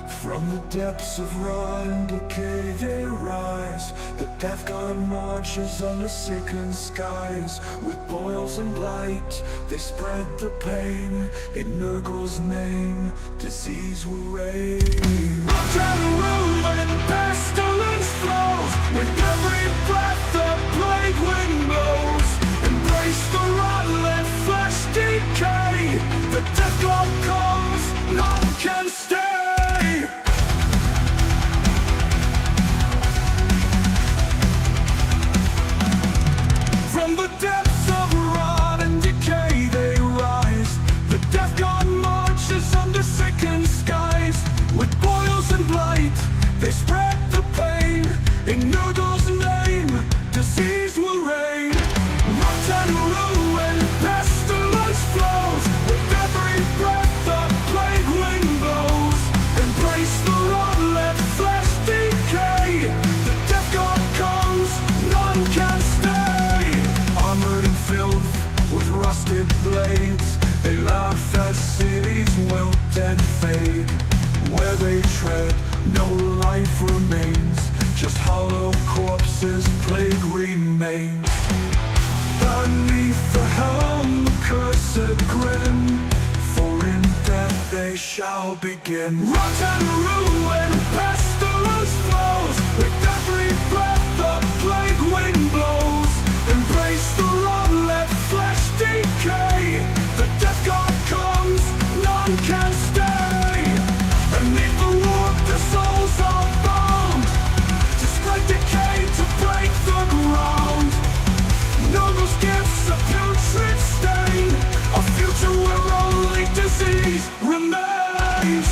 From the depths of raw and decay they rise. The death god marches under sickened skies. With boils and blight, they spread the pain. In Nurgle's name, disease will reign. Rotten ruin and pestilence flows. With every breath the plague wind blows. Embrace the rot, let flesh decay. The death god comes, none can stay. From the depths of rot and decay they rise. The death god marches under sickened skies. With boils and blight, they spread the pain. In Nurgle's name, disease will reign. Rot and ruin, pestilence flows. With every breath the plague wind blows. Embrace the rot, let flesh decay. The death god comes, none can stay. Armored and filled with rusted blades, they laugh as cities wilt and fade. Where they tread, no life remains, just hollow corpses, plague remains. Beneath the helm, the cursed grin, for in death they shall begin. Rot and ruin, pestilence flows. With every breath the plague wind blows. Embrace the rot, let flesh decay. The death god comes, none can stay. Beneath the warp the souls are bound, to spread decay, to break the ground. Nurgle's gifts a putrid stain, a future where only disease remains.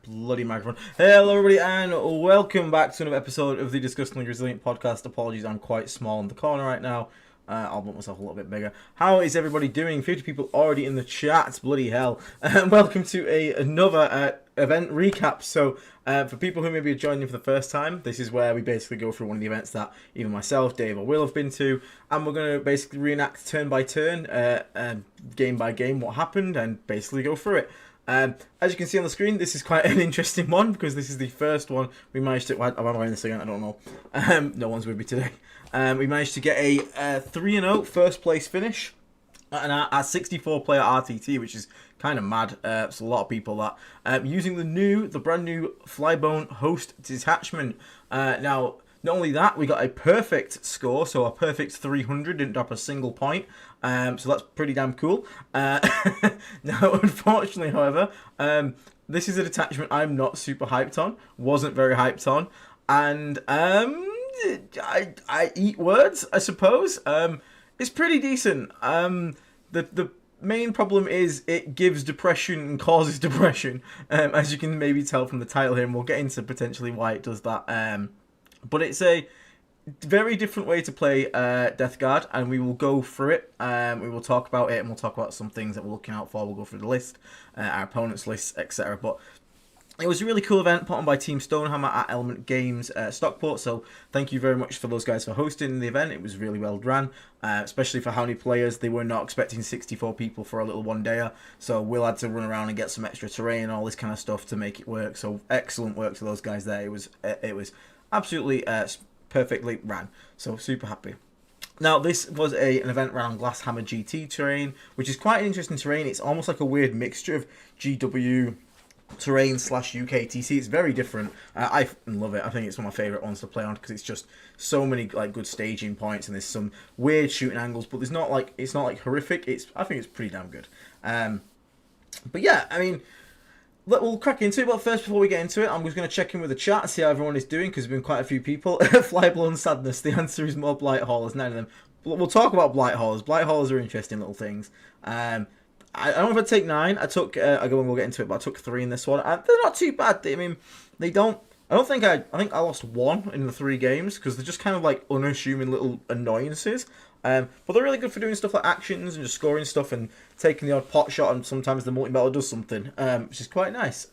Bloody microphone. Hello everybody and welcome back to another episode of the Disgustingly Resilient podcast. Apologies, I'm quite small in the corner right now. I'll make myself a little bit bigger. How is everybody doing? 50 people already in the chat. Bloody hell. Welcome to another event recap. So for people who maybe are joining for the first time, this is where we basically go through one of the events that either myself, Dave or Will have been to, and we're going to basically reenact turn by turn, game by game what happened and basically go through it. As you can see on the screen, this is quite an interesting one because this is the first one we managed to... Am I wearing this again? I don't know. No one's with me today. We managed to get a 3-0 first place finish at our 64-player RTT, which is kind of mad. It's a lot of people that using the brand new Flyblown Host detachment. Now, not only that, we got a perfect score, so a perfect 300, didn't drop a single point. So that's pretty damn cool. Now, unfortunately, however, this is a detachment I'm not super hyped on. Wasn't very hyped on. And I eat words, I suppose. It's pretty decent. The main problem is it gives depression and causes depression, as you can maybe tell from the title here, and we'll get into potentially why it does that. But it's a very different way to play Death Guard, and we will go through it. We will talk about it, and we'll talk about some things that we're looking out for. We'll go through the list, our opponent's list, etc. But it was a really cool event put on by Team Stonehammer at Element Games Stockport, so thank you very much for those guys for hosting the event. It was really well run, especially for how many players. They were not expecting 64 people for a little one-dayer, so Will had to run around and get some extra terrain and all this kind of stuff to make it work, so excellent work to those guys there. It was absolutely perfectly ran, so super happy. Now, this was an event around Glasshammer GT terrain, which is quite an interesting terrain. It's almost like a weird mixture of GW terrain / UKTC. It's very different. I love it. I think it's one of my favourite ones to play on because it's just so many like good staging points and there's some weird shooting angles, but it's not like horrific. I think it's pretty damn good. But yeah, I mean, we'll crack into it. But first, before we get into it, I'm just going to check in with the chat and see how everyone is doing because there's been quite a few people. Flyblown Sadness. The answer is more Blight Haulers. None of them. We'll talk about Blight Haulers. Blight Haulers are interesting little things. I don't know if I take 9. I took. We'll get into it, but I took 3 in this one. They're not too bad. I mean, they don't. I think I lost 1 in the 3 games because they're just kind of like unassuming little annoyances. But they're really good for doing stuff like actions and just scoring stuff and taking the odd pot shot. And sometimes the multi-battle does something, which is quite nice.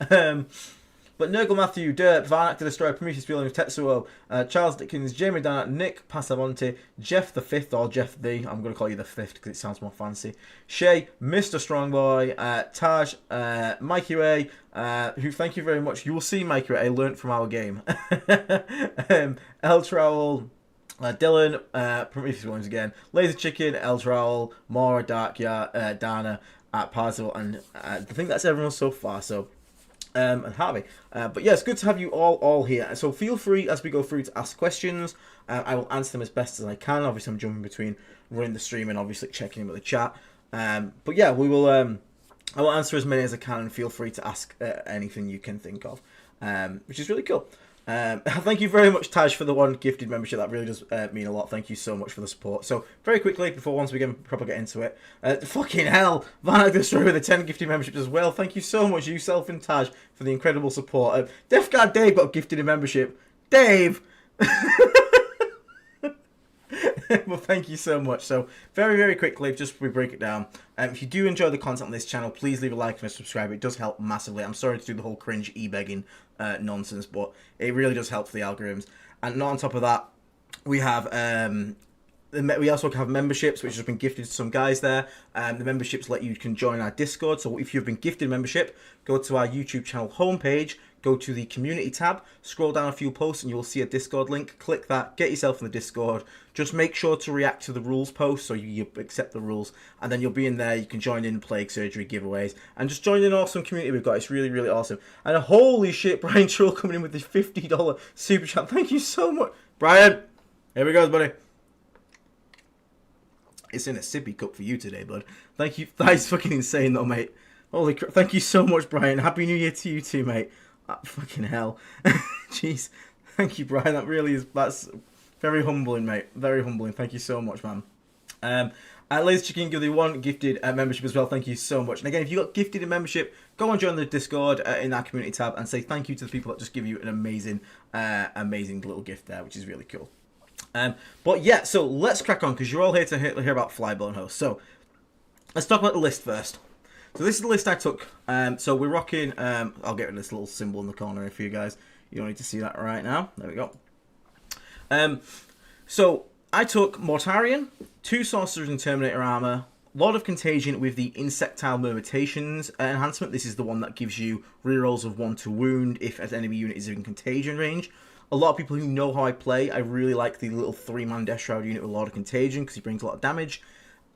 But Nurgle Matthew, Derp, Varnak the Destroyer, Prometheus Feeling, Tetsuo, Charles Dickens, Jamie Dannett, Nick Passamonte, Jeff the 5th, or Jeff the, I'm going to call you the 5th because it sounds more fancy, Shay, Mr. Strongboy, Taj, Mikey Ray, who thank you very much. You will see Mikey Ray, I learnt from our game. El Trowel, Dylan, Prometheus Williams again, Laser Chicken, El Trowel, Mora, Darkya, Dana, Parzival, and I think that's everyone so far, so... and Harvey. But yeah, it's good to have you all here. So feel free as we go through to ask questions. I will answer them as best as I can. Obviously, I'm jumping between running the stream and obviously checking in with the chat. But yeah, we will. I will answer as many as I can, and feel free to ask anything you can think of, which is really cool. Thank you very much, Taj, for the 1 gifted membership. That really does mean a lot. Thank you so much for the support. So, very quickly, once we can properly get into it, fucking hell, Vanguard Destroyer with the 10 gifted memberships as well. Thank you so much, yourself and Taj, for the incredible support. Death Guard Dave got gifted a membership. Dave! Well, thank you so much. So, very, very quickly, just we break it down. If you do enjoy the content on this channel, please leave a like and a subscribe. It does help massively. I'm sorry to do the whole cringe e-begging nonsense, but it really does help for the algorithms. And on top of that, we have we also have memberships, which has been gifted to some guys there. The memberships let you can join our Discord. So if you've been gifted membership, go to our YouTube channel homepage, go to the community tab, scroll down a few posts, and you will see a Discord link. Click that, get yourself in the Discord. Just make sure to react to the rules post, so you accept the rules, and then you'll be in there. You can join in Plague Surgery giveaways, and just join an awesome community we've got. It's really, really awesome. And holy shit, Brian Troll coming in with this $50 super chat. Thank you so much, Brian. Here we go, buddy. It's in a sippy cup for you today, bud. Thank you. That is fucking insane, though, mate. Holy crap. Thank you so much, Brian. Happy New Year to you too, mate. Fucking hell. Jeez. Thank you, Brian. That really is... That's very humbling, mate. Very humbling. Thank you so much, man. Laser Chicken, give you 1 gifted membership as well. Thank you so much. And again, if you got gifted in membership, go and join the Discord in our community tab and say thank you to the people that just give you an amazing, amazing little gift there, which is really cool. But yeah, so let's crack on because you're all here to hear about Flyblown Host. So let's talk about the list first. So this is the list I took. So we're rocking. I'll get rid of this little symbol in the corner here for you guys. You don't need to see that right now. There we go. So I took Mortarion, 2 Sorcerers in Terminator armor, Lord of Contagion with the Insectile Mutations enhancement. This is the one that gives you rerolls of 1 to wound if an enemy unit is in contagion range. A lot of people who know how I play, I really like the little 3-man Death Shroud unit with Lord of Contagion because he brings a lot of damage.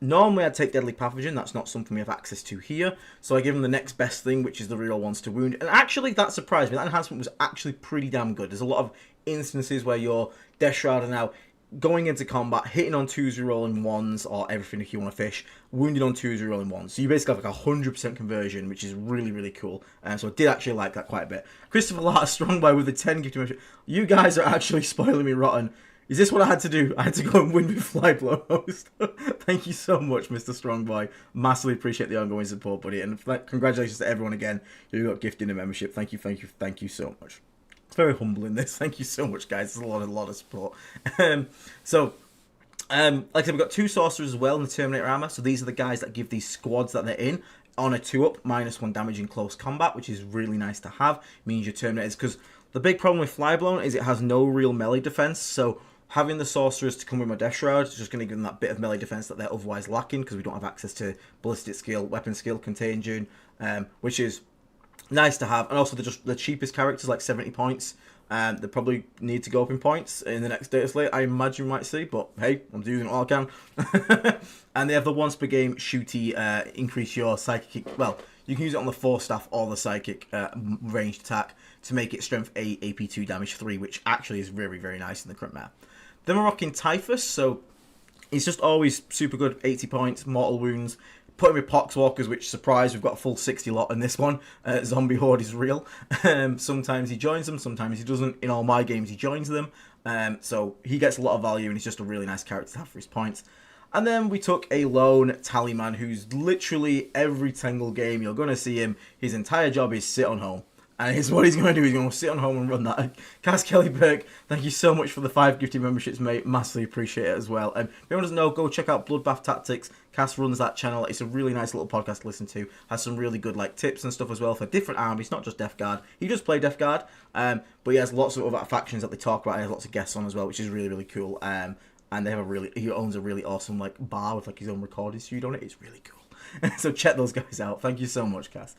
Normally I'd take Deadly Pathogen, that's not something we have access to here, so I give him the next best thing, which is the reroll 1s to wound. And actually, that surprised me, that enhancement was actually pretty damn good. There's a lot of instances where your Death Shroud are now going into combat, hitting on 2s, rerolling 1s, or everything if you want to fish, wounded on 2s, rerolling 1s. So you basically have like a 100% conversion, which is really, really cool. So I did actually like that quite a bit. Christopher Lart, Strongboy with the 10 gift membership. You guys are actually spoiling me rotten. Is this what I had to do? I had to go and win with Flyblown Host. Thank you so much, Mr. Strongboy. Massively appreciate the ongoing support, buddy. And congratulations to everyone again who got gifted a membership. Thank you so much. It's very humbling, this. Thank you so much, guys. It's a lot of support. Like I said, we've got 2 Sorcerers as well in the Terminator armor. So these are the guys that give these squads that they're in on a 2-up, -1 damage in close combat, which is really nice to have. It means your Terminators, because the big problem with Flyblown is it has no real melee defense, so having the Sorcerers to come with my Death Shroud is just going to give them that bit of melee defense that they're otherwise lacking, because we don't have access to ballistic skill, weapon skill, contagion, which is nice to have. And also they're just the cheapest characters, like 70 points. They probably need to go up in points in the next data slate, I imagine we might see, but hey, I'm doing all I can. And they have the once per game shooty, increase your psychic, well, you can use it on the Force Staff or the psychic ranged attack to make it strength 8, AP 2, damage 3, which actually is very, very nice in the current meta. Then we're rocking Typhus, so he's just always super good, 80 points, mortal wounds. Put him with Poxwalkers, which, surprise, we've got a full 60 lot in this one. Zombie Horde is real. Sometimes he joins them, sometimes he doesn't. In all my games, he joins them. So he gets a lot of value, and he's just a really nice character to have for his points. And then we took a lone Tallyman, who's literally every single game you're going to see him. His entire job is sit on home. And here's what he's going to do. He's going to sit on home and run that. Cass Kelly Burke, thank you so much for the 5 gifted memberships, mate. Massively appreciate it as well. If anyone doesn't know, go check out Bloodbath Tactics. Cass runs that channel. It's a really nice little podcast to listen to. Has some really good tips and stuff as well for different armies, not just Death Guard. He does play Death Guard, but he has lots of other factions that they talk about. He has lots of guests on as well, which is really, really cool. And they have he owns a really awesome bar with his own recording studio on it. It's really cool. So check those guys out. Thank you so much, Cass.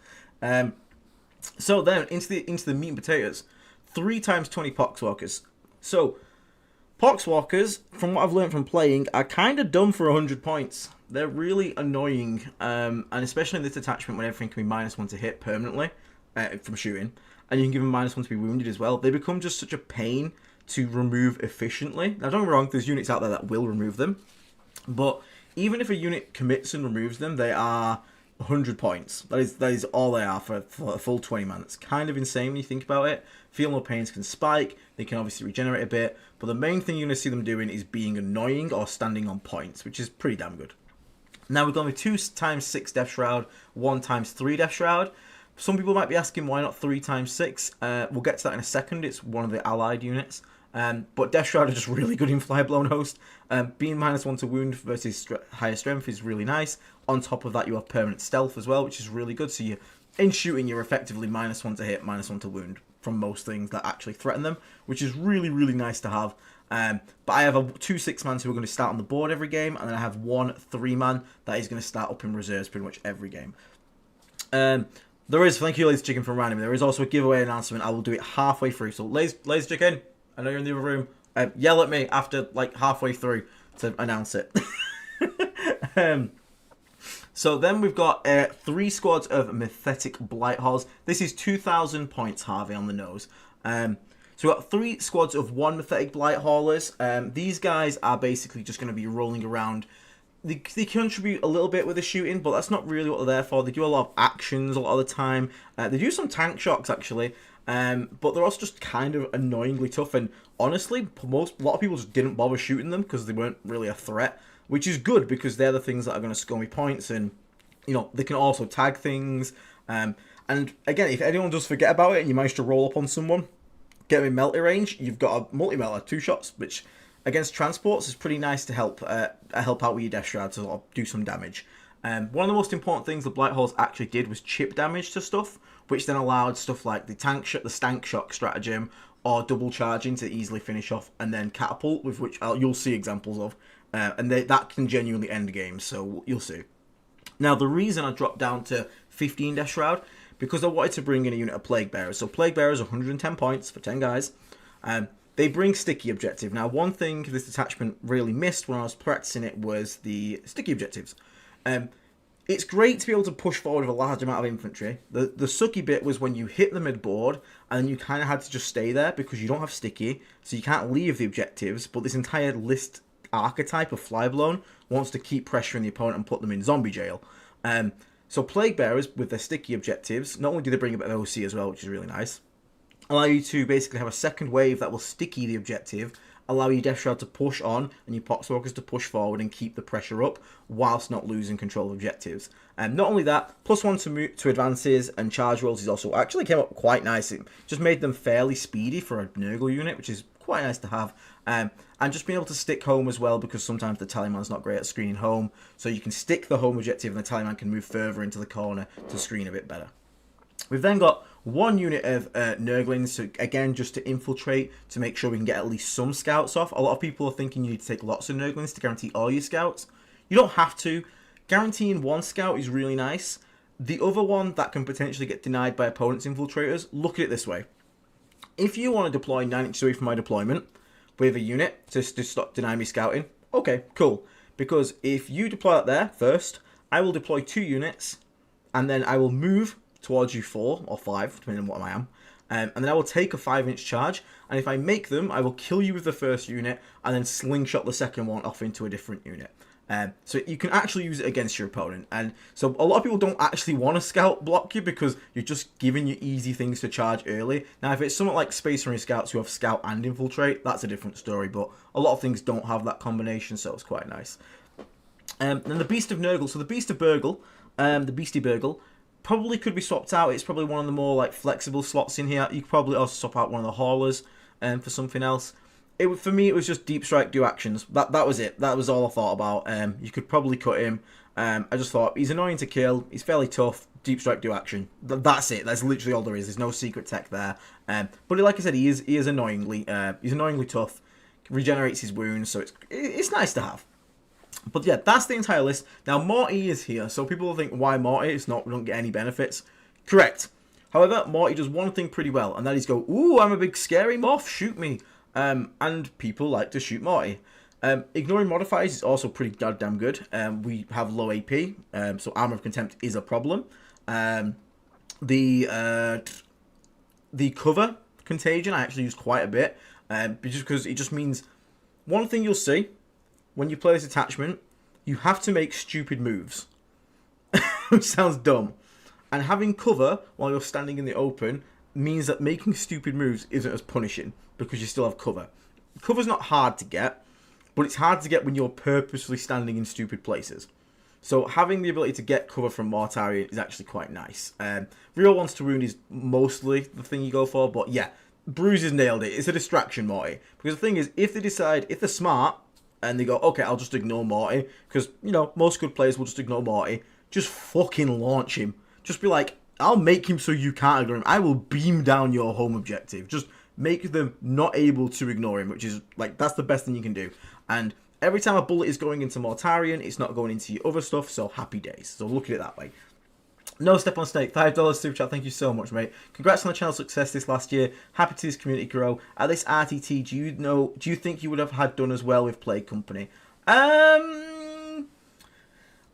So then, into the meat and potatoes. 3 times 20 Poxwalkers. So, Poxwalkers, from what I've learned from playing, are kind of dumb for 100 points. They're really annoying, and especially in this attachment when everything can be -1 to hit permanently from shooting, and you can give them -1 to be wounded as well. They become just such a pain to remove efficiently. Now, don't get me wrong, there's units out there that will remove them, but even if a unit commits and removes them, they are 100 points. That is all they are for a full 20 man. It's kind of insane when you think about it. Feel No Pains can spike. They can obviously regenerate a bit. But the main thing you're going to see them doing is being annoying or standing on points, which is pretty damn good. Now we're going with 2 times 6 Death Shroud, 1 times 3 Death Shroud. Some people might be asking why not 3 times 6. We'll get to that in a second. It's one of the allied units. But Death Shroud is just really good in Flyblown Host. Being -1 to wound versus higher strength is really nice. On top of that, you have permanent stealth as well, which is really good. So in shooting, you're effectively -1 to hit, -1 to wound from most things that actually threaten them, which is really, really nice to have. But I have 2 6-mans who are going to start on the board every game, and then I have 1 3-man that is going to start up in reserves pretty much every game. There is, thank you, Lazy Chicken, for reminding me. There is also a giveaway announcement. I will do it halfway through. So, Lazy Chicken, I know you're in the other room. Yell at me after halfway through to announce it. So then we've got 3 squads of Mythetic Blighthauls. This is 2,000 points, Harvey, on the nose. So we've got 3 squads of 1 Mythetic Blighthaulers. These guys are basically just going to be rolling around. They contribute a little bit with the shooting, but that's not really what they're there for. They do a lot of actions a lot of the time. They do some tank shocks, actually. But they're also just kind of annoyingly tough. And honestly, a lot of people just didn't bother shooting them because they weren't really a threat. Which is good, because they're the things that are going to score me points, and they can also tag things. And again, if anyone does forget about it and you manage to roll up on someone, get them in melty range, you've got a multi-melter, 2 shots, which against transports is pretty nice to help out with your Death Shroud to do some damage. One of the most important things the Blighthauls actually did was chip damage to stuff, which then allowed stuff like the stank shock stratagem or double charging to easily finish off, and then catapult, with which you'll see examples of. And that can genuinely end games, so you'll see. Now, the reason I dropped down to 15 Death Shroud, because I wanted to bring in a unit of Plague Bearers. So Plague Bearers are 110 points for 10 guys. They bring Sticky Objective. Now, one thing this attachment really missed when I was practicing it was the Sticky Objectives. It's great to be able to push forward with a large amount of infantry. The sucky bit was when you hit the mid-board, and then you kind of had to just stay there because you don't have Sticky, so you can't leave the objectives, but this entire list archetype of Flyblown wants to keep pressuring the opponent and put them in zombie jail. So Plague Bearers, with their Sticky Objectives, not only do they bring a bit of OC as well, which is really nice, allow you to basically have a second wave that will sticky the objective, allow your Death Shroud to push on, and your Poxwalkers to push forward and keep the pressure up, whilst not losing control of objectives. And not only that, +1 to advances and charge rolls is also actually came up quite nice. It just made them fairly speedy for a Nurgle unit, which is quite nice to have. And just being able to stick home as well, because sometimes the tallyman's not great at screening home. So you can stick the home objective and the tallyman can move further into the corner to screen a bit better. We've then got one unit of Nurglings, so again, just to infiltrate, to make sure we can get at least some scouts off. A lot of people are thinking you need to take lots of Nurglings to guarantee all your scouts. You don't have to. Guaranteeing one scout is really nice. The other one that can potentially get denied by opponents' infiltrators, look at it this way. If you want to deploy 9 inches away from my deployment with a unit to stop denying me scouting, okay, cool. Because if you deploy that there first, I will deploy 2 units, and then I will move towards you 4 or 5, depending on what I am. And then I will take a 5-inch charge, and if I make them, I will kill you with the first unit, and then slingshot the second one off into a different unit. So you can actually use it against your opponent. And so a lot of people don't actually want to scout block you because you're just giving you easy things to charge early. Now, if it's somewhat like Space Marine Scouts who have scout and infiltrate, that's a different story. But a lot of things don't have that combination, so it's quite nice. Then the Beast of Nurgle. So the Beast of Burgle, the Beastie Burgle, probably could be swapped out. It's probably one of the more like flexible slots in here. You could probably also swap out one of the Haulers for something else. For me, it was just Deep Strike, do actions. That was it. That was all I thought about. You could probably cut him. I just thought, he's annoying to kill. He's fairly tough. Deep Strike, do action. That's it. That's literally all there is. There's no secret tech there. But like I said, he is annoyingly tough. Regenerates his wounds, so it's nice to have. But yeah, that's the entire list. Now, Morty is here. So people will think, why Morty? We don't get any benefits. Correct. However, Morty does one thing pretty well, and that is go, ooh, I'm a big scary moth, shoot me. And people like to shoot Morty. Ignoring modifiers is also pretty goddamn good. We have low AP, so Armor of Contempt is a problem. The cover contagion I actually use quite a bit, just because it just means one thing you'll see when you play this attachment, you have to make stupid moves, which sounds dumb. And having cover while you're standing in the open means that making stupid moves isn't as punishing because you still have cover. Cover's not hard to get, but it's hard to get when you're purposely standing in stupid places. So having the ability to get cover from Mortarion is actually quite nice. Real Wants to Wound is mostly the thing you go for, but yeah, Bruises nailed it. It's a distraction, Morty. Because the thing is, if they're smart, and they go, okay, I'll just ignore Morty, because, you know, most good players will just ignore Morty, just fucking launch him. Just be like, I'll make him so you can't ignore him. I will beam down your home objective. Just make them not able to ignore him, which is, like, that's the best thing you can do. And every time a bullet is going into Mortarion, it's not going into your other stuff, so happy days. So look at it that way. No Step on Snake, $5 super chat, thank you so much, mate. Congrats on the channel's success this last year. Happy to see this community grow. At this RTT, do you think you would have had done as well with Plague Company? I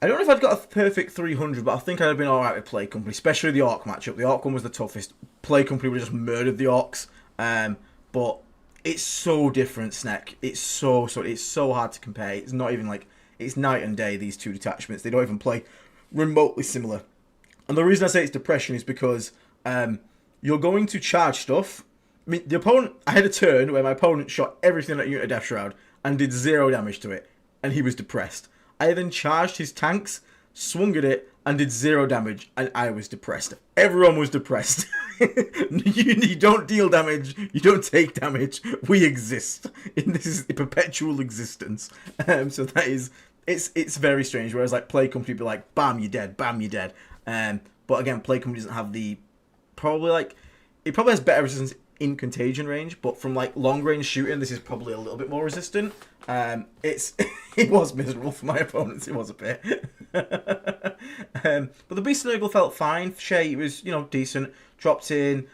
don't know if I'd got a perfect 300, but I think I'd have been alright with Plague Company, especially the Orc matchup. The Orc one was the toughest. Plague Company would have just murdered the Orcs. But it's so different, Snack. It's so hard to compare. It's not even like, it's night and day, these two detachments. They don't even play remotely similar. And the reason I say it's depression is because you're going to charge stuff. I mean, the opponent, I had a turn where my opponent shot everything at unit of Death Shroud and did 0 damage to it, and he was depressed. I then charged his tanks, swung at it, and did 0 damage, and I was depressed. Everyone was depressed. You don't deal damage, you don't take damage, we exist. This is a perpetual existence. So that is, it's very strange, whereas like Plague Company would be like, bam, you're dead, bam, you're dead. But again, Plague Company doesn't have it probably has better resistance in contagion range, but from like long range shooting, this is probably a little bit more resistant. It was miserable for my opponents, it was a bit. But the Beast of Nurgle felt fine. Shay, it was, decent. Dropped in,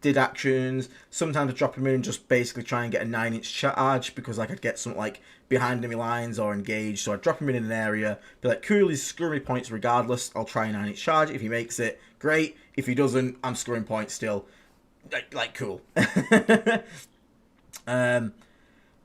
did actions. Sometimes I'd drop him in and just basically try and get a 9-inch charge because like I'd get something like behind enemy lines or engaged. So I'd drop him in an area, be like, cool, he's scoring me points regardless. I'll try a 9-inch charge. If he makes it, great. If he doesn't, I'm scoring points still. Like cool.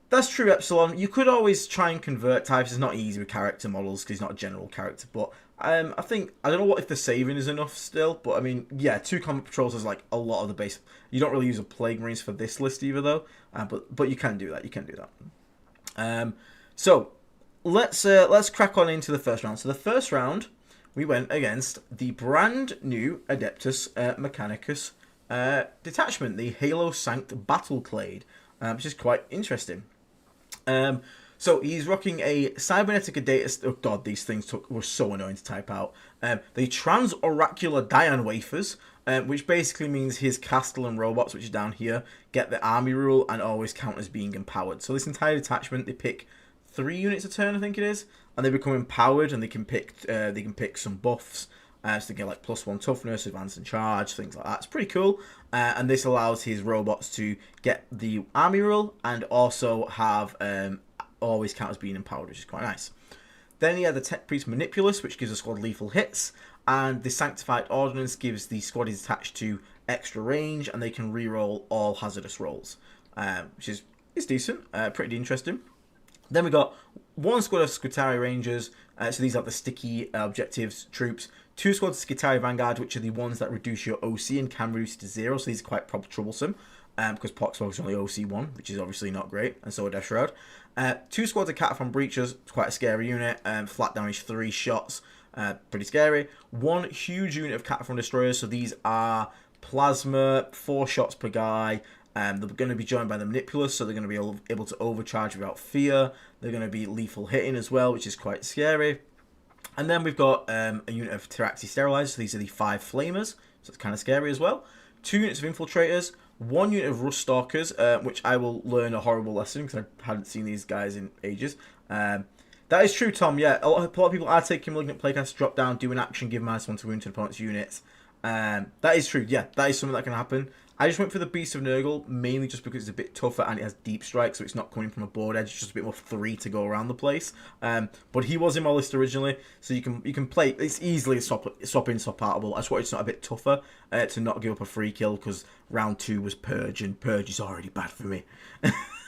That's true, Epsilon. You could always try and convert types. It's not easy with character models because he's not a general character. But I don't know if the saving is enough still. But I mean, yeah, 2 combat patrols is like a lot of the base. You don't really use a Plague Marines for this list either, though. But you can do that. You can do that. So let's crack on into the first round. So the first round, we went against the brand new Adeptus Mechanicus detachment, the Halo Sanct Battleclade. which is quite interesting. So he's rocking a cybernetic data. Oh god, these things were so annoying to type out. The trans-oracular Dian wafers, which basically means his Castellan robots, which is down here, get the army rule and always count as being empowered. So this entire detachment, they pick 3 units a turn, I think it is, and they become empowered, and they can pick some buffs. So they get like +1 toughness, advance and charge, things like that. It's pretty cool. And this allows his robots to get the army rule and also have always count as being empowered, which is quite nice. Then he had the Tech Priest Manipulus, which gives a squad lethal hits, and the Sanctified Ordnance gives the squad is attached to extra range, and they can reroll all hazardous rolls, which is decent, pretty interesting. Then we got 1 squad of Skitari Rangers, so these are the sticky objectives troops. 2 squads of Skitari Vanguard, which are the ones that reduce your OC and can reduce it to 0, so these are quite troublesome. Because Poxwog is only OC1, which is obviously not great, and so are Death Shroud. 2 squads of Cataphon Breachers, it's quite a scary unit, flat damage 3 shots, pretty scary. 1 huge unit of Cataphon Destroyers, so these are plasma, 4 shots per guy. They're going to be joined by the Manipulus, so they're going to be able to overcharge without fear. They're going to be lethal hitting as well, which is quite scary. And then we've got a unit of Teraxi Sterilizers, so these are the 5 Flamers, so it's kind of scary as well. 2 units of Infiltrators, 1 unit of Rust Stalkers, which I will learn a horrible lesson because I hadn't seen these guys in ages. That is true, Tom. Yeah, a lot of people are taking Malignant Playcast, drop down, do an action, give -1 to wound to opponent's units. That is true. Yeah, that is something that can happen. I just went for the Beast of Nurgle, mainly just because it's a bit tougher and it has deep strike, so it's not coming from a board edge. It's just a bit more free to go around the place. But he was in my list originally, so you can play. It's easily swap in, swap outable. I just wanted it's not a bit tougher to not give up a free kill because round 2 was Purge, and Purge is already bad for me.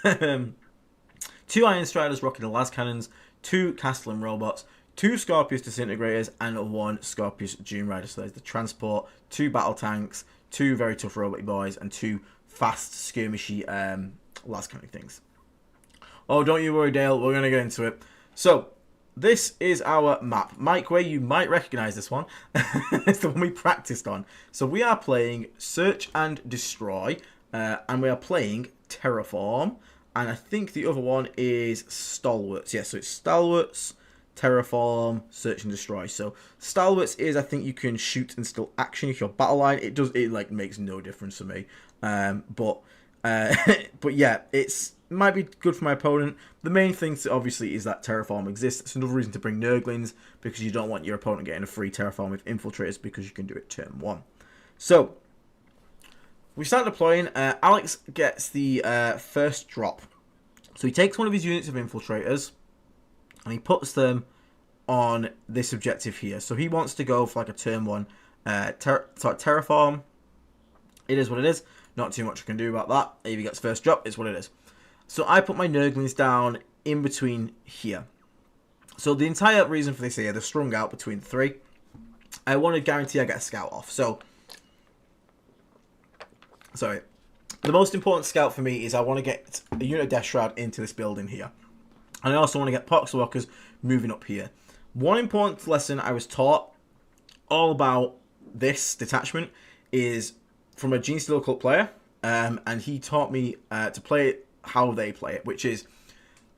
2 Iron Striders rocking the las cannons, 2 Castellan robots, 2 Scorpius Disintegrators, and 1 Scorpius Doom Rider. So there's the transport, 2 battle tanks, 2 very tough robot boys, and 2 fast skirmishy las cannon things. Oh, don't you worry, Dale. We're going to get into it. So, this is our map. Mike Way, you might recognise this one. It's the one we practiced on. So, we are playing Search and Destroy, and we are playing Terraform, and I think the other one is Stalwarts. Yeah, so it's Stalwarts, Terraform, Search and Destroy. So Stalwarts is, I think you can shoot and still action if you're battle line. It like makes no difference to me. But yeah, might be good for my opponent. The main thing obviously is that Terraform exists. It's another reason to bring Nurglings, because you don't want your opponent getting a free Terraform with Infiltrators, because you can do it turn 1. So we start deploying. Alex gets the first drop. So he takes one of his units of Infiltrators and he puts them on this objective here. So he wants to go for like a turn 1 Terraform. It is what it is. Not too much I can do about that. If he gets first drop, it's what it is. So I put my Nurglings down in between here. So the entire reason for this here, they're strung out between the 3. I want to guarantee I get a scout off. So, sorry. The most important scout for me is I want to get a unit of Death Shroud into this building here. And I also want to get Poxwalkers moving up here. One important lesson I was taught all about this detachment is from a Gene Steel Cult player. And he taught me to play it how they play it, which is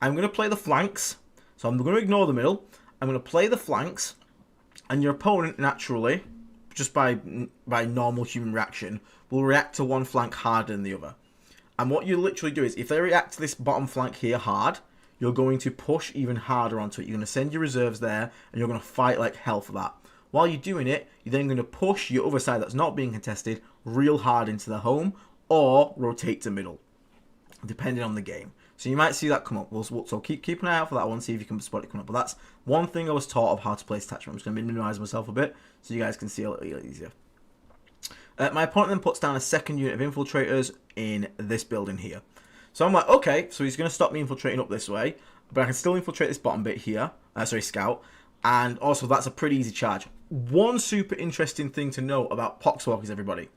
I'm going to play the flanks. So I'm going to ignore the middle. I'm going to play the flanks. And your opponent, naturally, just by normal human reaction, will react to one flank harder than the other. And what you literally do is, if they react to this bottom flank here hard, you're going to push even harder onto it. You're going to send your reserves there, and you're going to fight like hell for that. While you're doing it, you're then going to push your other side that's not being contested real hard into the home, or rotate to middle, depending on the game. So you might see that come up. So keep an eye out for that one, see if you can spot it come up. But that's one thing I was taught of how to play this attachment. I'm just going to minimize myself a bit so you guys can see a little easier. My opponent then puts down a second unit of Infiltrators in this building here. So I'm like, okay, so he's going to stop me infiltrating up this way, but I can still infiltrate this bottom bit here. Scout. And also, that's a pretty easy charge. One super interesting thing to know about Poxwalkers, everybody.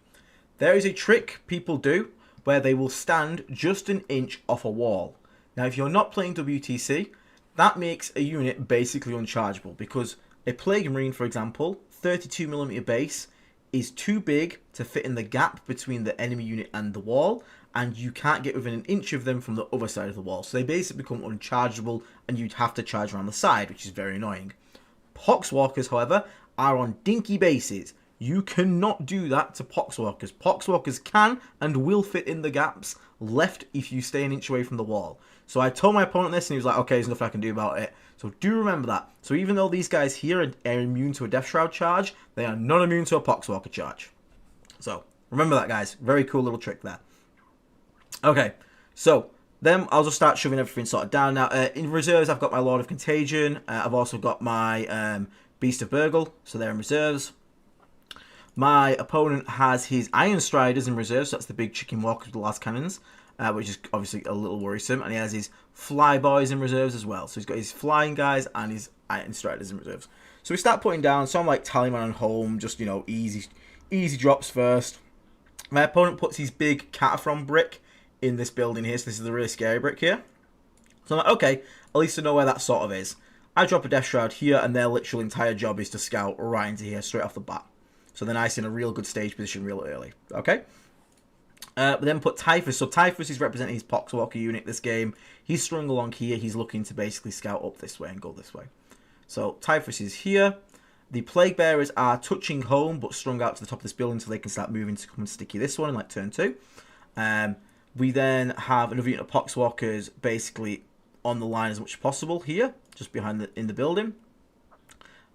There is a trick people do where they will stand just an inch off a wall. Now, if you're not playing WTC, that makes a unit basically unchargeable, because a Plague Marine, for example, 32mm base, is too big to fit in the gap between the enemy unit and the wall, and you can't get within an inch of them from the other side of the wall. So they basically become unchargeable, and you'd have to charge around the side, which is very annoying. Poxwalkers, however, are on dinky bases. You cannot do that to Poxwalkers. Poxwalkers can and will fit in the gaps left if you stay an inch away from the wall. So I told my opponent this, and he was like, okay, there's nothing I can do about it. So do remember that. So even though these guys here are immune to a Death Shroud charge, they are not immune to a Poxwalker charge. So remember that, guys. Very cool little trick there. Okay, so then I'll just start shoving everything sort of down. Now, in reserves, I've got my Lord of Contagion. I've also got my Beast of Burgle, so they're in reserves. My opponent has his Iron Striders in reserve, so that's the big chicken walkers with the last cannons, which is obviously a little worrisome. And he has his Fly Boys in reserves as well. So he's got his flying guys and his Iron Striders in reserves. So we start putting down some like Tallyman and Home, just, you know, easy drops first. My opponent puts his big Cataphron brick in this building here, so this is the really scary brick here. So I'm like, okay, at least I know where that sort of is. I drop a Death Shroud here, and their literal entire job is to scout right into here, straight off the bat. So they're nice in a real good stage position real early. Okay? We then put Typhus. So Typhus is representing his Poxwalker unit this game. He's strung along here. He's looking to basically scout up this way and go this way. So Typhus is here. The Plague Bearers are touching home, but strung out to the top of this building so they can start moving to come and sticky this one in like turn 2. We then have another unit of Poxwalkers basically on the line as much as possible here, just behind in the building.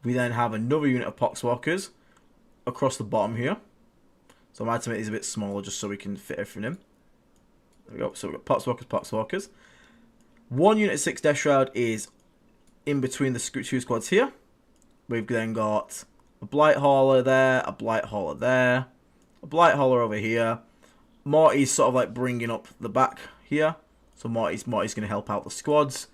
We then have another unit of Poxwalkers across the bottom here. So I might make these a bit smaller just so we can fit everything in. There we go. So we've got Poxwalkers. One unit of 6 Death Shroud is in between the 2 squads here. We've then got a Blight Hauler there, a Blight Hauler there, a Blight Hauler over here. Morty's sort of like bringing up the back here. So Morty's going to help out the squads.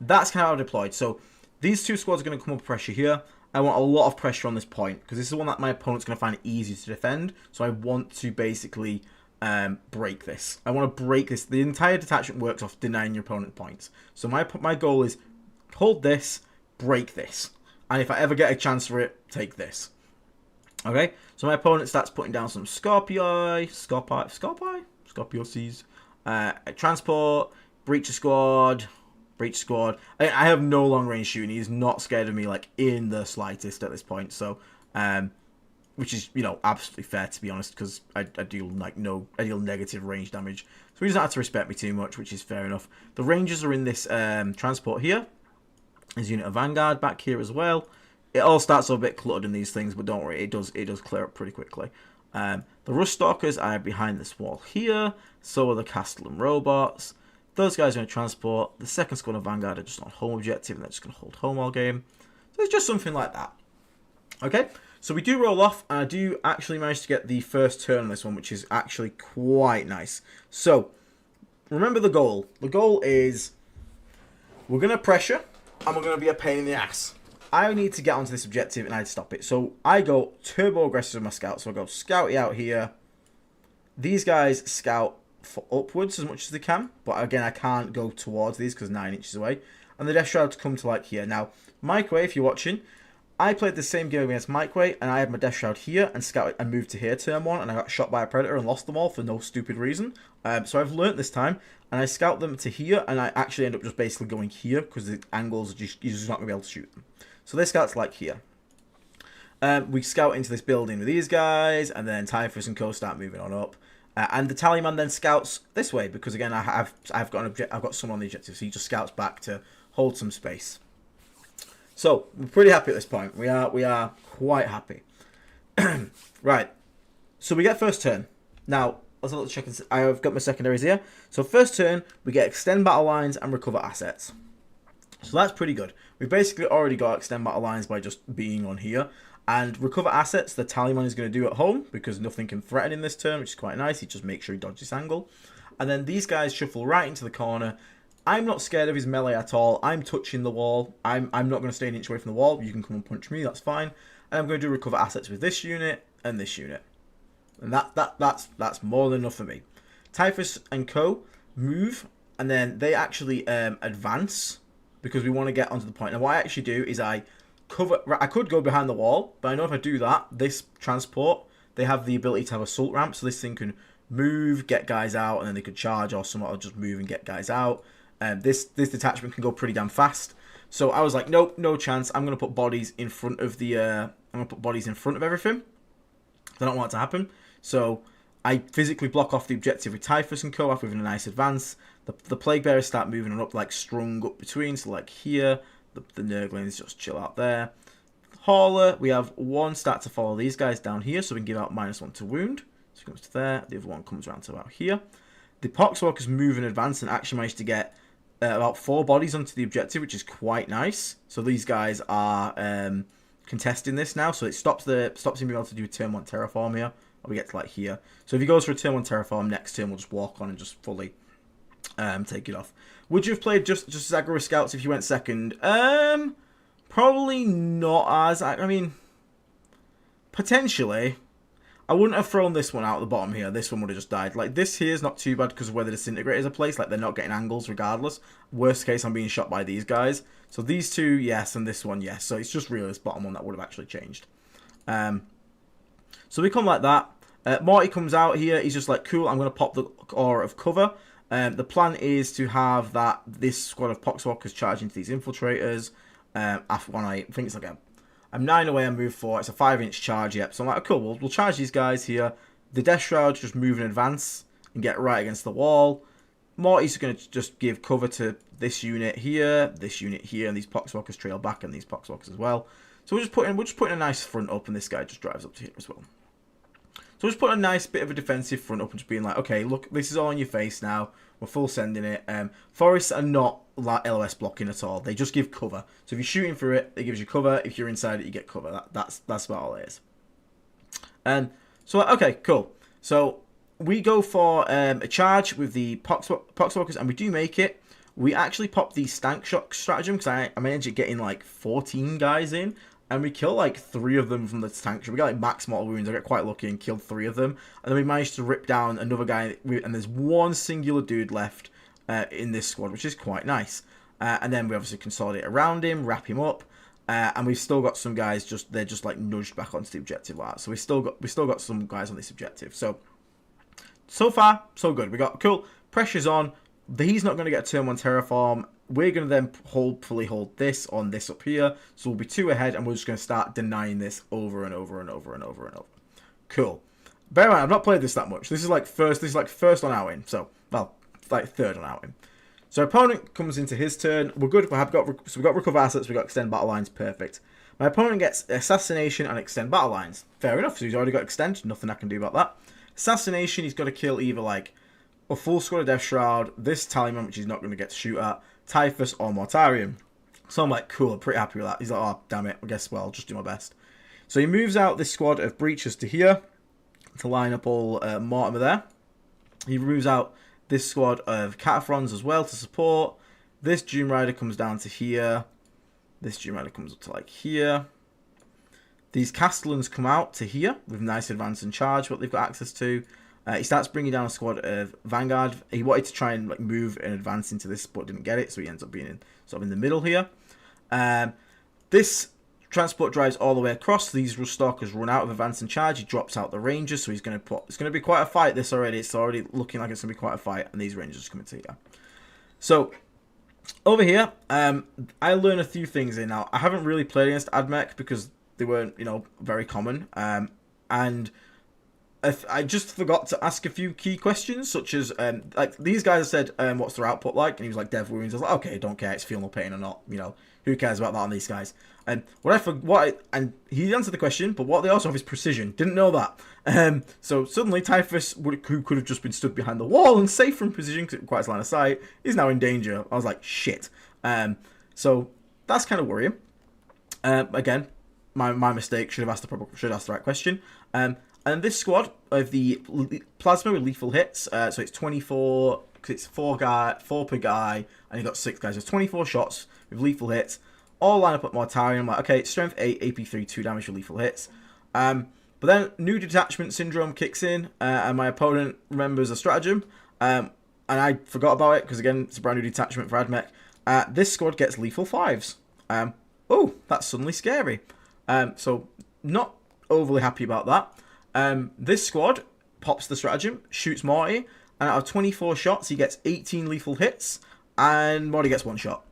That's kind of how I deployed. So these 2 squads are going to come up pressure here. I want a lot of pressure on this point, because this is one that my opponent's going to find easy to defend. So I want to basically break this. I want to break this. The entire detachment works off denying your opponent points. So my goal is hold this, break this. And if I ever get a chance for it, take this. Okay, so my opponent starts putting down some Scorpioses, Transport, Breacher Squad. I have no long range shooting. He's not scared of me like in the slightest at this point. So, which is, you know, absolutely fair to be honest, because I deal negative range damage. So he doesn't have to respect me too much, which is fair enough. The Rangers are in this transport here. There's a unit of Vanguard back here as well. It all starts a bit cluttered in these things, but don't worry, it does clear up pretty quickly. The Rust Stalkers are behind this wall here. So are the Castellan Robots. Those guys are going to transport. The second squad of Vanguard are just on home objective, and they're just going to hold home all game. So it's just something like that. Okay, so we do roll off, and I do actually manage to get the first turn on this one, which is actually quite nice. So, remember the goal. The goal is we're going to pressure, and we're going to be a pain in the ass. I need to get onto this objective, and I'd stop it. So I go turbo aggressive with my scouts. So I go scouty out here. These guys scout for upwards as much as they can, but again I can't go towards these because 9 inches away, and the Death Shroud come to like here. Now Mikeway, if you're watching, I played the same game against Mikeway, and I had my Death Shroud here and scouted and moved to here turn 1, and I got shot by a Predator and lost them all for no stupid reason. So I've learnt this time, and I scout them to here, and I actually end up just basically going here because the angles are just, you're just not going to be able to shoot them. So this scout's like here. We scout into this building with these guys, and then Typhus and Co start moving on up. And the Tallyman then scouts this way because again I've got someone on the objective, so he just scouts back to hold some space. So we're pretty happy at this point. We are quite happy. Right. So we get first turn. Now let's have a check. I've got my secondaries here. So first turn we get extend battle lines and recover assets. So that's pretty good. We basically already got extend battle lines by just being on here. And recover assets, the Tallyman is going to do at home because nothing can threaten in this turn, which is quite nice. He just makes sure he dodges this angle. And then these guys shuffle right into the corner. I'm not scared of his melee at all. I'm touching the wall. I'm not going to stay an inch away from the wall. You can come and punch me, that's fine. And I'm going to do recover assets with this unit and this unit. And that's more than enough for me. Typhus and Co move, and then they actually advance because we want to get onto the point. Now what I actually do is I could go behind the wall, but I know if I do that, this transport, they have the ability to have assault ramp, so this thing can move, get guys out, and then they could charge, or some, or just move and get guys out. This detachment can go pretty damn fast. So I was like, nope, no chance. I'm gonna put bodies in front of the. I'm gonna put bodies in front of everything. I don't want it to happen. So I physically block off the objective with Typhus and co. after with a nice advance. The Plague Bearers start moving on up, like strung up between. So like here, the Nurglings just chill out there. Hauler, we have one start to follow these guys down here, so we can give out -1 to wound. So it comes to there. The other one comes around to about here. The Poxwalkers move in advance and actually manage to get about 4 bodies onto the objective, which is quite nice. So these guys are contesting this now, so it stops him being able to do a turn 1 terraform here. Or we get to like here. So if he goes for a turn 1 terraform, next turn we'll just walk on and just fully take it off. Would you have played just as aggro with scouts if you went second? Probably not as... I mean, potentially. I wouldn't have thrown this one out at the bottom here. This one would have just died. Like, this here is not too bad because of where the Disintegrators are placed. Like, they're not getting angles regardless. Worst case, I'm being shot by these guys. So these two, yes, and this one, yes. So it's just really this bottom one that would have actually changed. So we come like that. Morty comes out here. He's just like, cool, I'm going to pop the aura of cover. The plan is to have this squad of Poxwalkers charge into these infiltrators. After when I think it's like I'm 9 away, I move 4. It's a 5-inch charge, yep. So I'm like, oh, cool, we'll charge these guys here. The Death Shroud just move in advance and get right against the wall. Morty's going to just give cover to this unit here, and these Poxwalkers trail back, and these Poxwalkers as well. So we're just putting a nice front up, and this guy just drives up to here as well. So we're just putting a nice bit of a defensive front up and just being like, okay, look, this is all in your face now. We're full sending it. Forests are not like LOS blocking at all. They just give cover. So if you're shooting through it, it gives you cover. If you're inside it, you get cover. That's about all it is. So okay, cool. So we go for a charge with the Poxwalkers, and we do make it. We actually pop the Stank Shock stratagem because I managed to get in like 14 guys in. And we kill like 3 of them from the tank. We got like max mortal wounds. I got quite lucky and killed 3 of them. And then we managed to rip down another guy. And there's one singular dude left in this squad, which is quite nice. And then we obviously consolidate around him, wrap him up. And we've still got some guys they're just like nudged back onto the objective like that. So we still got some guys on this objective. So far, so good. We got cool. Pressure's on. He's not going to get a turn 1 terraform. We're going to then hopefully hold this on this up here. So we'll be 2 ahead, and we're just going to start denying this over and over and over and over and over. Cool. Bear in mind, I've not played this that much. This is like first on outing. So, well, like 3rd on outing. So opponent comes into his turn. We're good. We've got recover assets. We've got extend battle lines. Perfect. My opponent gets assassination and extend battle lines. Fair enough. So he's already got extend. Nothing I can do about that. Assassination, he's got to kill either like a full squad of Death Shroud, this Tallyman, which he's not going to get to shoot at, Typhus or Mortarion. So I'm like, cool, I'm pretty happy with that. He's like, oh, damn it, I guess, well, I'll just do my best. So he moves out this squad of Breachers to here to line up all Mortimer there. He moves out this squad of Cataphrons as well to support. This Doom Rider comes down to here. This Doom Rider comes up to like here. These Castellans come out to here with nice advance and charge, what they've got access to. He starts bringing down a squad of Vanguard. He wanted to try and like move and advance into this, but didn't get it, so he ends up being sort of in the middle here. This transport drives all the way across. These Stalkers run out of advance and charge. He drops out the Rangers, so he's going to put... It's going to be quite a fight, this already. It's already looking like it's going to be quite a fight, and these Rangers are coming to here. So, over here, I learned a few things in. Now, I haven't really played against AdMech because they weren't, very common. And... I just forgot to ask a few key questions, such as, like, these guys said, what's their output like? And he was like, dev wounds. I was like, okay, don't care, it's feel no pain or not, who cares about that on these guys? And and he answered the question, but what they also have is precision. Didn't know that. So suddenly Typhus, who could have just been stood behind the wall and safe from precision because it requires line of sight, is now in danger. I was like, shit. So that's kind of worrying. Again, my mistake. Should have asked the right question. And this squad of the plasma with lethal hits, so it's 24, because it's 4 per guy, and you've got 6 guys. So it's 24 shots with lethal hits, all line up at Mortarion. I'm like, okay, strength 8, AP 3, 2 damage for lethal hits. But then new detachment syndrome kicks in, and my opponent remembers a stratagem, and I forgot about it, because again, it's a brand new detachment for AdMech. This squad gets lethal 5s. Oh, that's suddenly scary. So not overly happy about that. This squad pops the stratagem, shoots Morty, and out of 24 shots, he gets 18 lethal hits, and Morty gets 1 shot.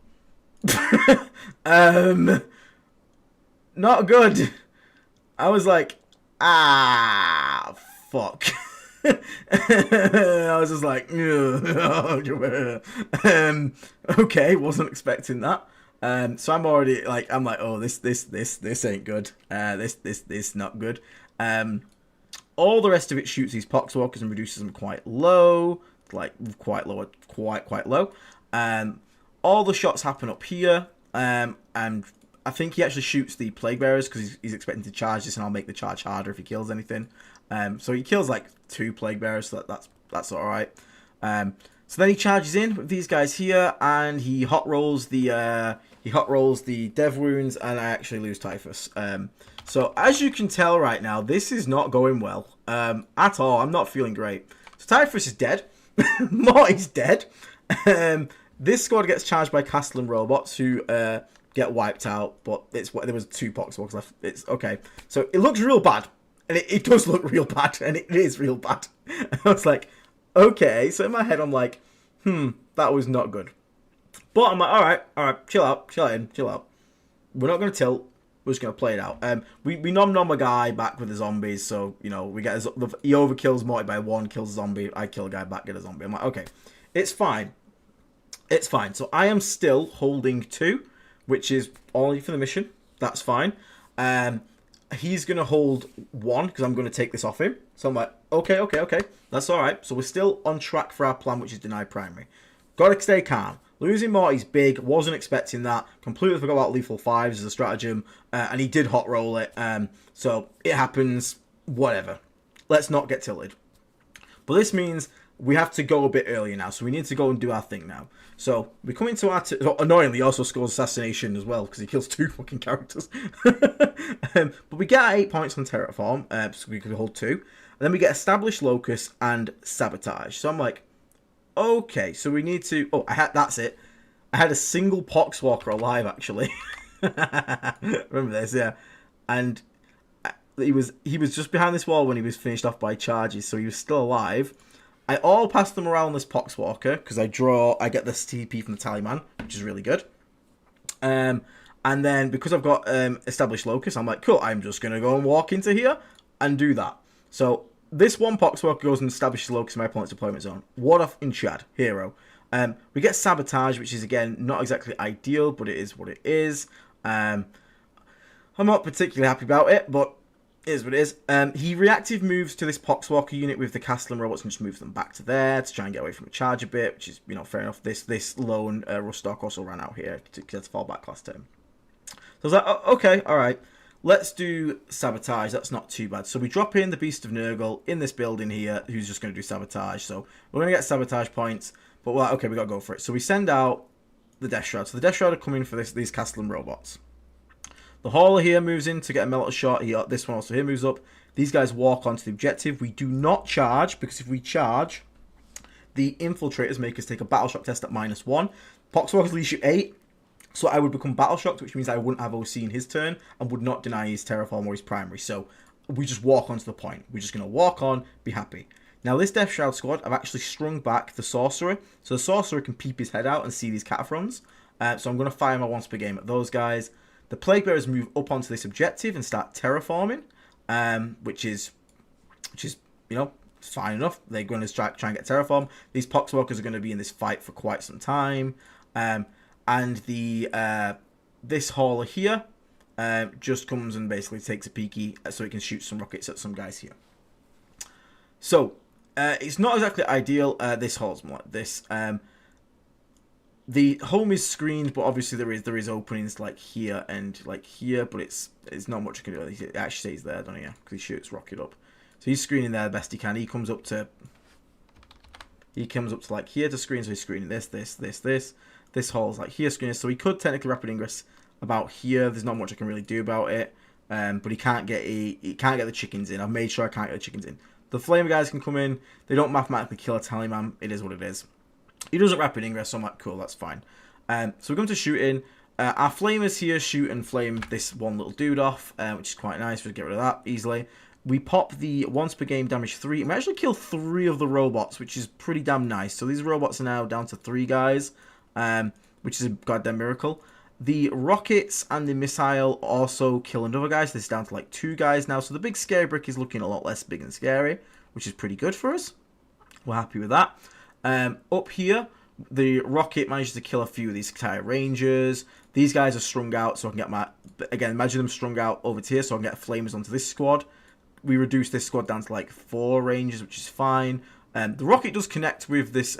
Not good. I was like, fuck. I was just like, okay, wasn't expecting that. So I'm already like, oh, this ain't good. This not good. All the rest of it shoots these poxwalkers and reduces them quite low, like quite low, quite low. All the shots happen up here, and I think he actually shoots the plague bearers because he's expecting to charge this, and I'll make the charge harder if he kills anything. So he kills like 2 plague bearers, so that's all right. So then he charges in with these guys here, and he hot rolls the dev wounds, and I actually lose Typhus. So as you can tell right now, this is not going well at all. I'm not feeling great. So Typhus is dead. Morty's dead. This squad gets charged by Castellan robots who get wiped out, but there was 2 poxwalkers left. It's okay. So it looks real bad, and it does look real bad, and it is real bad. I was like, okay. So in my head, I'm like, that was not good. But I'm like, all right, chill out. We're not going to tilt. We're just going to play it out. We nom a guy back with the zombies, so, you know, we get he overkills Morty by 1, kills a zombie. I kill a guy back, get a zombie. I'm like, okay, it's fine. It's fine. So I am still holding 2, which is only for the mission. That's fine. He's going to hold 1 because I'm going to take this off him. So I'm like, okay. That's all right. So we're still on track for our plan, which is deny primary. Got to stay calm. Losing Morty's big. Wasn't expecting that. Completely forgot about lethal 5s as a stratagem. And he did hot roll it. So it happens. Whatever. Let's not get tilted. But this means we have to go a bit earlier now. So we need to go and do our thing now. So we come into our... annoyingly, he also scores assassination as well, because he kills 2 fucking characters. But we get our 8 points on Terraform, so we could hold 2. And then we get Established Locus and Sabotage. So I'm like, okay, so we need to... Oh, that's it. I had a single Poxwalker alive, actually. Remember this, yeah. And he was just behind this wall when he was finished off by charges, so he was still alive. I all pass them around this Poxwalker because I get the TP from the Tallyman, which is really good. And then because I've got Established Locus, I'm like, cool, I'm just going to go and walk into here and do that. So this one Poxwalker goes and establishes Locus in my opponent's deployment zone. What a in Chad, hero. We get Sabotage, which is, again, not exactly ideal, but it is what it is. I'm not particularly happy about it, but it is what it is. He reactive moves to this Poxwalker unit with the Castellan robots and just moves them back to there to try and get away from a charge a bit, which is, you know, fair enough. This lone Rustock also ran out here to get to fall back last turn. So I was like, oh, okay, all right. Let's do Sabotage. That's not too bad. So we drop in the Beast of Nurgle in this building here, who's just going to do Sabotage. So we're going to get Sabotage points. But, well, okay, we got to go for it. So we send out the Death Shroud. So the Death Shroud are coming for these Castellan robots. The Hauler here moves in to get a melter shot. This one also here moves up. These guys walk onto the objective. We do not charge, because if we charge, the Infiltrators make us take a Battle Shock test at -1. Poxwalkers leash you 8. So I would become Battle Shocked, which means I wouldn't have OC in his turn and would not deny his Terraform or his primary. So we just walk on to the point. We're just going to walk on, be happy. Now this Death Shroud squad, I've actually strung back the Sorcerer. So the Sorcerer can peep his head out and see these Cataphrons. So I'm going to fire my once per game at those guys. The Plague Bearers move up onto this objective and start terraforming, which is, you know, fine enough. They're going to try and get terraform. These Poxwalkers are going to be in this fight for quite some time. And this Hauler here just comes and basically takes a peeky so it can shoot some rockets at some guys here. So it's not exactly ideal. This Hauler's more like this. The home is screened, but obviously there is openings like here and like here, but it's not much you can do. It actually stays there, don't you? Because he shoots rocket up. So he's screening there the best he can. He comes up to like here to screen, so he's screening this. This hole's like here screening, so he could technically rapid ingress about here. There's not much I can really do about it. But he can't get the chickens in. I've made sure I can't get the chickens in. The flame guys can come in. They don't mathematically kill a Tallyman. It is what it is. He doesn't rapid ingress, so I'm like, cool, that's fine. So we're going to shooting. Our flamers here shoot and flame this one little dude off, which is quite nice. We'll get rid of that easily. We pop the once per game damage 3. We actually kill 3 of the robots, which is pretty damn nice. So these robots are now down to 3 guys, which is a goddamn miracle. The rockets and the missile also kill another guy, so this is down to like 2 guys now. So the big scary brick is looking a lot less big and scary, which is pretty good for us. We're happy with that. Up here, the rocket manages to kill a few of these entire rangers. These guys are strung out, so I can get my... Again, imagine them strung out over to here, so I can get flamers onto this squad. We reduce this squad down to like 4 rangers, which is fine. The rocket does connect with this...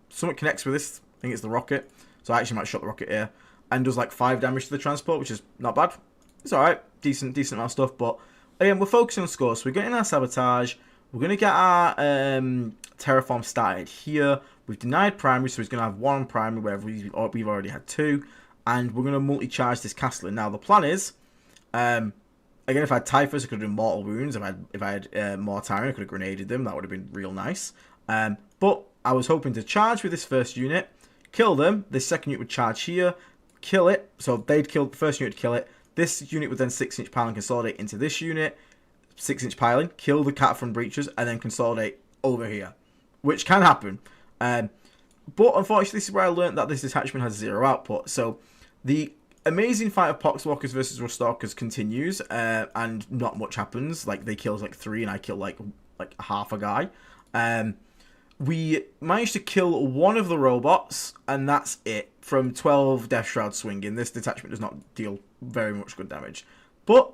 something connects with this. I think it's the rocket. So I actually might shot the rocket here. And does like 5 damage to the transport, which is not bad. It's alright. Decent amount of stuff. But again, we're focusing on scores. So we're getting our sabotage. We're going to get our terraform started here. We've denied primary, so he's going to have 1 primary, wherever we've already had 2. And we're going to multi-charge this castle. And now the plan is... again, if I had Typhus, I could have done mortal wounds. If I had more time, I could have grenaded them. That would have been real nice. But I was hoping to charge with this first unit, kill them. This second unit would charge here, kill it. So they'd kill the first unit to kill it. This unit would then 6-inch pile and consolidate into this unit. 6-inch piling, kill the Cataphrone breaches, and then consolidate over here, which can happen. But unfortunately, this is where I learned that this detachment has 0 output. So the amazing fight of Poxwalkers versus Rustalkers continues, and not much happens. Like, they kill like 3, and I kill like half a guy. We managed to kill 1 of the robots, and that's it. From 12 Death Shroud swinging, this detachment does not deal very much good damage. But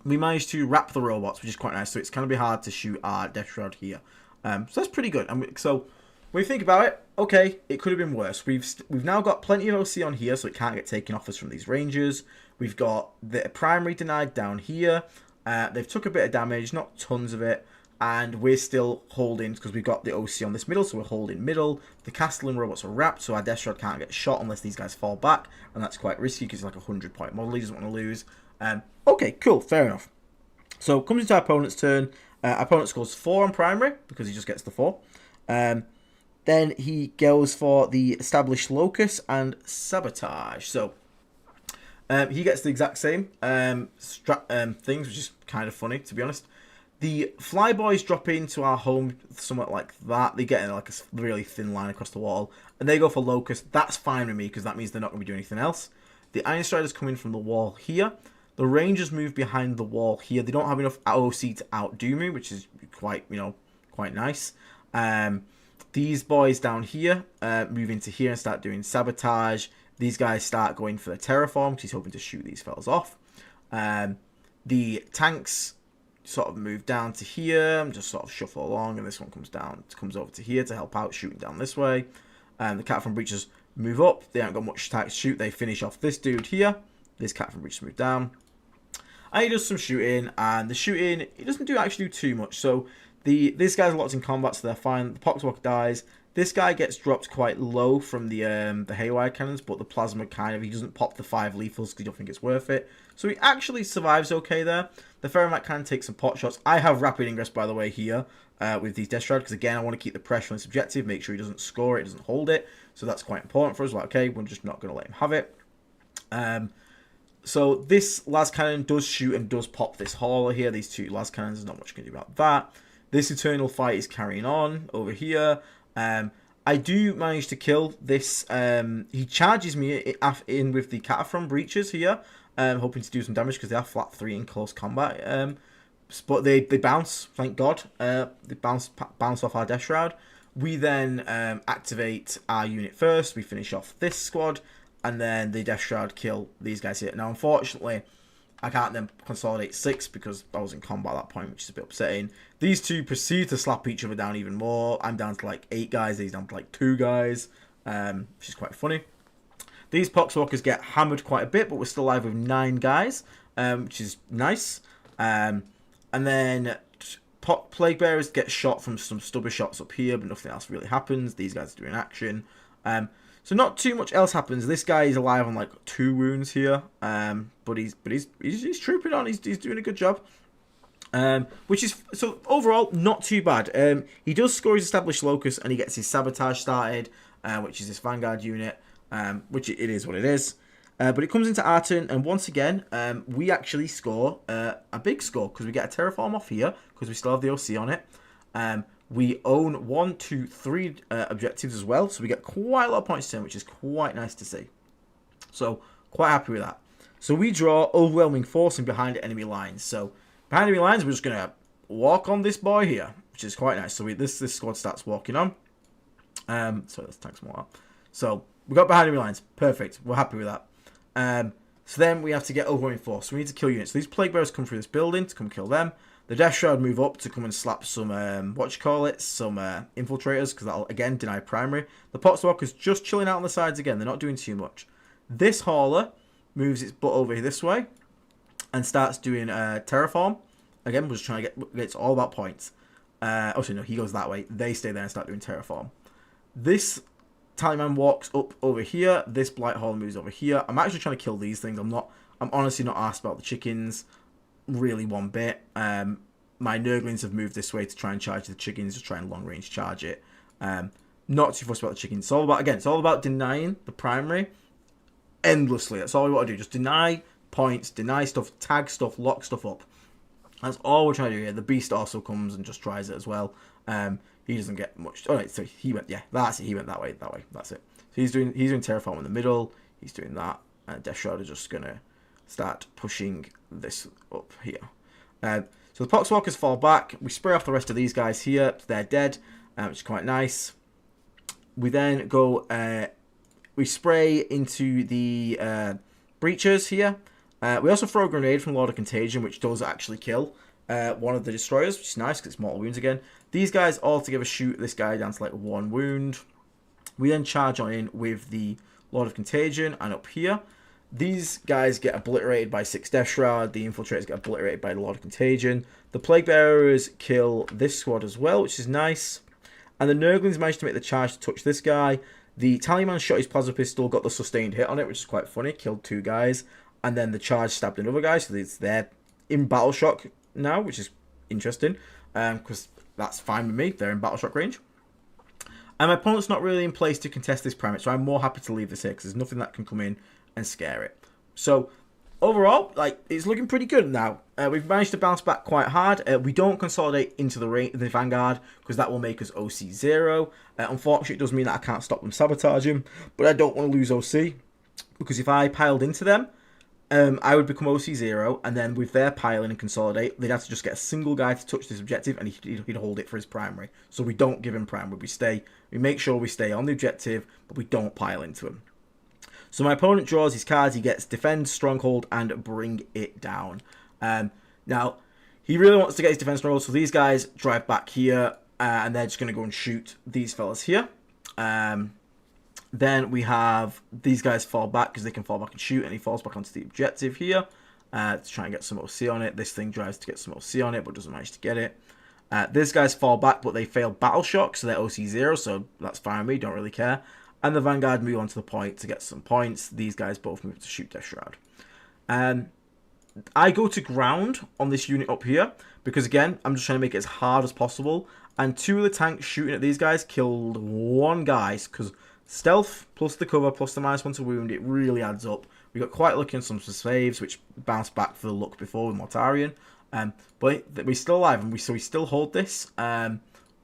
we managed to wrap the robots, which is quite nice. So it's going to be hard to shoot our Death Shroud here. So that's pretty good. So when you think about it, okay, it could have been worse. We've now got plenty of OC on here, so it can't get taken off us from these rangers. We've got the primary denied down here. They've took a bit of damage, not tons of it. And we're still holding, because we've got the OC on this middle, so we're holding middle. The castle and robots are wrapped, so our Death Shroud can't get shot unless these guys fall back. And that's quite risky, because it's like a 100-point model. He doesn't want to lose. Okay, cool, fair enough. So, comes into our opponent's turn. Our opponent scores 4 on primary, because he just gets the 4. Then he goes for the Established Locus and Sabotage. So, he gets the exact same things, which is kind of funny, to be honest. The Flyboys drop into our home somewhat like that. They get in like a really thin line across the wall. And they go for Locust. That's fine with me, because that means they're not going to be doing anything else. The Iron Striders come in from the wall here. The Rangers move behind the wall here. They don't have enough OC to outdo me, which is quite nice. These boys down here move into here and start doing sabotage. These guys start going for the terraform, because he's hoping to shoot these fellas off. The tanks sort of move down to here and just sort of shuffle along, and this one comes over to here to help out, shooting down this way. The Cataphrone breaches move up. They haven't got much attack to shoot. They finish off this dude here. This Cataphrone breaches move down. And he does some shooting, and the shooting, he doesn't actually do too much. So this guy's locked in combat, so they're fine. The Poxwalker dies. This guy gets dropped quite low from the haywire cannons, but the plasma he doesn't pop the 5 lethals because he don't think it's worth it. So he actually survives okay there. The Ferromite can take some pot shots. I have rapid ingress, by the way, here with these Death Shroud, because again, I want to keep the pressure on his objective, make sure he doesn't score it, doesn't hold it. So that's quite important for us. Like, okay, we're just not going to let him have it. So this las cannon does shoot and does pop this hauler here. These 2 las cannons, there's not much you can do about that. This eternal fight is carrying on over here. I do manage to kill this. He charges me in with the Cataphrone breaches here, hoping to do some damage because they are flat 3 in close combat. But they bounce, thank God. They bounce off our Death Shroud. We then activate our unit first. We finish off this squad, and then the Death Shroud kill these guys here. Now, unfortunately, I can't then consolidate 6 because I was in combat at that point, which is a bit upsetting. These 2 proceed to slap each other down even more. I'm down to like 8 guys. He's down to like 2 guys, which is quite funny. These Poxwalkers get hammered quite a bit, but we're still alive with 9 guys, which is nice. And then Plague Bearers get shot from some stubber shots up here, but nothing else really happens. These guys are doing action. So not too much else happens. This guy is alive on like 2 wounds here, but he's trooping on. He's doing a good job. Which is, so overall, not too bad. He does score his Established Locus, and he gets his Sabotage started, which is this Vanguard unit, which it is what it is. But it comes into our turn, and once again, we actually score a big score because we get a terraform off here because we still have the OC on it. We own 1, 2, 3 objectives as well, so we get quite a lot of points turn, which is quite nice to see. So quite happy with that. So we draw overwhelming force in behind enemy lines. So behind enemy lines, we're just gonna walk on this boy here, which is quite nice. So this squad starts walking on. Sorry, let's tank some more up. So we got behind enemy lines, perfect. We're happy with that. So then we have to get overwhelming force. So we need to kill units. So these plague bearers come through this building to come kill them. The Death Shroud move up to come and slap some some infiltrators, because that'll again deny primary. The Poxwalker's just chilling out on the sides again. They're not doing too much. This hauler moves its butt over this way and starts doing terraform. Again, we're just trying to it's all about points. Actually, no, he goes that way. They stay there and start doing terraform. This Tallyman walks up over here. This Blight Hauler moves over here. I'm actually trying to kill these things. I'm honestly not asked about the chickens really one bit. My Nurglings have moved this way to try and charge the chickens, just try and long range charge it. Not too fussed about the chickens. It's all about denying the primary endlessly. That's all we want to do. Just deny points, deny stuff, tag stuff, lock stuff up. That's all we're trying to do here. The Beast also comes and just tries it as well. He doesn't get much. Oh, right, so he went. Yeah, that's it. He went that way. That's it. So he's doing terraform in the middle. He's doing that. And Death Shroud is just gonna start pushing this up here. So the Poxwalkers fall back. We spray off the rest of these guys here. They're dead, which is quite nice. We then go. We spray into the breachers here. We also throw a grenade from Lord of Contagion, which does actually kill one of the destroyers, which is nice because it's mortal wounds again. These guys all together shoot this guy down to like 1 wound. We then charge on in with the Lord of Contagion, and up here, these guys get obliterated by 6 Death Shroud. The infiltrators get obliterated by the Lord of Contagion. The Plague Bearers kill this squad as well, which is nice. And the Nurglings managed to make the charge to touch this guy. The Tallyman shot his plasma pistol, got the sustained hit on it, which is quite funny. Killed 2 guys. And then the charge stabbed another guy, so they're in battle shock now, which is interesting. Because that's fine with me. They're in battle shock range. And my opponent's not really in place to contest this primate, so I'm more happy to leave this here, because there's nothing that can come in and scare it. So overall, like, it's looking pretty good now. We've managed to bounce back quite hard. We don't consolidate into the Vanguard because that will make us OC 0. Unfortunately, it does mean that I can't stop them sabotaging, but I don't want to lose OC because if I piled into them, I would become OC 0, and then with their piling and consolidate, they'd have to just get a single guy to touch this objective, and he'd hold it for his primary. So we don't give him primary. We make sure we stay on the objective, but we don't pile into him. So my opponent draws his cards. He gets Defend, Stronghold, and Bring It Down. Now, he really wants to get his Defend Stronghold, so these guys drive back here, and they're just going to go and shoot these fellas here. Then we have these guys fall back because they can fall back and shoot, and he falls back onto the objective here to try and get some OC on it. This thing drives to get some OC on it, but doesn't manage to get it. These guys fall back, but they fail Battle Shock, so they're OC 0, so that's fine with me, don't really care. And the Vanguard move on to the point to get some points. These guys both move to shoot Death Shroud. I go to ground on this unit up here, because again, I'm just trying to make it as hard as possible. And 2 of the tanks shooting at these guys killed 1 guy, because stealth plus the cover plus the -1 to wound, it really adds up. We got quite lucky on some saves, which bounced back for the luck before with Mortarion. But we're still alive, and we still hold this,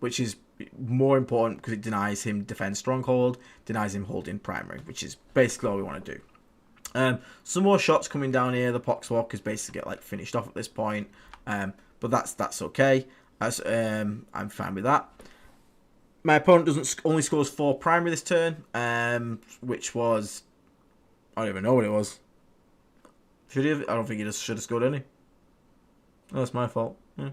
which is more important because it denies him Defend Stronghold, denies him holding primary, which is basically all we want to do. Some more shots coming down here. The Poxwalkers basically get like finished off at this point, but that's okay. I'm fine with that. My opponent only scores 4 primary this turn, which was, I don't even know what it was. Should he have? I don't think he should have scored any. Oh, that's my fault. Yeah,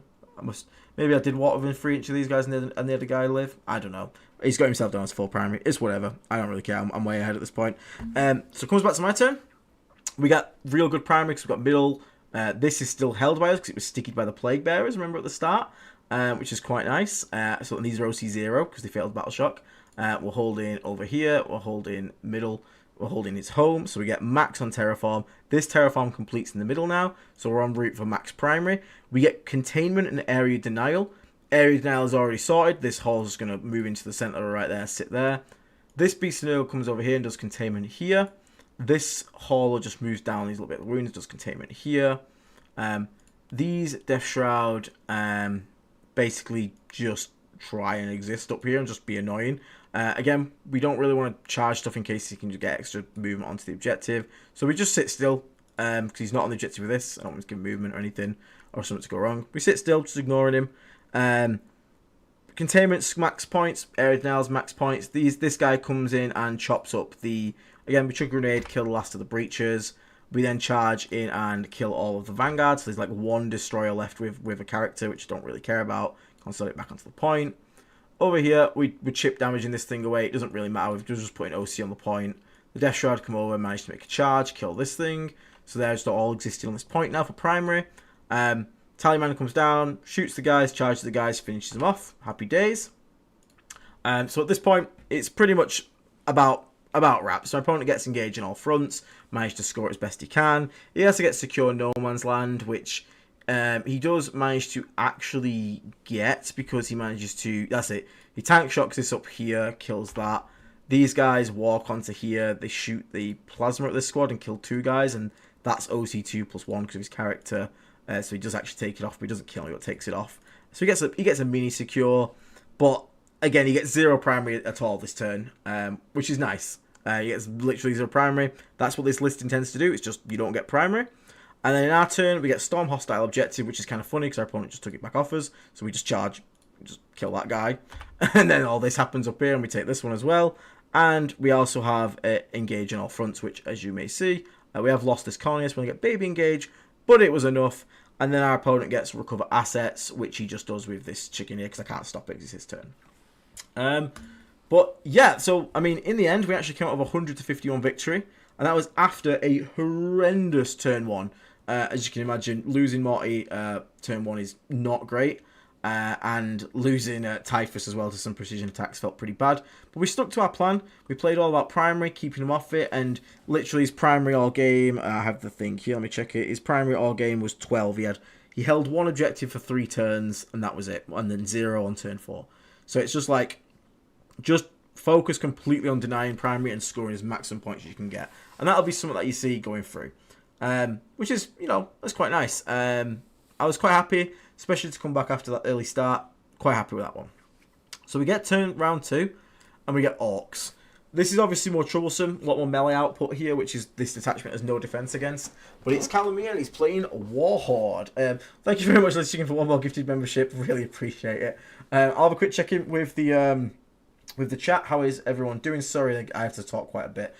maybe I did water within 3 inches of these guys and the other guy live. I don't know. He's got himself down as 4 primary. It's whatever. I don't really care. I'm way ahead at this point. So it comes back to my turn. We got real good primary because we've got middle. This is still held by us because it was stickied by the Plague Bearers, remember at the start, which is quite nice. So these are OC 0 because they failed Battle Shock. We're holding over here. We're holding middle. We're holding its home, so we get max on Terraform. This Terraform completes in the middle now, so we're en route for max primary. We get Containment and Area Denial. Area Denial is already sorted. This hall's just going to move into the center right there, sit there. This Beast of Nurgle comes over here and does Containment here. this hauler just moves down these little bit of wounds, does containment here. These Death Shroud basically just try and exist up here and just be annoying. Again, we don't really want to charge stuff in case he can just get extra movement onto the objective. So we just sit still, because he's not on the objective with this. I don't want to give movement or anything, or something to go wrong. We sit still, just ignoring him. Containment's max points, area denials max points. This guy comes in and chops up the... Again, we chuck a grenade, kill the last of the breachers. We then charge in and kill all of the Vanguard. So there's like one destroyer left with a character, which I don't really care about. Consolidate back onto the point. Over here, we chip damaging this thing away. It doesn't really matter. We're just putting OC on the point. The Death Shroud come over, manage to make a charge, kill this thing. So they're just all existing on this point now for primary. Tallyman comes down, shoots the guys, charges the guys, finishes them off. Happy days. So at this point, it's pretty much about wraps. So my opponent gets engaged on all fronts, managed to score as best he can. He has to get secure no man's land, which he does manage to actually get, because he manages to... That's it. He tank shocks this up here, kills that. These guys walk onto here. They shoot the plasma at this squad and kill 2 guys, and that's OC2 plus 1 because of his character. So he does actually take it off, but he doesn't kill him, but takes it off. So he gets a mini secure, but again, he gets 0 primary at all this turn, which is nice. He gets literally 0 primary. That's what this list intends to do. It's just you don't get primary. And then in our turn, we get Storm Hostile Objective, which is kind of funny because our opponent just took it back off us. So we just charge, just kill that guy. And then all this happens up here, and we take this one as well. And we also have Engage on all fronts, which, as you may see, we have lost this colonist. We get Baby Engage, but it was enough. And then our opponent gets Recover Assets, which he just does with this chicken here, because I can't stop it because it's his turn. But yeah, so, I mean, in the end, we actually came out of 100 to 51 victory. And that was after a horrendous turn 1. As you can imagine, losing Morty turn 1 is not great. And losing Typhus as well to some precision attacks felt pretty bad. But we stuck to our plan. We played all about primary, keeping him off it. And literally his primary all game, I have the thing here, let me check it. His primary all game was 12. He held 1 objective for 3 turns, and that was it. And then 0 on turn 4. So it's just like, just focus completely on denying primary and scoring as maximum points as you can get. And that'll be something that you see going through. Which is, that's quite nice. I was quite happy, especially to come back after that early start. Quite happy with that one. So we get round 2, and we get Orcs. This is obviously more troublesome, a lot more melee output here, which is this detachment has no defense against. But it's Calamia, and he's playing Warhorde. Thank you very much for listening for 1 more gifted membership. Really appreciate it. I'll have a quick check-in with the chat. How is everyone doing? Sorry, I have to talk quite a bit.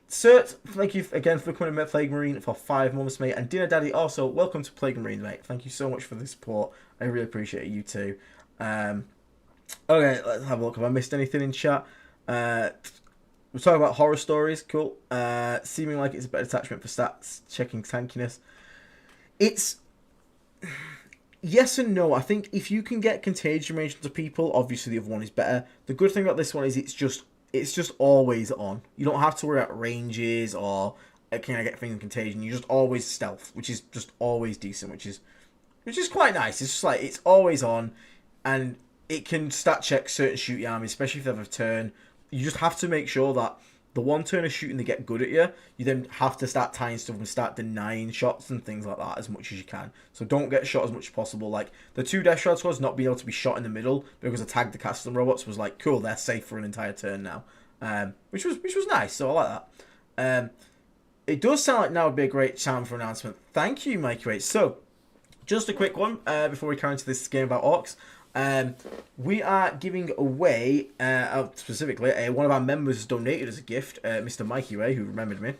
Cert, thank you again for becoming a Plague Marine for 5 months, mate. And Dinner Daddy, also, welcome to Plague Marine, mate. Thank you so much for the support. I really appreciate you too. Okay, let's have a look. Have I missed anything in chat? We're talking about horror stories. Cool. Seeming like it's a better attachment for stats. Checking tankiness. It's... Yes and no. I think if you can get contagion range into people, obviously the other one is better. The good thing about this one is it's just always on. You don't have to worry about ranges or can I get things in contagion. You just always stealth, which is just always decent, which is quite nice. It's just like it's always on, and it can stat check certain shooting armies, especially if they have a turn. You just have to make sure that the one turn of shooting they get good at you, you then have to start tying stuff and start denying shots and things like that as much as you can. So don't get shot as much as possible. Like the 2 Death Shroud squads not being able to be shot in the middle because I tagged the Castle robots was like, cool, they're safe for an entire turn now. Which was nice, so I like that. It does sound like now would be a great time for announcement. Thank you, Mikey Wait. So, just a quick one before we carry into this game about Orcs. We are giving away, specifically, one of our members has donated as a gift, Mr. Mikey Ray, who remembered me.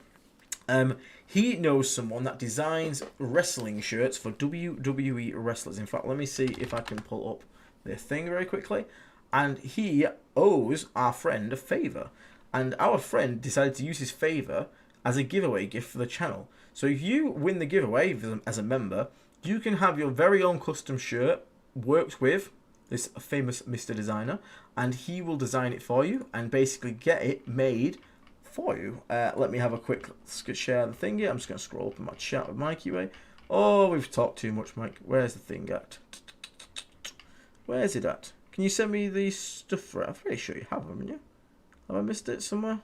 He knows someone that designs wrestling shirts for WWE wrestlers. In fact, let me see if I can pull up their thing very quickly. And he owes our friend a favour. And our friend decided to use his favour as a giveaway gift for the channel. So if you win the giveaway as a member, you can have your very own custom shirt worked with this famous Mr. Designer, and he will design it for you and basically get it made for you. Let me have a quick share the thing here. I'm just going to scroll up in my chat with Mikey Way. Oh, we've talked too much, Mike. Where's the thing at? Where's it at? Can you send me the stuff for it? I'm pretty sure you have, haven't you? Have I missed it somewhere?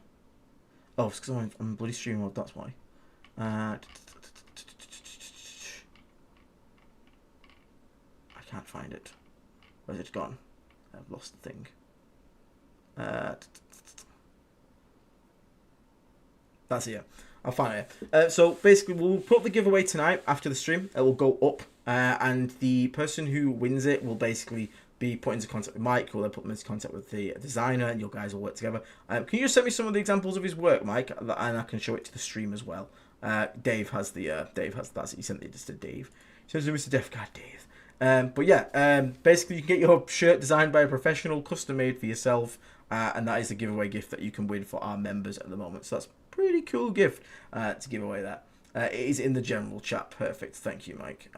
Oh, it's because I'm bloody stream mode, that's why. I can't find it. Where's it gone? I've lost the thing. That's it, yeah. I'll find it. So basically, we'll put the giveaway tonight after the stream. It will go up, and the person who wins it will basically be put into contact with Mike, who will then put them into contact with the designer, and you guys will work together. Can you just send me some of the examples of his work, Mike, and I can show it to the stream as well. Dave has that's it. He sent it just to Dave. He says, "Mr. Def, God, Dave." But yeah, basically, you can get your shirt designed by a professional, custom made for yourself, and that is a giveaway gift that you can win for our members at the moment. So that's pretty cool gift to give away. That it is in the general chat. Perfect. Thank you, Mike.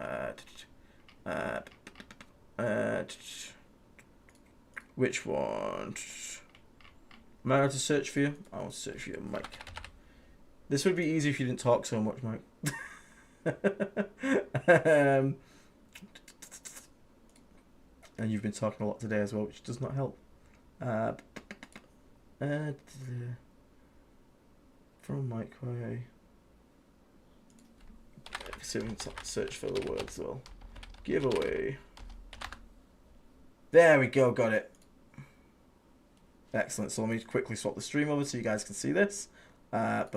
Which one? Am I allowed to search for you? I'll search for you, Mike. This would be easy if you didn't talk so much, Mike. And you've been talking a lot today as well, which does not help. From Mike, why? See if we can search for the words though. Giveaway. There we go, got it. Excellent. So let me quickly swap the stream over so you guys can see this. Let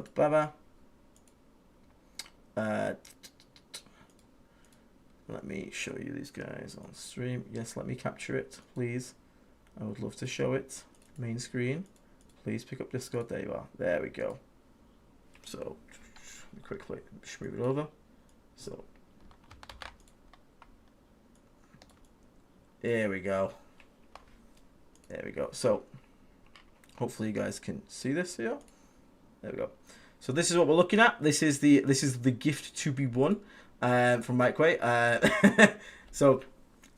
me show you these guys on stream. Yes, let me capture it, please. I would love to show it. Main screen. Please pick up Discord. There you are. There we go. So, let me quickly move it over. So, there we go. There we go. So, hopefully you guys can see this here. There we go. So this is what we're looking at. This is the gift to be won from Mike Way. So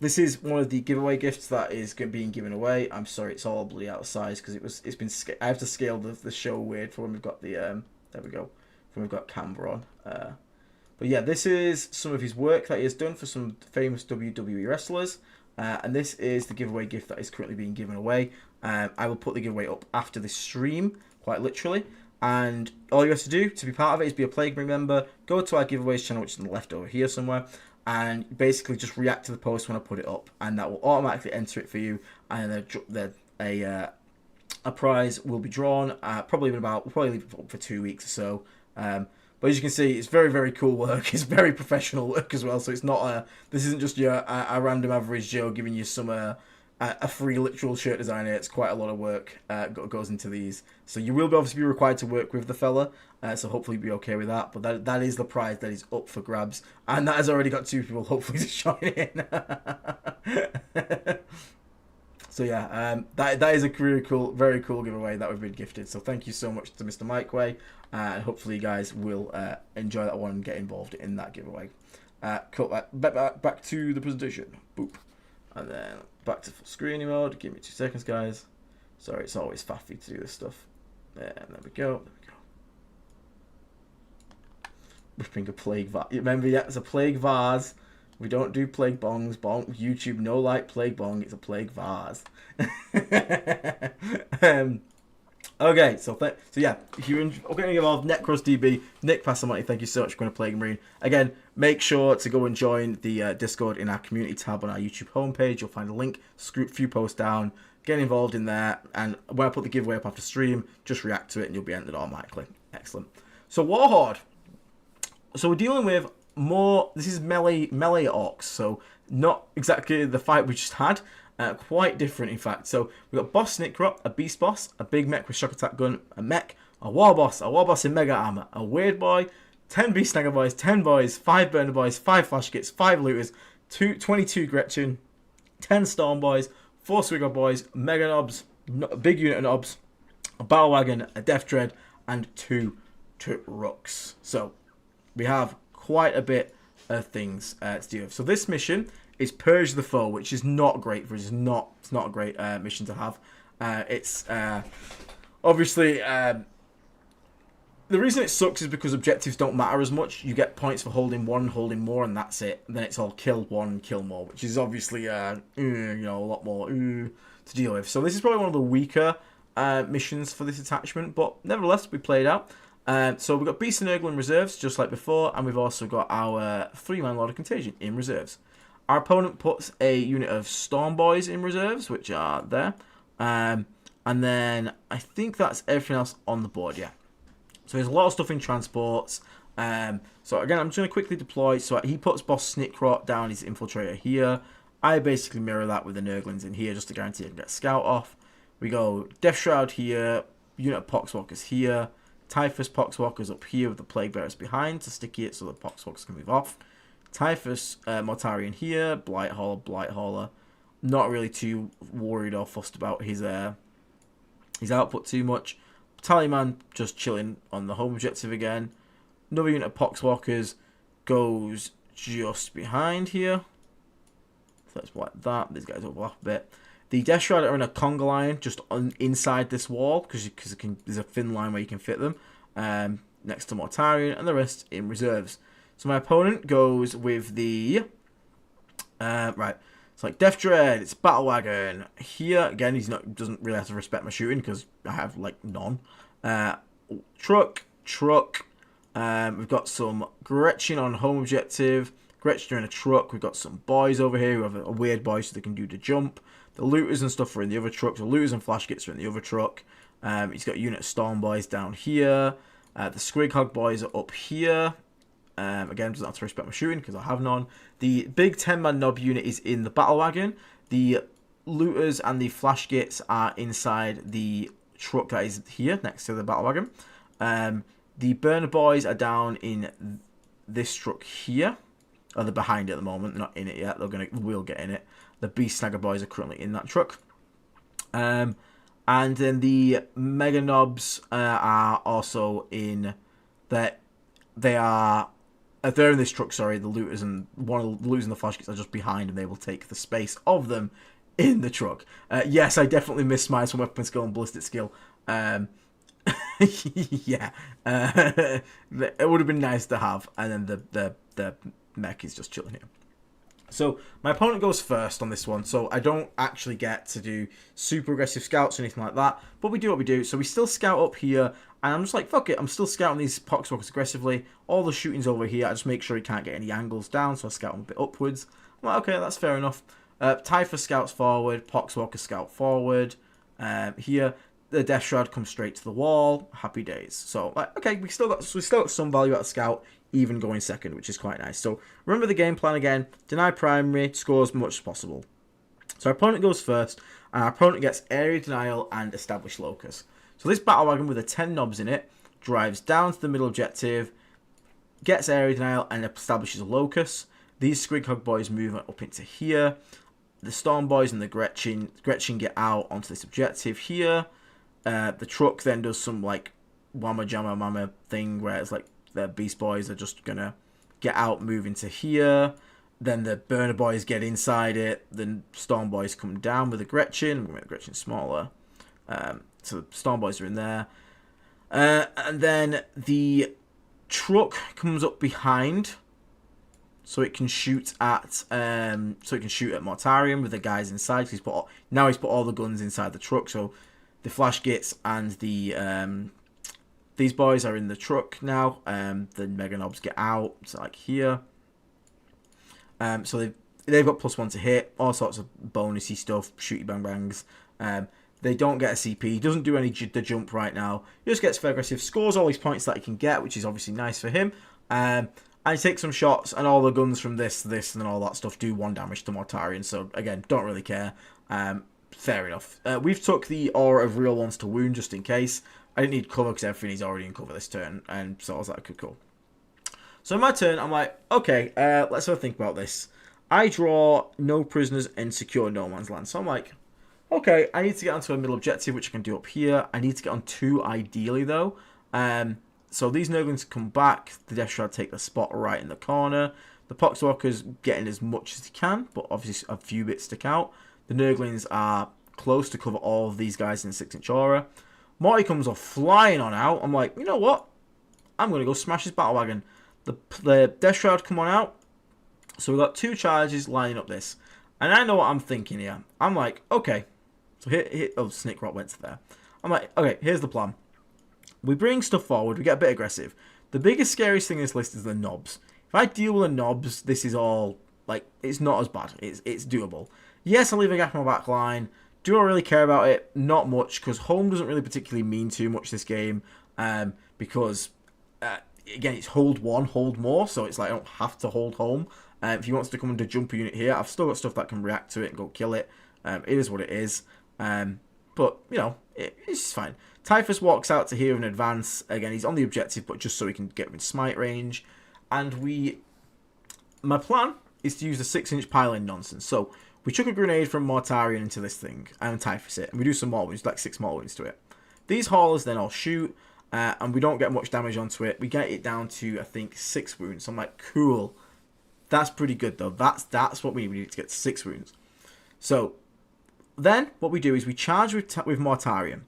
this is one of the giveaway gifts that is being given away. I'm sorry, it's all bloody out of size because it's been. I have to scale the show weird for when we've got the there we go. When we've got camera on. But yeah, this is some of his work that he has done for some famous WWE wrestlers. And this is the giveaway gift that is currently being given away. I will put the giveaway up after this stream, quite literally. And all you have to do to be part of it is be a Plague member, go to our giveaways channel, which is on the left over here somewhere, and basically just react to the post when I put it up, and that will automatically enter it for you. And a prize will be drawn, probably leave it up for 2 weeks or so. But as you can see, it's very, very cool work. It's very professional work as well. So it's not this isn't just your a random average Joe giving you some a free literal shirt designer. It's quite a lot of work goes into these. So you will obviously be required to work with the fella. So hopefully you'll be okay with that. But that is the prize that is up for grabs, and that has already got 2 people hopefully to join in. So yeah, that is a very cool giveaway that we've been gifted. So thank you so much to Mr. Mike Way, and hopefully you guys will enjoy that one and get involved in that giveaway. Cool. Back to the presentation. Boop. And then back to full screen mode. Give me 2 seconds, guys. Sorry, it's always faffy to do this stuff. And there we go. Whipping a plague vase. Remember, yeah, it's a plague vase. We don't do plague bongs. YouTube no like plague bong. It's a plague vase. Okay, so yeah, if you're getting involved, NecrosDB, Nick Passamonte, thank you so much for going to Plague Marine. Again, make sure to go and join the Discord in our community tab on our YouTube homepage. You'll find a link, scroll a few posts down, get involved in there, and when I put the giveaway up after stream, just react to it and you'll be entered automatically. Excellent. So Warhorde. So we're dealing with more, this is melee orcs, so not exactly the fight we just had. Quite different, in fact. So we've got Boss Snickrot, a Beast Boss, a Big Mech with Shock Attack Gun, a Mech, a War Boss in Mega Armor, a Weird Boy, 10 Beast Snagger Boys, 10 Boys, 5 Burner Boys, 5 Flash Kits, 5 Looters, 22 Gretchen, 10 Storm Boys, 4 Swigger Boys, Mega Nobs, a big unit of Nobs, a Battle Wagon, a Death Dread, and 2 Rooks. So we have quite a bit of things to deal with. So this mission is Purge the Foe, which is not great for us. It's not a great mission to have. It's obviously the reason it sucks is because objectives don't matter as much. You get points for holding one, holding more, and that's it. And then it's all kill one, kill more, which is obviously a lot more to deal with. So this is probably one of the weaker missions for this attachment, but nevertheless, we played out. So we've got Beast and Nurgle in reserves, just like before, and we've also got our 3-man Lord of Contagion in reserves. Our opponent puts a unit of Storm Boys in reserves, which are there. And then I think that's everything else on the board, yeah. So there's a lot of stuff in transports. So again, I'm just going to quickly deploy. So he puts Boss Snickrot down his Infiltrator here. I basically mirror that with the Nurglings in here just to guarantee I can get Scout off. We go Death Shroud here, unit of Poxwalkers here, Typhus Poxwalkers up here with the Plague Bearers behind to sticky it so the Poxwalkers can move off. Typhus Mortarion here, Blight Hauler. Not really too worried or fussed about his output too much. Tallyman just chilling on the home objective again. Another unit of Poxwalkers goes just behind here. So it's like that. These guys overlap a bit. The Death Shroud are in a conga line just inside this wall because there's a thin line where you can fit them next to Mortarion, and the rest in reserves. So my opponent goes with the right. It's like Death Dread. It's Battle Wagon here again. Doesn't really have to respect my shooting because I have like none. Truck. We've got some Gretchen on home objective. Gretchen in a truck. We've got some boys over here who have a weird boy so they can do the jump. The looters and stuff are in the other truck. The looters and flash kits are in the other truck. He's got a unit of Storm Boys down here. The Squig Hog Boys are up here. Again, doesn't have to respect my shooting because I have none. The big 10-man Nob unit is in the Battle Wagon. The looters and the flash kits are inside the truck that is here next to the Battle Wagon. The Burner Boys are down in this truck here. Oh, they're behind it at the moment. They're not in it yet. We'll get in it. The Beast Snagger Boys are currently in that truck. And then the Mega Nobs are also in that. They're in this truck, sorry. The looters and one of the looters and the flash kits are just behind, and they will take the space of them in the truck. Yes, I definitely missed my weapon skill and ballistic skill. Yeah, it would have been nice to have, and then the mech is just chilling here. So my opponent goes first on this one, so I don't actually get to do super aggressive scouts or anything like that, but we do what we do. So we still scout up here, and I'm just like, fuck it, I'm still scouting these Poxwalkers aggressively. All the shooting's over here. I just make sure he can't get any angles down, so I scout him a bit upwards. I'm like, okay, that's fair enough. Typhus scouts forward, Poxwalker scout forward. Here, the Death Shroud comes straight to the wall. Happy days. So, like, okay, we still got some value out of scout, even going second, which is quite nice. So, remember the game plan again. Deny primary, score as much as possible. So, our opponent goes first, and our opponent gets area denial and establish locus. So, this battle wagon with the 10 knobs in it drives down to the middle objective, gets area denial, and establishes a locus. These Squig Hog Boys move up into here. The Storm Boys and the Gretchen get out onto this objective here. The truck then does some like Whamma Jamma Mama thing where it's like the Beast Boys are just gonna get out, move into here. Then the Burner Boys get inside it. The Storm Boys come down with the Gretchen. I'm gonna make the Gretchen smaller. So the Storm Boys are in there. And then the truck comes up behind, so it can shoot at Mortarion with the guys inside. He's put all the guns inside the truck. So the flash gits and the these boys are in the truck now. The Mega Nobs get out, so like here. So they've got +1 to hit, all sorts of bonusy stuff, shooty bang bangs. They don't get a CP. He doesn't do the jump right now. He just gets fair aggressive, scores all his points that he can get, which is obviously nice for him. And he takes some shots, and all the guns from this, and all that stuff do 1 damage to Mortarion. So again, don't really care. Fair enough. We've took the Aura of Real Ones to wound just in case. I didn't need cover because everything is already in cover this turn, and so I was like, okay, cool. So in my turn, I'm like, okay, let's have a think about this. I draw no prisoners and secure no man's land. So I'm like, okay, I need to get onto a middle objective, which I can do up here. I need to get on 2 ideally, though. So these Nurglings come back. The Death Shroud take the spot right in the corner. The Poxwalkers getting as much as they can, but obviously a few bits stick out. The Nurglings are close to cover all of these guys in the 6-inch aura. Morty comes off flying on out. I'm like, you know what? I'm going to go smash his battle wagon. The Death Shroud come on out. So we've got 2 charges lining up this. And I know what I'm thinking here. I'm like, okay. So oh, Snickrot went to there. I'm like, okay, here's the plan. We bring stuff forward, we get a bit aggressive. The biggest, scariest thing in this list is the knobs. If I deal with the knobs, this is all, like, it's not as bad. It's doable. Yes, I'll leave a gap in my back line. Do I really care about it? Not much, because home doesn't really particularly mean too much this game. Because, again, it's hold one, hold more, so it's like I don't have to hold home. If he wants to come into jumper unit here, I've still got stuff that can react to it and go kill it. It is what it is. But, you know, it's fine. Typhus walks out to here in advance. Again, he's on the objective, but just so he can get in smite range. And my plan is to use the 6-inch pile-in nonsense. So, we chuck a grenade from Mortarion into this thing, and Typhus it. And we do some more wounds, like 6 more wounds to it. These haulers then all shoot, and we don't get much damage onto it. We get it down to, I think, 6 wounds. So I'm like, cool. That's pretty good, though. That's what we need to get to 6 wounds. So, then, what we do is we charge with Mortarion.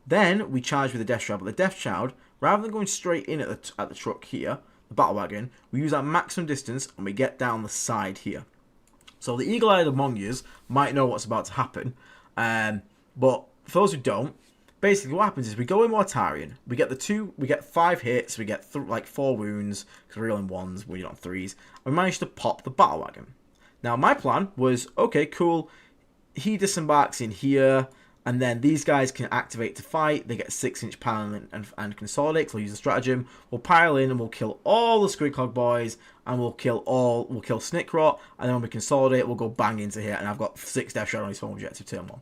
Then, we charge with the Death Shroud. But the Death Shroud, rather than going straight in at the truck here, the battle wagon, we use our maximum distance, and we get down the side here. So, the eagle-eyed among you might know what's about to happen. But, for those who don't, basically what happens is we go in Mortarion, we get 5 hits, we get like 4 wounds, because we're rolling 1s, we're not 3s, and we manage to pop the battle wagon. Now, my plan was, okay, cool, he disembarks in here, and then these guys can activate to fight. They get 6-inch pile and consolidate. So we'll use the stratagem. We'll pile in and we'll kill all the Squidcog boys, and we'll kill Snickrot. And then when we consolidate, we'll go bang into here. And I've got 6 Death Shroud on his home objective turn 1,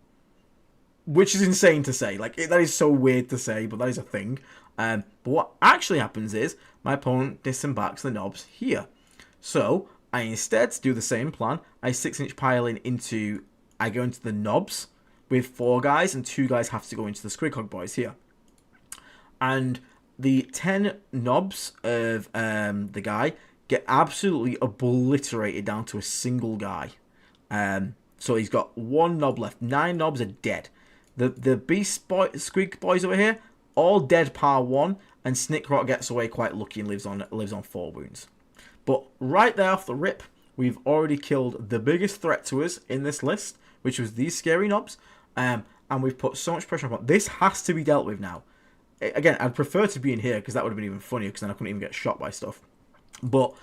which is insane to say. Like that is so weird to say, but that is a thing. But what actually happens is my opponent disembarks the knobs here. So I instead do the same plan. I 6-inch pile in into. I go into the knobs with 4 guys, and 2 guys have to go into the Squidcog boys here. And the 10 knobs of the guy get absolutely obliterated down to a single guy. So he's got 1 knob left. 9 knobs are dead. The beast Squig boys over here, all dead par 1, and Snickrot gets away quite lucky and lives on 4 wounds. But right there off the rip, we've already killed the biggest threat to us in this list, which was these scary knobs. And we've put so much pressure on. This has to be dealt with now. Again, I'd prefer to be in here because that would have been even funnier because then I couldn't even get shot by stuff. But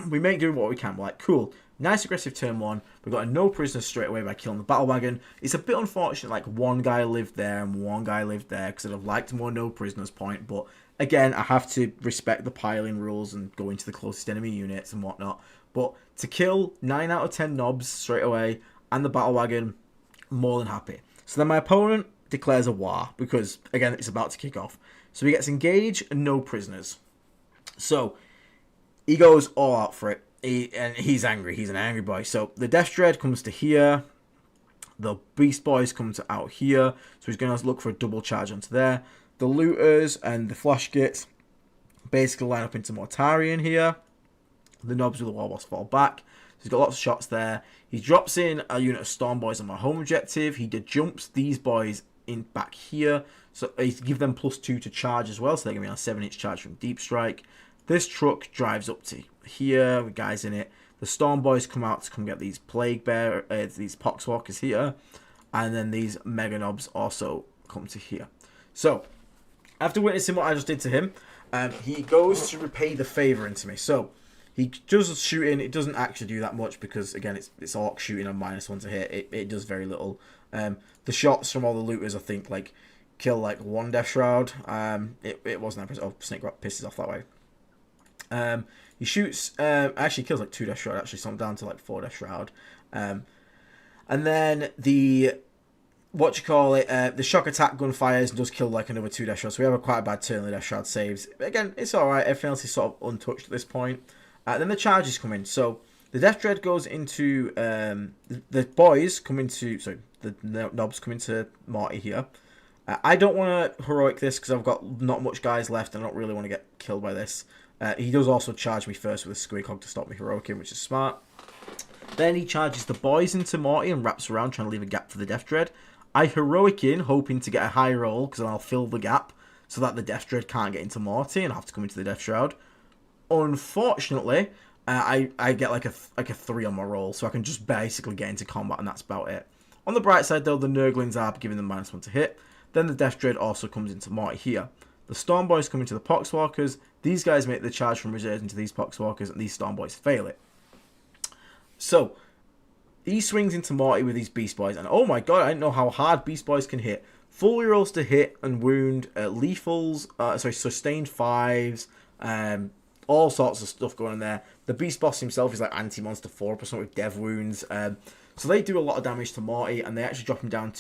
we make do what we can. We're like, cool, nice aggressive turn 1. We've got a no prisoners straight away by killing the battle wagon. It's a bit unfortunate, like 1 guy lived there and 1 guy lived there because I'd have liked more no prisoners point. But again, I have to respect the piling rules and go into the closest enemy units and whatnot. But to kill 9 out of 10 knobs straight away and the battle wagon, more than happy. So then my opponent declares a war because, again, it's about to kick off. So he gets engaged and no prisoners. So he goes all out for it. And he's angry. He's an angry boy. So the Death Dread comes to here. The Beast Boys come to out here. So he's going to look for a double charge onto there. The Looters and the Flash Gits basically line up into Mortarion here. The Knobs with the Warboss fall back. So he's got lots of shots there. He drops in a unit of Storm Boys on my home objective. He jumps these boys in back here. So he give them +2 to charge as well. So they're going to be on a 7-inch charge from Deep Strike. This truck drives up to here with guys in it. The Storm Boys come out to come get these Plague Bear, these Poxwalkers here. And then these Mega Knobs also come to here. So, after witnessing what I just did to him, he goes to repay the favour into me. So, he does shooting. It doesn't actually do that much because, again, it's Orc shooting on -1 to hit. It does very little. The shots from all the looters, I think, like, kill, like, 1 Death Shroud. It wasn't that. Oh, Snake pisses off that way. He shoots, actually kills, like, 2 Death Shroud, actually, so I'm down to, like, 4 Death Shroud. And then the shock attack gun fires and does kill, like, another 2 Death Shroud. So we have quite a bad turn. The Death Shroud saves. Again, it's alright. Everything else is sort of untouched at this point. Then the charges come in. So the Death Dread goes into the boys come into the knobs come into Morty here. I don't want to heroic this because I've got not much guys left and I don't really want to get killed by this. He does also charge me first with a Squeakhog to stop me heroicing, which is smart. Then he charges the boys into Morty and wraps around trying to leave a gap for the Death Dread. I heroic in hoping to get a high roll because then I'll fill the gap so that the Death Dread can't get into Morty and I have to come into the Death Shroud. Unfortunately, I get like a 3 on my roll, so I can just basically get into combat, and that's about it. On the bright side, though, the Nurglings are giving them -1 to hit. Then the Death Dread also comes into Marty here. The Storm Boys come into the Poxwalkers. These guys make the charge from reserves into these Poxwalkers, and these Storm Boys fail it. So, he swings into Marty with these Beast Boys, and oh my god, I didn't know how hard Beast Boys can hit. Full rerolls to hit and wound, lethals, sustained 5s, all sorts of stuff going on there. The Beast Boss himself is like anti-monster 4% with dev wounds. So they do a lot of damage to Marty, and they actually drop him down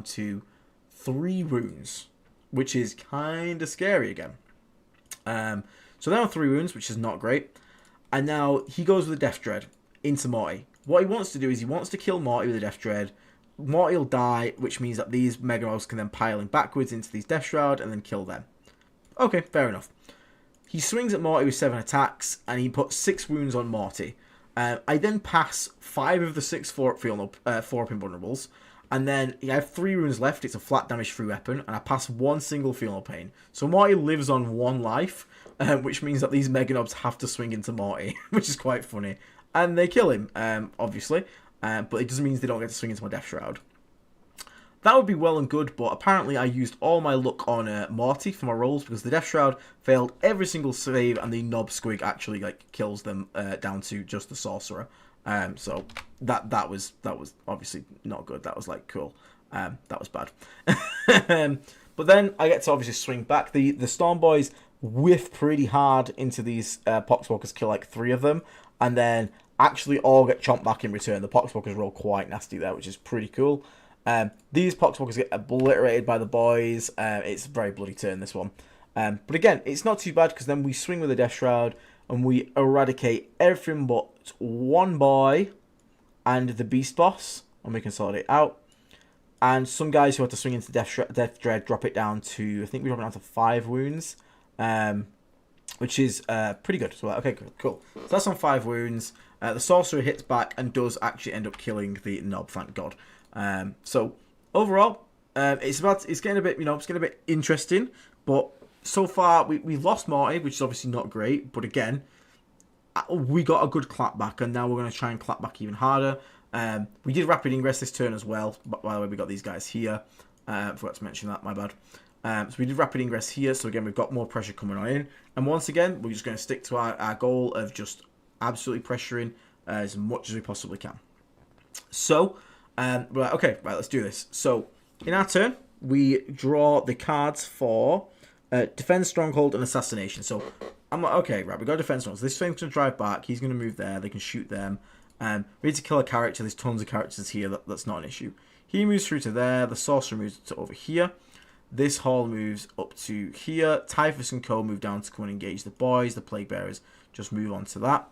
to 3 wounds, which is kind of scary again. So they're on 3 wounds, which is not great. And now he goes with the Death Dread into Marty. What he wants to do is he wants to kill Marty with the Death Dread. Marty will die, which means that these Mega Mobs can then pile in backwards into these Death Shroud and then kill them. Okay, fair enough. He swings at Marty with 7 attacks, and he puts 6 wounds on Marty. I then pass 5 of the 6 4-up invulnerables, and then I have 3 wounds left. It's a flat damage free weapon, and I pass 1 single Feel No Pain. So Marty lives on 1 life, which means that these Mega Nobs have to swing into Marty, which is quite funny. And they kill him, obviously. But it doesn't mean they don't get to swing into my Death Shroud. That would be well and good, but apparently I used all my luck on Marty for my rolls, because the Death Shroud failed every single save, and the Knob Squig actually kills them down to just the Sorcerer. So that was obviously not good. That was cool. That was bad. But then I get to obviously swing back. The Storm Boys whiff pretty hard into these Poxwalkers, kill 3 of them, and then actually all get chomped back in return. The Poxwalkers roll quite nasty there, which is pretty cool. These Poxwalkers get obliterated by the boys. It's a very bloody turn, this one. But again, it's not too bad, because then we swing with the Death Shroud, and we eradicate everything but 1 boy and the Beast Boss, and we consolidate out. And some guys who had to swing into Death Dread drop it down to, I think we drop it down to 5 wounds, which is pretty good. So, okay, cool. So that's on 5 wounds. The Sorcerer hits back and does actually end up killing the Knob, thank God. So overall, it's getting a bit, it's getting a bit interesting. But so far, we lost Marty, which is obviously not great. But again, we got a good clap back, and now we're going to try and clap back even harder. We did Rapid Ingress this turn as well. By the way, we got these guys here. Forgot to mention that, my bad. So we did Rapid Ingress here. So again, we've got more pressure coming on in. And once again, we're just going to stick to our goal of just absolutely pressuring as much as we possibly can. So, okay, let's do this. So, in our turn, we draw the cards for Defense, Stronghold, and Assassination. So, I'm like, okay, right, we got Defense Stronghold. So this thing's going to drive back. He's going to move there. They can shoot them. We need to kill a character. There's tons of characters here. That's not an issue. He moves through to there. The Sorcerer moves to over here. This Hall moves up to here. Typhus and Co. move down to come and engage the boys. The Plague Bearers just move on to that.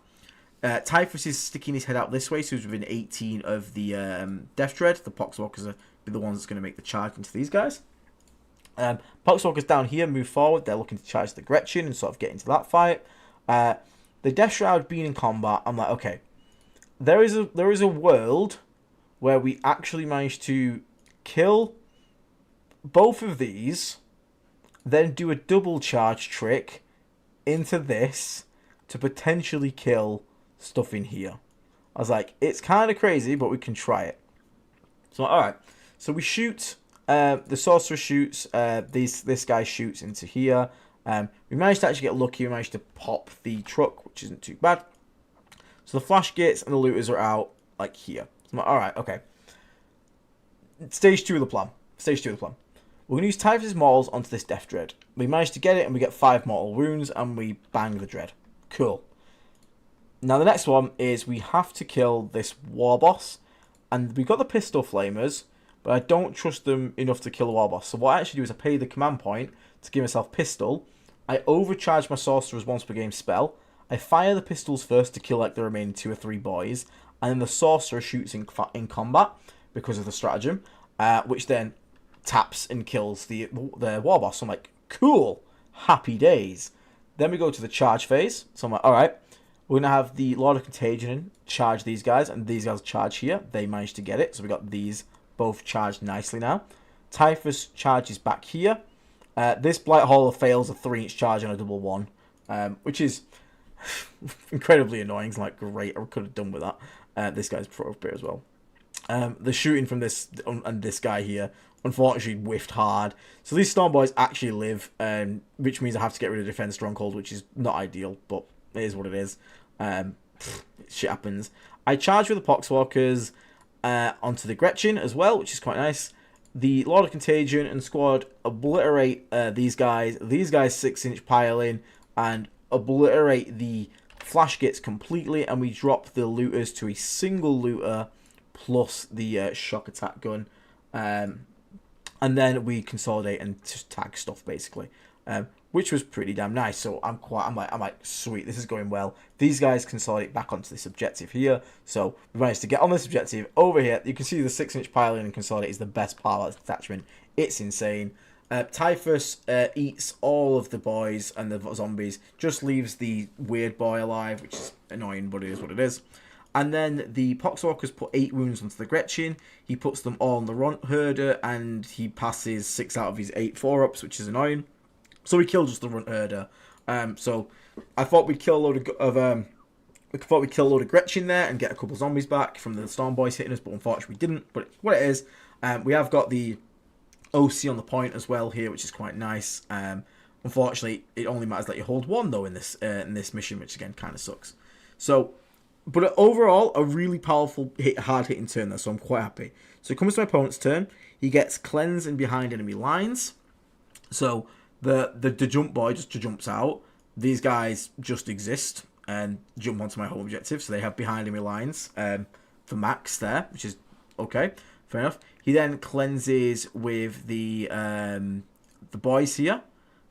Typhus is sticking his head out this way, so he's within 18 of the Death Dread. The Poxwalkers are the ones that's going to make the charge into these guys. Poxwalkers down here move forward. They're looking to charge the Gretchen and sort of get into that fight. The Death Shroud being in combat, I'm like, okay, there is a world where we actually manage to kill both of these, then do a double charge trick into this to potentially kill stuff in here. I was like, it's kind of crazy, but we can try it. So, alright. So we shoot, the Sorcerer shoots, this guy shoots into here. We managed to actually get lucky. We managed to pop the truck, which isn't too bad. So the Flash Gates and the Looters are out, here. So I'm like, alright, okay. Stage 2 of the plan. We're going to use Typhus' Mortals onto this Death Dread. We managed to get it, and we get 5 mortal wounds, and we bang the Dread. Cool. Now the next one is we have to kill this War Boss, and we've got the Pistol Flamers, but I don't trust them enough to kill the War Boss. So what I actually do is I pay the command point to give myself Pistol. I overcharge my Sorcerer's once per game spell. I fire the pistols first to kill the remaining 2 or 3 boys, and then the Sorcerer shoots in combat because of the stratagem, which then taps and kills the War Boss. So I'm like, cool, happy days. Then we go to the charge phase. So I'm like, alright, we're going to have the Lord of Contagion charge these guys, and these guys charge here. They managed to get it, so we got these both charged nicely now. Typhus charges back here. This Blight Hauler fails a 3-inch charge on a double 1, which is incredibly annoying. It's like, great, I could have done with that. This guy's pro up here as well. The shooting from this and this guy here, unfortunately whiffed hard. So these Storm Boys actually live, which means I have to get rid of Defense Stronghold, which is not ideal, but it is what it is. Shit happens. I charge with the Poxwalkers onto the Gretchen as well, which is quite nice. The Lord of Contagion and squad obliterate these guys. These guys 6-inch pile in and obliterate the Flash Gits completely, and we drop the looters to a single looter plus the shock attack gun. And then we consolidate and just tag stuff basically, which was pretty damn nice. So I'm like, sweet, this is going well. These guys consolidate back onto this objective here. So we managed to get on this objective over here. You can see the 6-inch pile-in and consolidate is the best part of that detachment. It's insane. Typhus eats all of the boys and the zombies, just leaves the weird boy alive, which is annoying, but it is what it is. And then the Poxwalkers put 8 wounds onto the Gretchen. He puts them all on the Runt Herder, and he passes 6 out of his 8 4-ups, which is annoying. So we killed just the Runt Herder. So I thought we'd kill a load of Gretchen there and get a couple of zombies back from the Storm Boys hitting us, but unfortunately we didn't. But what it is, we have got the OC on the point as well here, which is quite nice. Unfortunately, it only matters that you hold 1 though in this mission, which again kind of sucks. So. But overall, a really powerful, hard-hitting turn there, so I'm quite happy. So it comes to my opponent's turn. He gets Cleanse in behind enemy lines. So the jump boy just jumps out. These guys just exist and jump onto my home objective, so they have behind enemy lines for max there, which is okay, fair enough. He then cleanses with the boys here,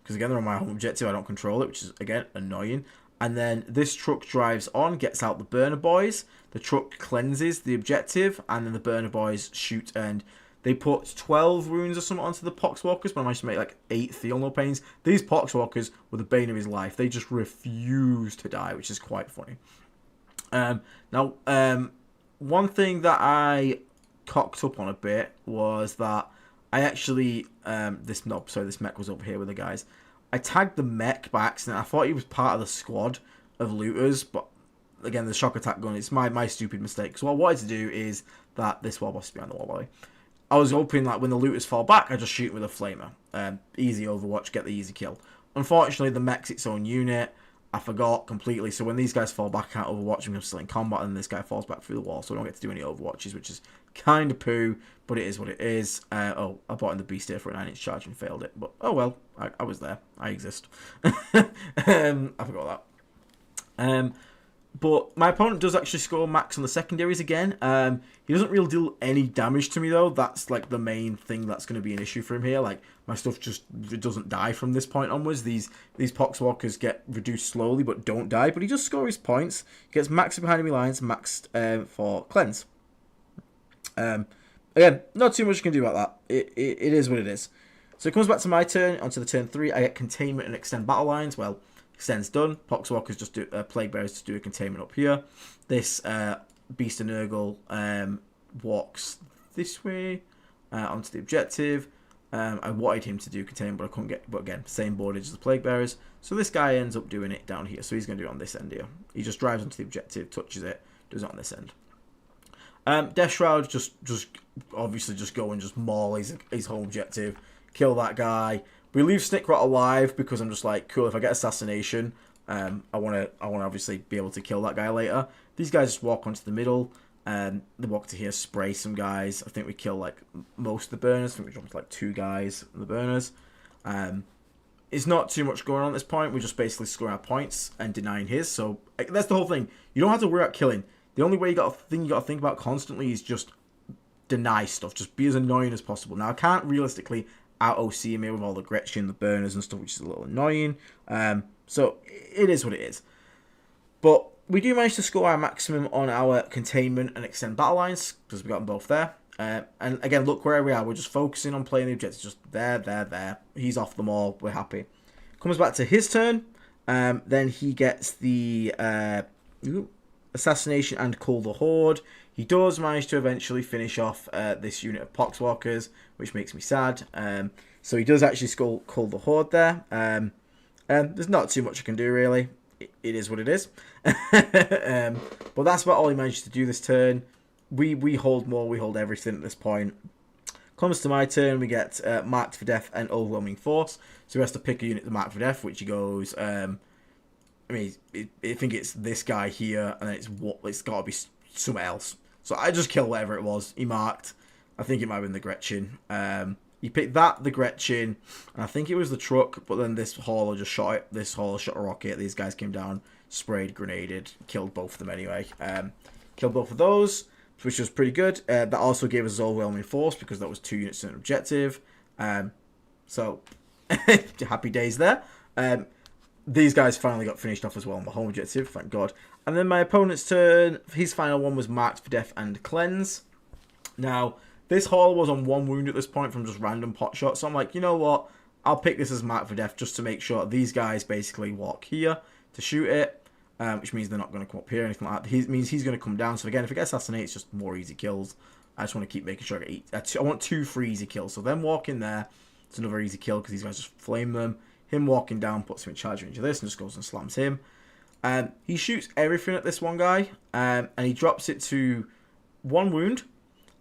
because again, they're on my home objective, I don't control it, which is, again, annoying. And then this truck drives on, gets out the burner boys. The truck cleanses the objective, and then the burner boys shoot, and they put 12 wounds or something onto the Poxwalkers, but I managed to make like 8 Feel No Pains. These Poxwalkers were the bane of his life. They just refuse to die, which is quite funny. Now, one thing that I cocked up on a bit was that I actually, this mech was over here with the guys. I tagged the mech by accident. I thought he was part of the squad of looters, but again, the shock attack gun, it's my stupid mistake. So what I wanted to do is that this wall boss is behind the wall, by the way. I was hoping that when the looters fall back, I just shoot with a flamer. Easy Overwatch, get the easy kill. Unfortunately, the mech's its own unit. I forgot completely. So when these guys fall back, I can't Overwatch them. I'm still in combat, and this guy falls back through the wall, so I don't get to do any Overwatches, which is kind of poo, but it is what it is. Oh, I bought in the beast here for a 9-inch charge and failed it, but oh well, I was there. I exist. I forgot that. But my opponent does actually score max on the secondaries again. He doesn't really deal any damage to me though. That's like the main thing that's going to be an issue for him here. Like my stuff just doesn't die from this point onwards. These Poxwalkers get reduced slowly but don't die. But he just scores his points. He gets maxed behind enemy lines, maxed for cleanse. Again, not too much you can do about that. It is what it is. So it comes back to my turn. Onto the turn 3, I get containment and extend battle lines. Well, extend's done. Poxwalkers just do Plague Bearers just do a containment up here. This Beast and Nurgle walks this way onto the objective. I wanted him to do containment, but I couldn't get. But again, same boardage as the Plague Bearers. So this guy ends up doing it down here. So he's going to do it on this end here. He just drives onto the objective, touches it, does it on this end. Death Shroud just obviously just go and just maul his home objective, kill that guy. We leave Snickrot alive because I'm just like, cool, if I get assassination, I wanna obviously be able to kill that guy later. These guys just walk onto the middle, they walk to here, spray some guys. I think we kill like most of the burners. I think we dropped like 2 guys in the burners. It's not too much going on at this point. We're just basically scoring our points and denying his. So that's the whole thing. You don't have to worry about killing. The only way you got to think about constantly is just deny stuff. Just be as annoying as possible. Now I can't realistically out OC him here with all the Gretchen, the burners and stuff, which is a little annoying. So it is what it is. But we do manage to score our maximum on our containment and extend battle lines because we got them both there. And again, look where we are. We're just focusing on playing the objectives. Just there. He's off them all. We're happy. Comes back to his turn. Then he gets the assassination and Cull the Horde. He does manage to eventually finish off this unit of Poxwalkers, which makes me sad. So he does actually Cull the Horde there. There's not too much I can do, really. It is what it is. But that's about all he managed to do this turn. We hold more. We hold everything at this point. Comes to my turn, we get Marked for Death and Overwhelming Force. So he has to pick a unit to Marked for Death, which he goes... I think it's this guy here, and it's got to be something else. So I just killed whatever it was. He marked. I think it might have been the Gretchen. He picked that, the Gretchen, and I think it was the truck, but then this hauler just shot it. This hauler shot a rocket. These guys came down, sprayed, grenaded, killed both of them anyway. Killed both of those, which was pretty good. That also gave us Overwhelming Force because that was 2 units in an objective. So, happy days there. These guys finally got finished off as well on the home objective, thank God. And then my opponent's turn, his final one was Marked for Death and Cleanse. Now, this haul was on 1 wound at this point from just random pot shots. So I'm like, you know what? I'll pick this as Marked for Death just to make sure these guys basically walk here to shoot it. Which means they're not going to come up here or anything like that. It means he's going to come down. So again, if it gets assassinated, it's just more easy kills. I just want to keep making sure I get I want 2 free easy kills. So them walking there, it's another easy kill because these guys just flame them. Him walking down puts him in charge into this and just goes and slams him. He shoots everything at this one guy. And he drops it to 1 wound.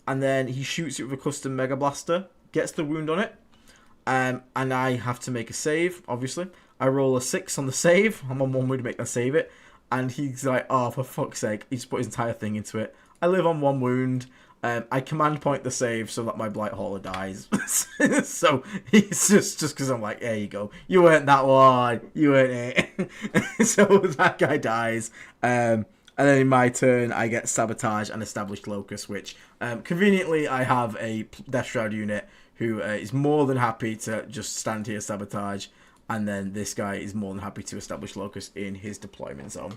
And then he shoots it with a custom Mega Blaster. Gets the wound on it. And I have to make a save, obviously. I roll a 6 on the save. I'm on 1 wound to make that save it. And he's like, oh, for fuck's sake. He just put his entire thing into it. I live on 1 wound. I command point the save so that my Blight Hauler dies. So he's just because I'm like, there you go. You weren't that one. You weren't it. So that guy dies. And then in my turn, I get Sabotage and Established Locus, which conveniently I have a Death Shroud unit who is more than happy to just stand here, Sabotage. And then this guy is more than happy to establish Locus in his deployment zone.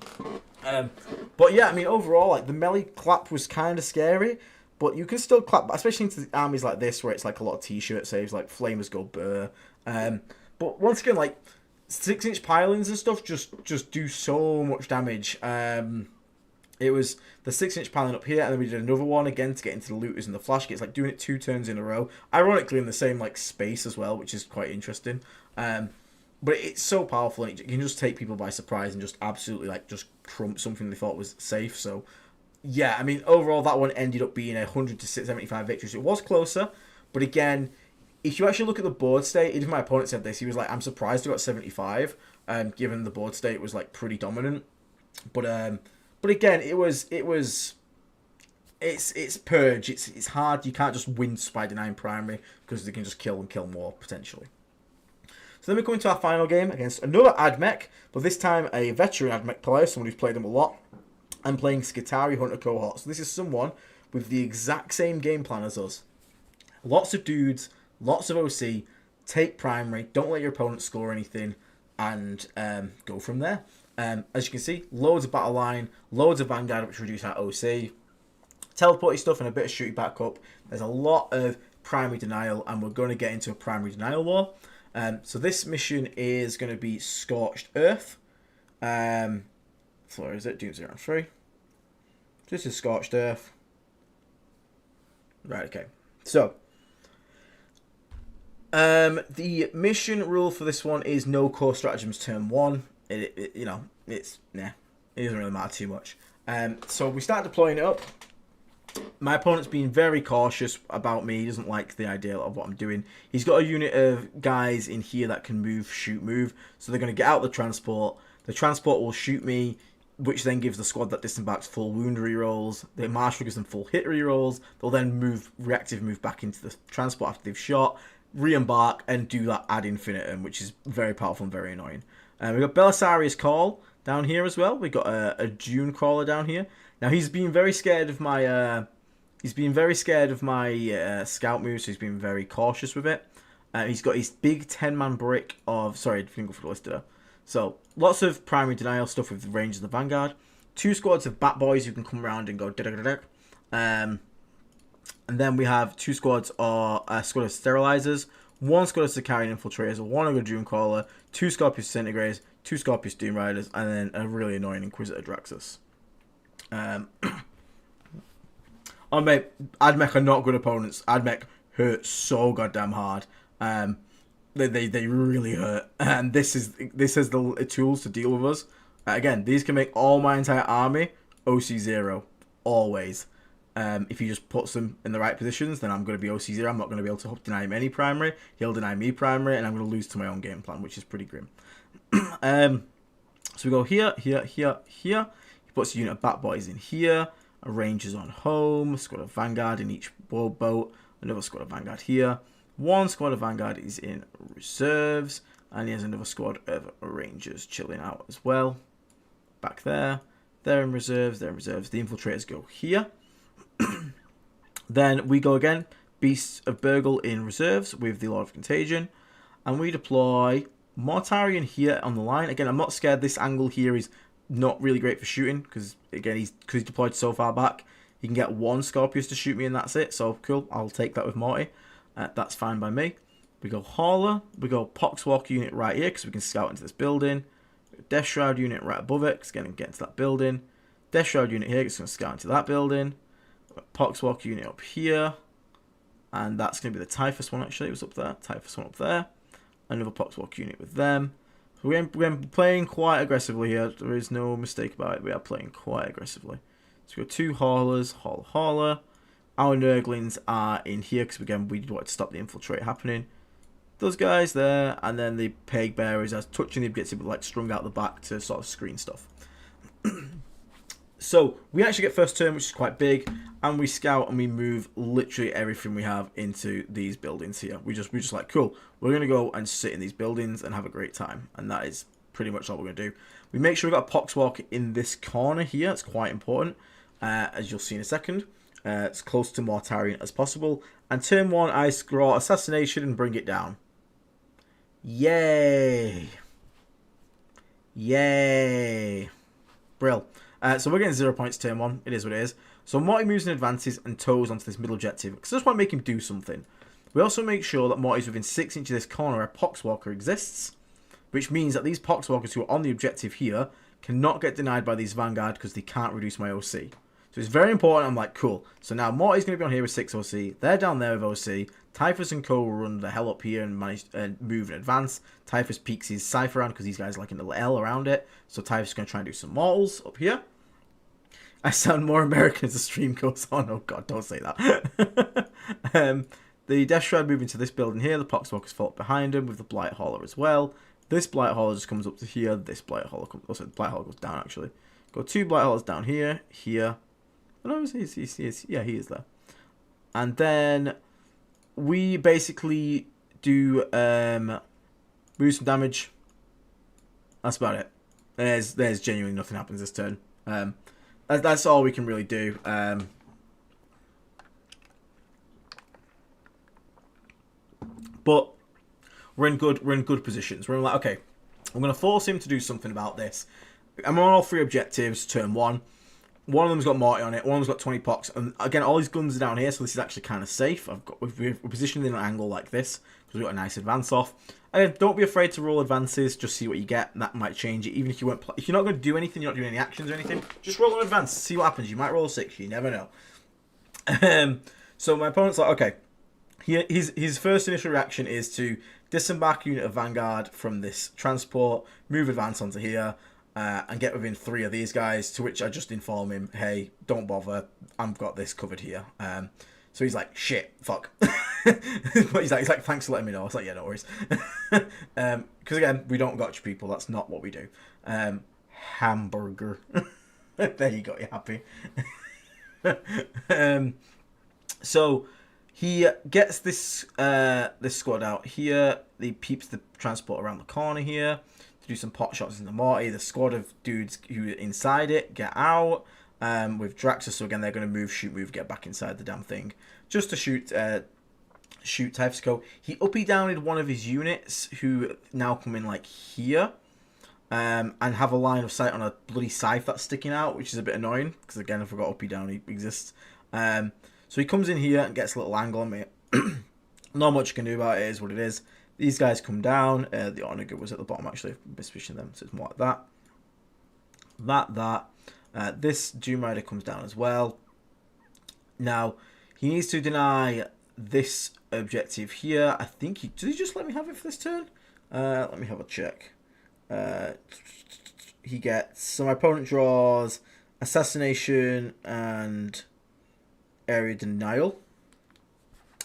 But yeah, I mean, overall, like the melee clap was kind of scary. But you can still clap, especially into armies like this, where it's like a lot of t-shirt saves, like Flamers go burr. But once again, like 6-inch pilings and stuff just do so much damage. It was the 6-inch piling up here, and then we did another one again to get into the looters and the flash kits, like doing it 2 turns in a row. Ironically, in the same like space as well, which is quite interesting. But it's so powerful, and it can just take people by surprise and just absolutely like just crump something they thought was safe. So. Yeah, I mean, overall, that one ended up being 100 to 75 victories. It was closer, but again, if you actually look at the board state, even my opponent said this, he was like, I'm surprised I got 75, given the board state was, like, pretty dominant. But again, it's Purge, it's hard, you can't just win Spider 9 primary, because they can just kill and kill more, potentially. So then we come into our final game against another AdMech, but this time a veteran AdMech player, someone who's played them a lot. I'm playing Skitari Hunter Cohort. So this is someone with the exact same game plan as us. Lots of dudes, lots of OC, take primary, don't let your opponent score anything, and go from there. As you can see, loads of battle line, loads of Vanguard, which reduce our OC, teleporty stuff, and a bit of shooting back up. There's a lot of primary denial, and we're going to get into a primary denial war. So this mission is going to be Scorched Earth. Where is it? Doom 0 and 3. This is Scorched Earth. Right, okay. So, the mission rule for this one is no core stratagems turn 1. It doesn't really matter too much. So we start deploying it up. My opponent's being very cautious about me. He doesn't like the idea of what I'm doing. He's got a unit of guys in here that can move, shoot, move. So they're going to get out the transport. The transport will shoot me, which then gives the squad that disembarks full wound rerolls. The marshal gives them full hit rerolls. They'll then move back into the transport after they've shot, re-embark, and do that ad infinitum, which is very powerful and very annoying. We've got Belisarius Call down here as well. We've got a Dune Crawler down here. Now he's been very scared of my scout moves, so he's been very cautious with it. He's got his big 10-man brick of... Sorry, I didn't go for the list there. So, lots of primary denial stuff with the range of the Vanguard. 2 squads of Bat Boys who can come around and go da-da-da-da. And then we have 2 squads of squad of Sterilizers, 1 squad of Sicarian Infiltrators, 1 Ogre Doom Caller, 2 Scorpius Disintegrators, 2 Scorpius Doom Riders, and then a really annoying Inquisitor Draxus. Oh mate, AdMech are not good opponents. AdMech hurt so goddamn hard. They really hurt, and this has the tools to deal with us. Again, these can make all my entire army OC0 always. If he just puts them in the right positions, then I'm going to be OC0. I'm not going to be able to deny him any primary. He'll deny me primary, and I'm going to lose to my own game plan, which is pretty grim. So we go here, here, here, here. He puts a unit of bat boys in here. A Rangers on home. A squad of Vanguard in each boat. Another squad of Vanguard here. One squad of Vanguard is in reserves. And he has another squad of Rangers chilling out as well. Back there. They're in reserves. They're in reserves. The infiltrators go here. Then we go again. Beasts of Burgle in reserves with the Lord of Contagion. And we deploy Mortarion here on the line. Again, I'm not scared. This angle here is not really great for shooting. Because, again, he's deployed so far back. He can get one Scorpius to shoot me and that's it. So, cool. I'll take that with Morty. That's fine by me. We go Hauler. We go Poxwalker unit right here because we can scout into this building. Death Shroud unit right above it because, again, we can get into that building. Death Shroud unit here because it's going to scout into that building. Poxwalker unit up here. And that's going to be the Typhus one, actually. It was up there. Typhus one up there. Another Poxwalker unit with them. So we're playing quite aggressively here. There is no mistake about it. We are playing quite aggressively. So we got two Haulers. Hauler. Our Nurglings are in here because, again, we want to stop the infiltrate happening. Those guys there. And then the Plague Bearers are touching the objective, but like strung out the back to sort of screen stuff. So we actually get first turn, which is quite big, and we scout and we move literally everything we have into these buildings here. We just like, cool, we're gonna go and sit in these buildings and have a great time, and that is pretty much all we're gonna do. We make sure we got a Poxwalker in this corner here. It's quite important, as you'll see in a second. As close to Mortarion as possible. And turn one, I scroll Assassination and bring it down. Yay! Yay! Brill. So we're getting 0 points turn one. It is what it is. So Morty moves and advances and toes onto this middle objective because I just want to make him do something. We also make sure that Morty's within 6 inches of this corner where Poxwalker exists, which means that these Poxwalkers who are on the objective here cannot get denied by these Vanguard because they can't reduce my OC. So it's very important. I'm like, cool. So now Morty's going to be on here with 6 OC. They're down there with OC. Typhus and Co will run the hell up here and manage and move and advance. Typhus peeks his Cypher around because these guys are like in a little L around it. So Typhus is going to try and do some mortals up here. I sound more American as the stream goes on. Oh god, don't say that. The Death Shroud move into this building here. The Poxwalkers fall up behind him with the Blight Hauler as well. This Blight Hauler just comes up to here. This Blight Hauler comes... Also, the Blight Hauler goes down, actually. Got 2 Blight Haulers down here. Here. Oh, no, yeah, he is there. And then we basically do move some damage. That's about it. There's genuinely nothing happens this turn. That's all we can really do. But we're in good positions. We're like, okay, I'm gonna force him to do something about this. I'm on all 3 objectives. Turn 1. One of them's got Morty on it. One of them's got 20 pox. And again, all his guns are down here, so this is actually kind of safe. We're positioned in an angle like this because we've got a nice advance off. Again, don't be afraid to roll advances. Just see what you get. That might change it. Even if you if you're not going to do anything, you're not doing any actions or anything, just roll an advance. See what happens. You might roll a 6. You never know. So my opponent's like, okay. His first initial reaction is to disembark a unit of Vanguard from this transport, move advance onto here, and get within 3 of these guys, to which I just inform him, hey, don't bother, I've got this covered here. So he's like, shit, fuck. But he's like, thanks for letting me know. I was like, yeah, no worries. Because again, we don't gotcha people, that's not what we do. Hamburger. There you go, you're happy. So he gets this this squad out here. He peeps the transport around the corner here to do some pot shots in the Morty. The squad of dudes who are inside it get out with Draxus. So again, they're going to move, shoot, move, get back inside the damn thing just to shoot Typhus. He uppy downed one of his units who now come in like here. And have a line of sight on a bloody scythe that's sticking out, which is a bit annoying because again I forgot uppy down he exists. So he comes in here and gets a little angle on me. Not much you can do about it. It is what it is. These guys come down. The Onager was at the bottom actually. Mispositioned them, so it's more like that. This Doom Rider comes down as well. Now he needs to deny this objective here. I think did he just let me have it for this turn? Let me have a check. He gets, so my opponent draws Assassination and area denial.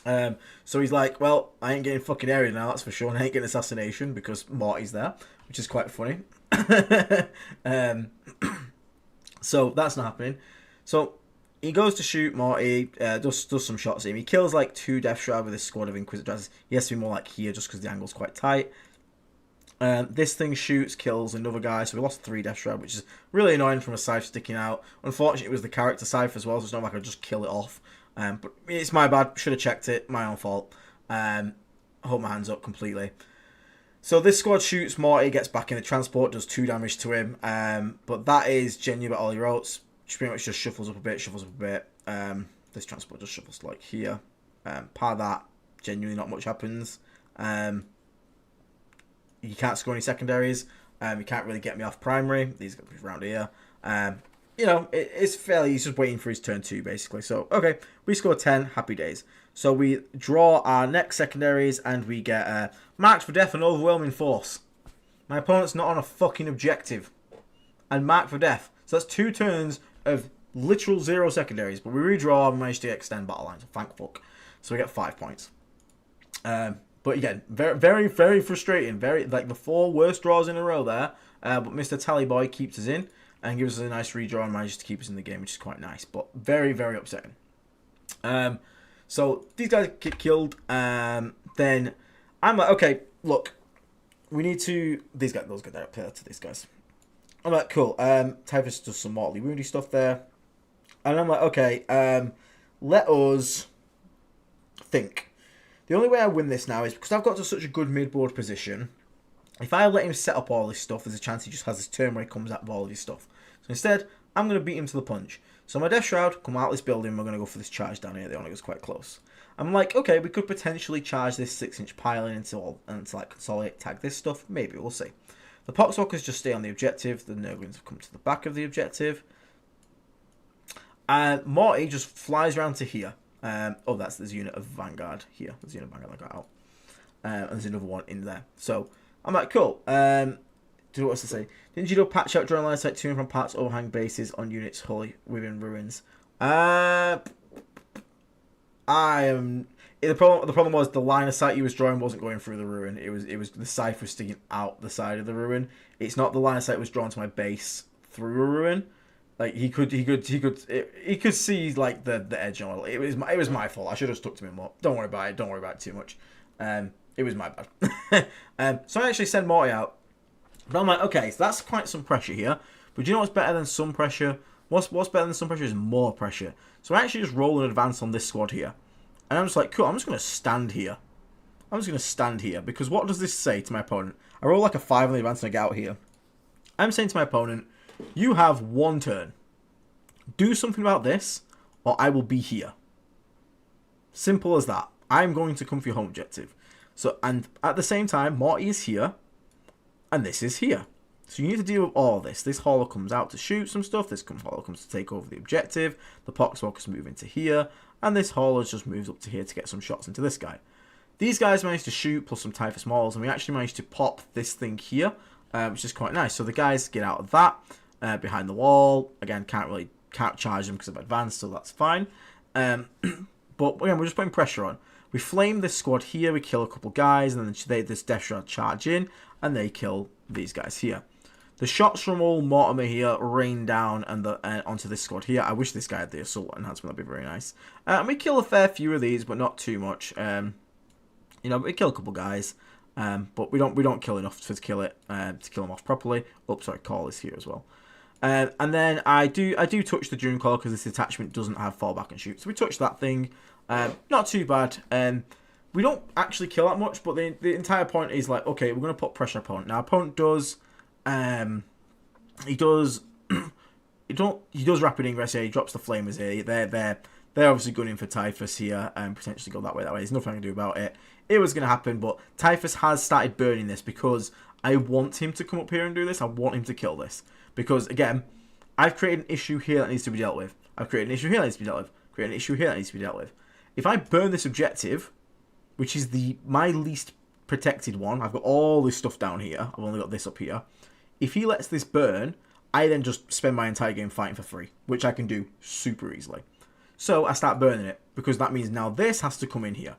So he's like, well, I ain't getting fucking area now, that's for sure, and I ain't getting assassination because Morty's there, which is quite funny. So that's not happening. So he goes to shoot Morty, does some shots at him. He kills like 2 Death Shroud with his squad of Inquisitors. He has to be more like here just because the angle's quite tight. This thing shoots, kills another guy, so we lost 3 Death Shroud, which is really annoying from a Scythe sticking out. Unfortunately, it was the character Scythe as well, so it's not like I could just kill it off. But it's my bad, should have checked it, my own fault. Hold my hands up completely. So this squad shoots Morty, gets back in the transport, does 2 damage to him. But that is genuine all he wrote. Which pretty much just shuffles up a bit, this transport just shuffles like here. Par that, genuinely not much happens. You can't score any secondaries. You can't really get me off primary. These guys around here. You know, it's fairly, he's just waiting for his turn 2, basically. So, okay, we score 10, happy days. So we draw our next secondaries, and we get marked for death and overwhelming force. My opponent's not on a fucking objective. And marked for death. So that's 2 turns of literal 0 secondaries. But we redraw and manage to extend battle lines. Thank fuck. So we get 5 points. But again, very, very, very frustrating. Very, like, the 4 worst draws in a row there. But Mr. Tallyboy keeps us in and gives us a nice redraw and manages to keep us in the game, which is quite nice. But very, very upsetting. So these guys get killed. Then I'm like, okay, look, we need to... Those guys are up there to these guys. I'm like, cool. Typhus does some mortally woundy stuff there. And I'm like, okay, let us think. The only way I win this now is because I've got to such a good mid-board position. If I let him set up all this stuff, there's a chance he just has this turn where he comes out with all of his stuff. So instead, I'm going to beat him to the punch. So my Death Shroud, come out of this building, we're going to go for this charge down here. The only goes quite close. I'm like, okay, we could potentially charge this 6-inch piling into like consolidate, tag this stuff. Maybe, we'll see. The Poxwalkers just stay on the objective. The Nurglings have come to the back of the objective. And Morty just flies around to here. Oh, that's this unit of Vanguard here. There's a unit of Vanguard that got out. And there's another one in there. So, I'm like, cool. Do what's to say? Didn't you do patch out drawing line sight to and from parts overhang bases on units wholly within ruins? I am. The problem was the line of sight he was drawing wasn't going through the ruin. It was the Scythe was sticking out the side of the ruin. It's not the line of sight was drawn to my base through a ruin. Like he could see like the edge on it. It was my fault. I should have stuck to him more. Don't worry about it. Don't worry about it too much. It was my bad. So I actually send Morty out. But I'm like, okay, so that's quite some pressure here. But do you know what's better than some pressure? What's better than some pressure is more pressure. So I actually just roll an advance on this squad here. And I'm just like, cool, I'm just going to stand here. I'm just going to stand here. Because what does this say to my opponent? I roll like a 5 on the advance and I get out here. I'm saying to my opponent, you have 1 turn. Do something about this, or I will be here. Simple as that. I'm going to come for your home objective. So, and at the same time, Morty is here. And this is here. So you need to deal with all this. This hauler comes out to shoot some stuff. This hauler comes to take over the objective. The Poxwalkers move into here. And this hauler just moves up to here to get some shots into this guy. These guys managed to shoot plus some Typhus Mauls. And we actually managed to pop this thing here. Which is quite nice. So the guys get out of that. Behind the wall. Again, can't charge them because of advanced. So that's fine. But again, we're just putting pressure on. We flame this squad here. We kill a couple guys. And then this Death Shroud charge in. And they kill these guys here. The shots from all Mortimer here rain down and onto this squad here. I wish this guy had the assault enhancement. That'd be very nice. And we kill a fair few of these, but not too much. You know, we kill a couple guys, but we don't kill enough to kill them off properly. Oh, sorry, Call is here as well. And then I do touch the Dune Claw because this attachment doesn't have fallback and shoot. So we touch that thing. Not too bad. We don't actually kill that much, but the entire point is like, okay, we're going to put pressure on opponent. Now, opponent does, he does rapid ingress here. He drops the flamers here. They're obviously gunning for Typhus here and potentially go that way. There's nothing I can do about it. It was going to happen, but Typhus has started burning this because I want him to come up here and do this. I want him to kill this because, again, I've created an issue here that needs to be dealt with. I've created an issue here that needs to be dealt with. Created an issue here that needs to be dealt with. If I burn this objective, which is my least protected one. I've got all this stuff down here. I've only got this up here. If he lets this burn, I then just spend my entire game fighting for free, which I can do super easily. So I start burning it, because that means now this has to come in here.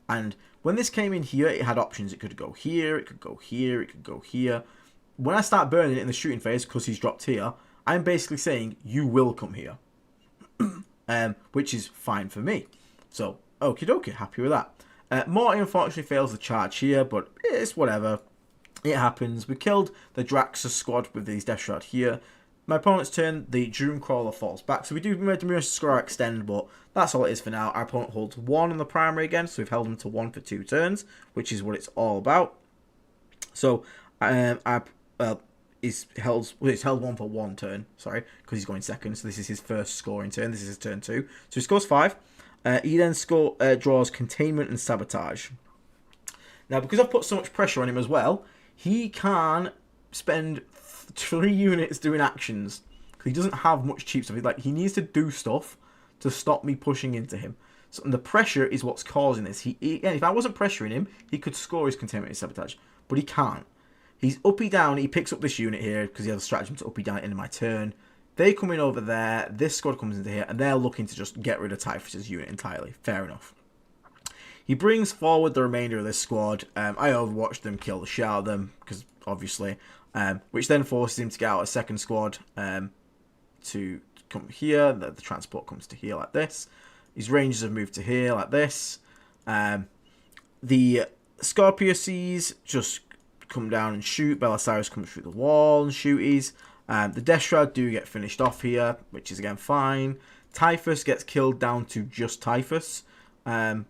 And when this came in here, it had options. It could go here, it could go here, it could go here. When I start burning it in the shooting phase, because he's dropped here, I'm basically saying, you will come here. Which is fine for me. So, okie dokie, happy with that. Morty unfortunately fails the charge here, but it's whatever. It happens. We killed the Draxus squad with these Death Shroud here. My opponent's turn, the Doom Crawler falls back. So we do manage to score our extend, but that's all it is for now. Our opponent holds 1 on the primary again, so we've held him to 1 for 2 turns, which is what it's all about. So, he's held 1 for 1 turn, sorry, because he's going second. So this is his first scoring turn. This is his turn 2. So he scores 5. He then draws Containment and Sabotage. Now, because I've put so much pressure on him as well, he can spend 3 units doing actions. He doesn't have much cheap stuff. He needs to do stuff to stop me pushing into him. So, and the pressure is what's causing this. Again, if I wasn't pressuring him, he could score his Containment and Sabotage. But he can't. He's uppy down. He picks up this unit here because he has a stratagem to uppy down into my turn. They come in over there. This squad comes into here, and they're looking to just get rid of Typhus's unit entirely. Fair enough. He brings forward the remainder of this squad. I overwatched them kill the shit out of them, because obviously, which then forces him to get out a second squad to come here. The transport comes to here like this. His rangers have moved to here like this. The Scorpiuses just come down and shoot. Belisarius comes through the wall and shooties. The Death Shroud do get finished off here, which is again fine. Typhus gets killed down to just Typhus. And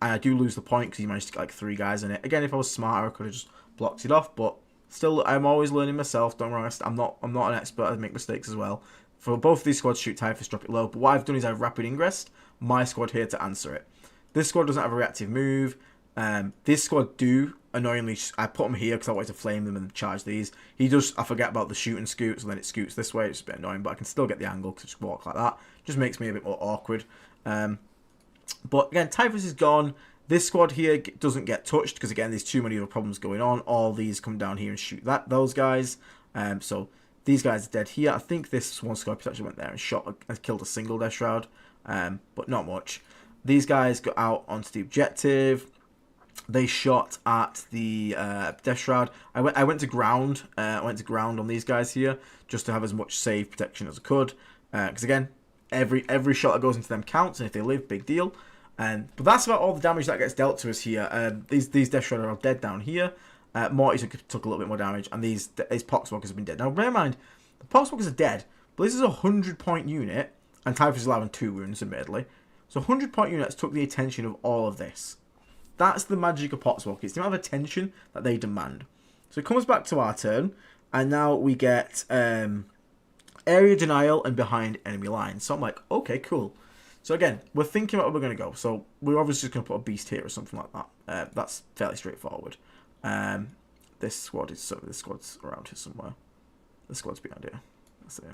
I do lose the point because he managed to get like 3 guys in it. Again, if I was smarter, I could have just blocked it off. But still, I'm always learning myself. Don't worry, I'm not an expert. I make mistakes as well. For both of these squads, shoot Typhus, drop it low. But what I've done is I've rapid ingressed my squad here to answer it. This squad doesn't have a reactive move. This squad do, annoyingly, I put them here because I wanted to flame them and charge these. He does, I forget about the shoot and scoot, so then it scoots this way. It's a bit annoying, but I can still get the angle to just walk like that. Just makes me a bit more awkward. But again, Typhus is gone. This squad here doesn't get touched because, again, there's too many other problems going on. All these come down here and shoot those guys. So these guys are dead here. I think this one Scorpius actually went there and shot and killed a single Death Shroud, but not much. These guys got out onto the objective. They shot at the Death Shroud. I went to ground. I went to ground on these guys here just to have as much save protection as I could. Because again, every shot that goes into them counts, and if they live, big deal. But that's about all the damage that gets dealt to us here. These Death Shroud are all dead down here. Morty took a little bit more damage, and these Poxwalkers have been dead. Now, bear in mind, the Poxwalkers are dead, but this is a 100-point unit, and Typhus is allowing 2 wounds, admittedly. So 100-point units took the attention of all of this. That's the magic of Poxwalkers. It's the amount of attention that they demand. So it comes back to our turn, and now we get area denial and behind enemy lines. So I'm like, okay, cool. So again, we're thinking about where we're going to go. So we're obviously just going to put a beast here or something like that. That's fairly straightforward. This squad's around here somewhere. This squad's behind here. That's it.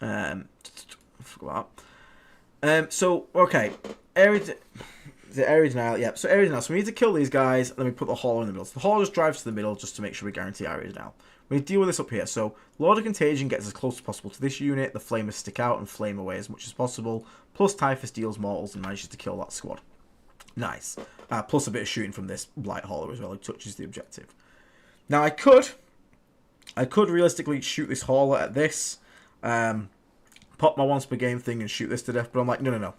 I forgot that. So okay, area denial. Yeah. So area denial. So we need to kill these guys. And then we put the hauler in the middle. So the hauler just drives to the middle just to make sure we guarantee area denial. We need to deal with this up here. So Lord of Contagion gets as close as possible to this unit. The flamers stick out and flame away as much as possible. Plus Typhus deals mortals and manages to kill that squad. Nice. Plus a bit of shooting from this Blight Hauler as well, who touches the objective. Now I could realistically shoot this Hauler at this, pop my once per game thing and shoot this to death, but I'm like, no.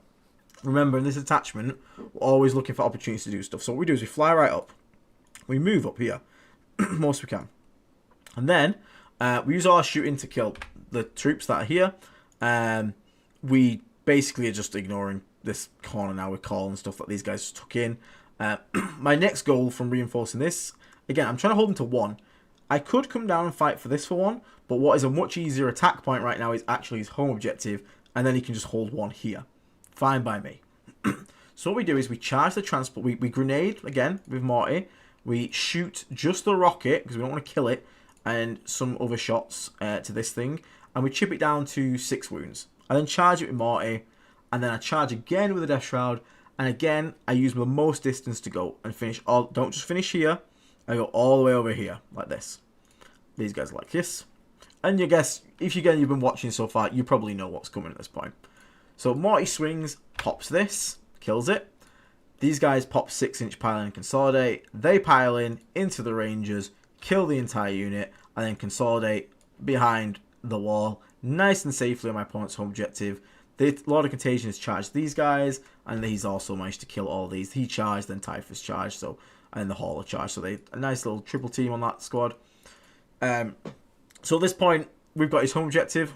Remember, in this attachment, we're always looking for opportunities to do stuff. So what we do is we fly right up. We move up here, most we can. And then, we use our shooting to kill the troops that are here. We basically are just ignoring this corner now with call and stuff that these guys took in. My next goal from reinforcing this, again, I'm trying to hold them to 1. I could come down and fight for this for 1, but what is a much easier attack point right now is actually his home objective, and then he can just hold 1 here. Fine by me. So what we do is we charge the transport, we grenade, again, with Morty, we shoot just the rocket, because we don't want to kill it, and some other shots to this thing, and we chip it down to 6 wounds. I then charge it with Morty, and then I charge again with the Death Shroud, and again, I use the most distance to go and finish all. Don't just finish here, I go all the way over here, like this. These guys are like this. And you guess, if you've been watching so far, you probably know what's coming at this point. So Morty swings, pops this, kills it. These guys pop 6-inch pile in and consolidate. They pile in into the Rangers, kill the entire unit, and then consolidate behind the wall, nice and safely on my opponent's home objective. The Lord of Contagion has charged these guys, and he's also managed to kill all these. He charged, then Typhus charged, and the Hauler charged. So they a nice little triple team on that squad. So at this point, we've got his home objective.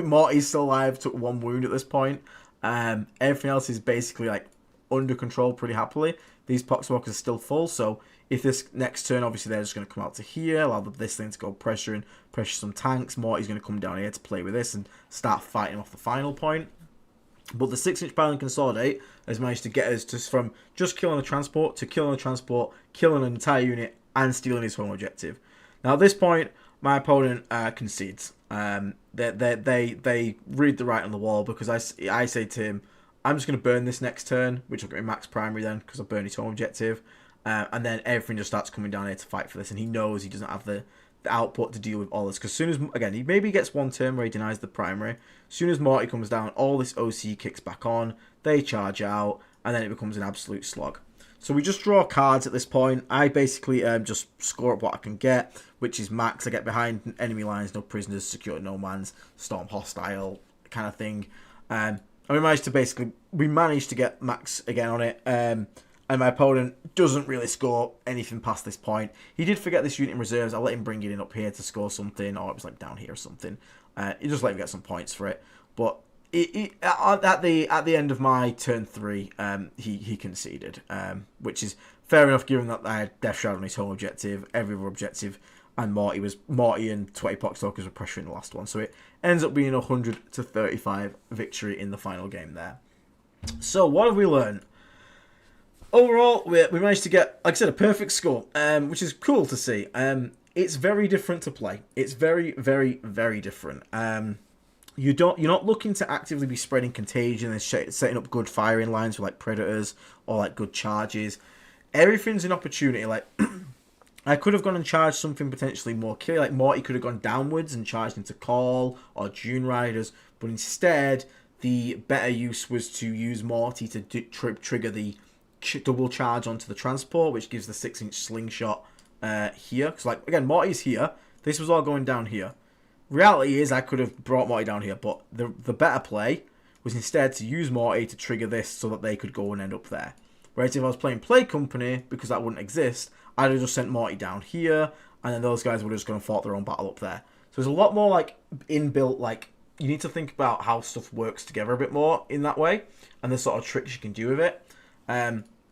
Morty's still alive, took 1 wound at this point. Everything else is basically like under control pretty happily. These Poxwalkers are still full, so if this next turn, obviously they're just going to come out to here, allow this thing to go pressure some tanks. Morty's going to come down here to play with this and start fighting off the final point. But the 6-inch pile and consolidate has managed to get us from just killing a transport to killing a transport, killing an entire unit, and stealing his home objective. Now at this point, my opponent concedes. They read the writing on the wall, because I say to him, I'm just going to burn this next turn, which will get me max primary then, because I burn his home objective. And then everything just starts coming down here to fight for this, and he knows he doesn't have the output to deal with all this. Because as soon as, again, he maybe gets 1 turn where he denies the primary. As soon as Morty comes down, all this OC kicks back on, they charge out, and then it becomes an absolute slog. So we just draw cards at this point. I basically just score up what I can get, which is max. I get behind enemy lines, no prisoners, secure no mans, storm hostile kind of thing. And we managed to get max again on it. And my opponent doesn't really score anything past this point. He did forget this unit in reserves. I let him bring it in up here to score something, or it was like down here or something. He just let him get some points for it. But at the end of my turn 3, he conceded, which is fair enough given that I had Death Shroud on his home objective, every other objective, and Morty and 20 Poxwalkers were pressuring the last one. So it ends up being a 100-35 victory in the final game there. So what have we learned? Overall, we managed to get, like I said, a perfect score, which is cool to see. It's very different to play. It's very, very, very different. You're not looking to actively be spreading contagion and setting up good firing lines with like predators or like good charges. Everything's an opportunity. Like I could have gone and charged something potentially more killer. Like Morty could have gone downwards and charged into Call or Dune Riders, but instead the better use was to use Morty to trigger the double charge onto the transport, which gives the 6-inch slingshot here. Because like again, Morty's here. This was all going down here. Reality is I could have brought Morty down here, but the better play was instead to use Morty to trigger this so that they could go and end up there. Whereas if I was playing Play Company, because that wouldn't exist, I'd have just sent Morty down here, and then those guys would have just gone and fought their own battle up there. So there's a lot more like inbuilt, like you need to think about how stuff works together a bit more in that way, and the sort of tricks you can do with it.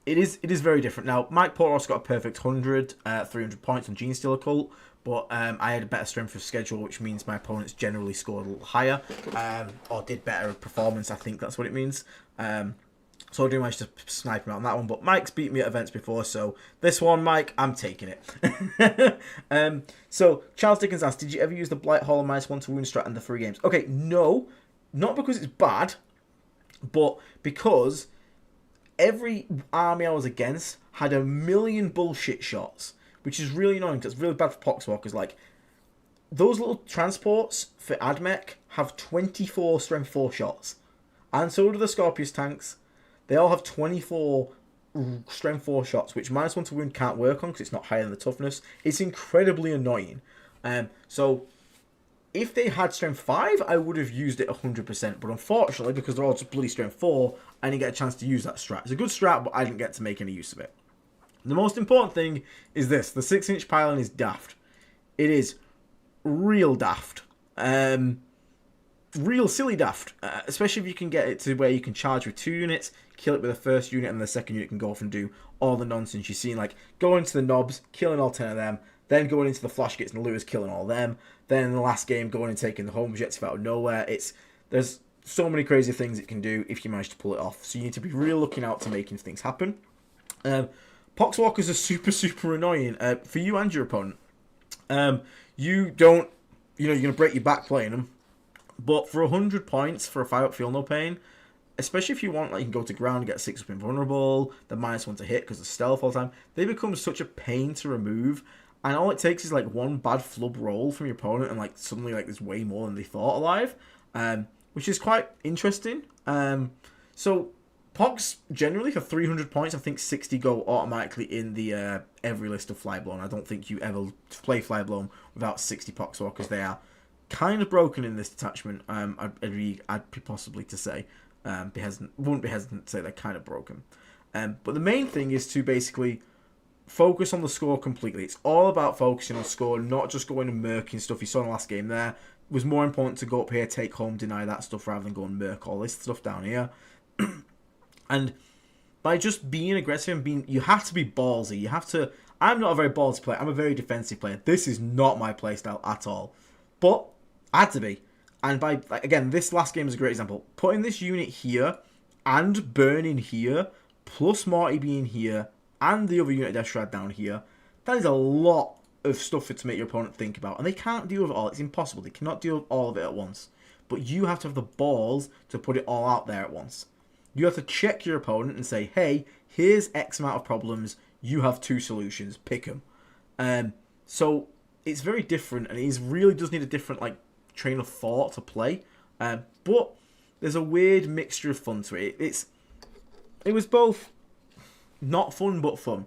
It is very different. Now, Mike Porter's got a perfect 100, 300 points on Gene Stealer Cult, but I had a better strength of schedule, which means my opponents generally scored a little higher, or did better performance, I think that's what it means. So I do manage to snipe him out on that one, but Mike's beat me at events before, so this one, Mike, I'm taking it. So, Charles Dickens asked, did you ever use the Blight Hall -1 to wound strat in the 3 games? Okay, no, not because it's bad, but because every army I was against had a million bullshit shots, which is really annoying because it's really bad for Poxwalkers. Like, those little transports for Admech have 24 strength 4 shots, and so do the Scorpius tanks. They all have 24 strength 4 shots, which -1 to wound can't work on because it's not higher than the toughness. It's incredibly annoying. So if they had strength 5, I would have used it 100%. But unfortunately, because they're all just bloody strength 4, I didn't get a chance to use that strat. It's a good strat, but I didn't get to make any use of it. The most important thing is this. The 6-inch pylon is daft. It is real daft. Real silly daft. Especially if you can get it to where you can charge with 2 units, kill it with the first unit, and the second unit can go off and do all the nonsense you've seen. Like, going into the knobs, killing all 10 of them, then going into the flash kits and the looters, killing all of them. Then in the last game, going and taking the home objective out of nowhere. There's so many crazy things it can do if you manage to pull it off. So you need to be really looking out to making things happen. Poxwalkers are super, super annoying for you and your opponent. You're going to break your back playing them. But for 100 points for a 5-up Feel No Pain, especially if you want, like, you can go to ground and get 6-up invulnerable, the -1 to hit because of stealth all the time, they become such a pain to remove. And all it takes is like one bad flub roll from your opponent, and like suddenly like there's way more than they thought alive. which is quite interesting. So Pogs generally for 300 points, I think 60 go automatically in the every list of Flyblown. I don't think you ever play Flyblown without 60 Poxwalkers. They are kind of broken in this detachment. I'd be possibly to say, wouldn't be hesitant to say they're kind of broken. But the main thing is to basically focus on the score completely. It's all about focusing on score, not just going and murking stuff. You saw in the last game there. It was more important to go up here, take home, deny that stuff, rather than go and murk all this stuff down here. And by just being aggressive and you have to be ballsy. You have to. I'm not a very ballsy player. I'm a very defensive player. This is not my playstyle at all. But I had to be. And again, this last game is a great example. Putting this unit here and burning here, plus Morty being here, and the other unit Death Shroud down here, that is a lot of stuff to make your opponent think about. And they can't deal with it all. It's impossible. They cannot deal with all of it at once. But you have to have the balls to put it all out there at once. You have to check your opponent and say, hey, here's X amount of problems. You have 2 solutions. Pick them. So it's very different, and it really does need a different train of thought to play. But there's a weird mixture of fun to it. It was both not fun but fun.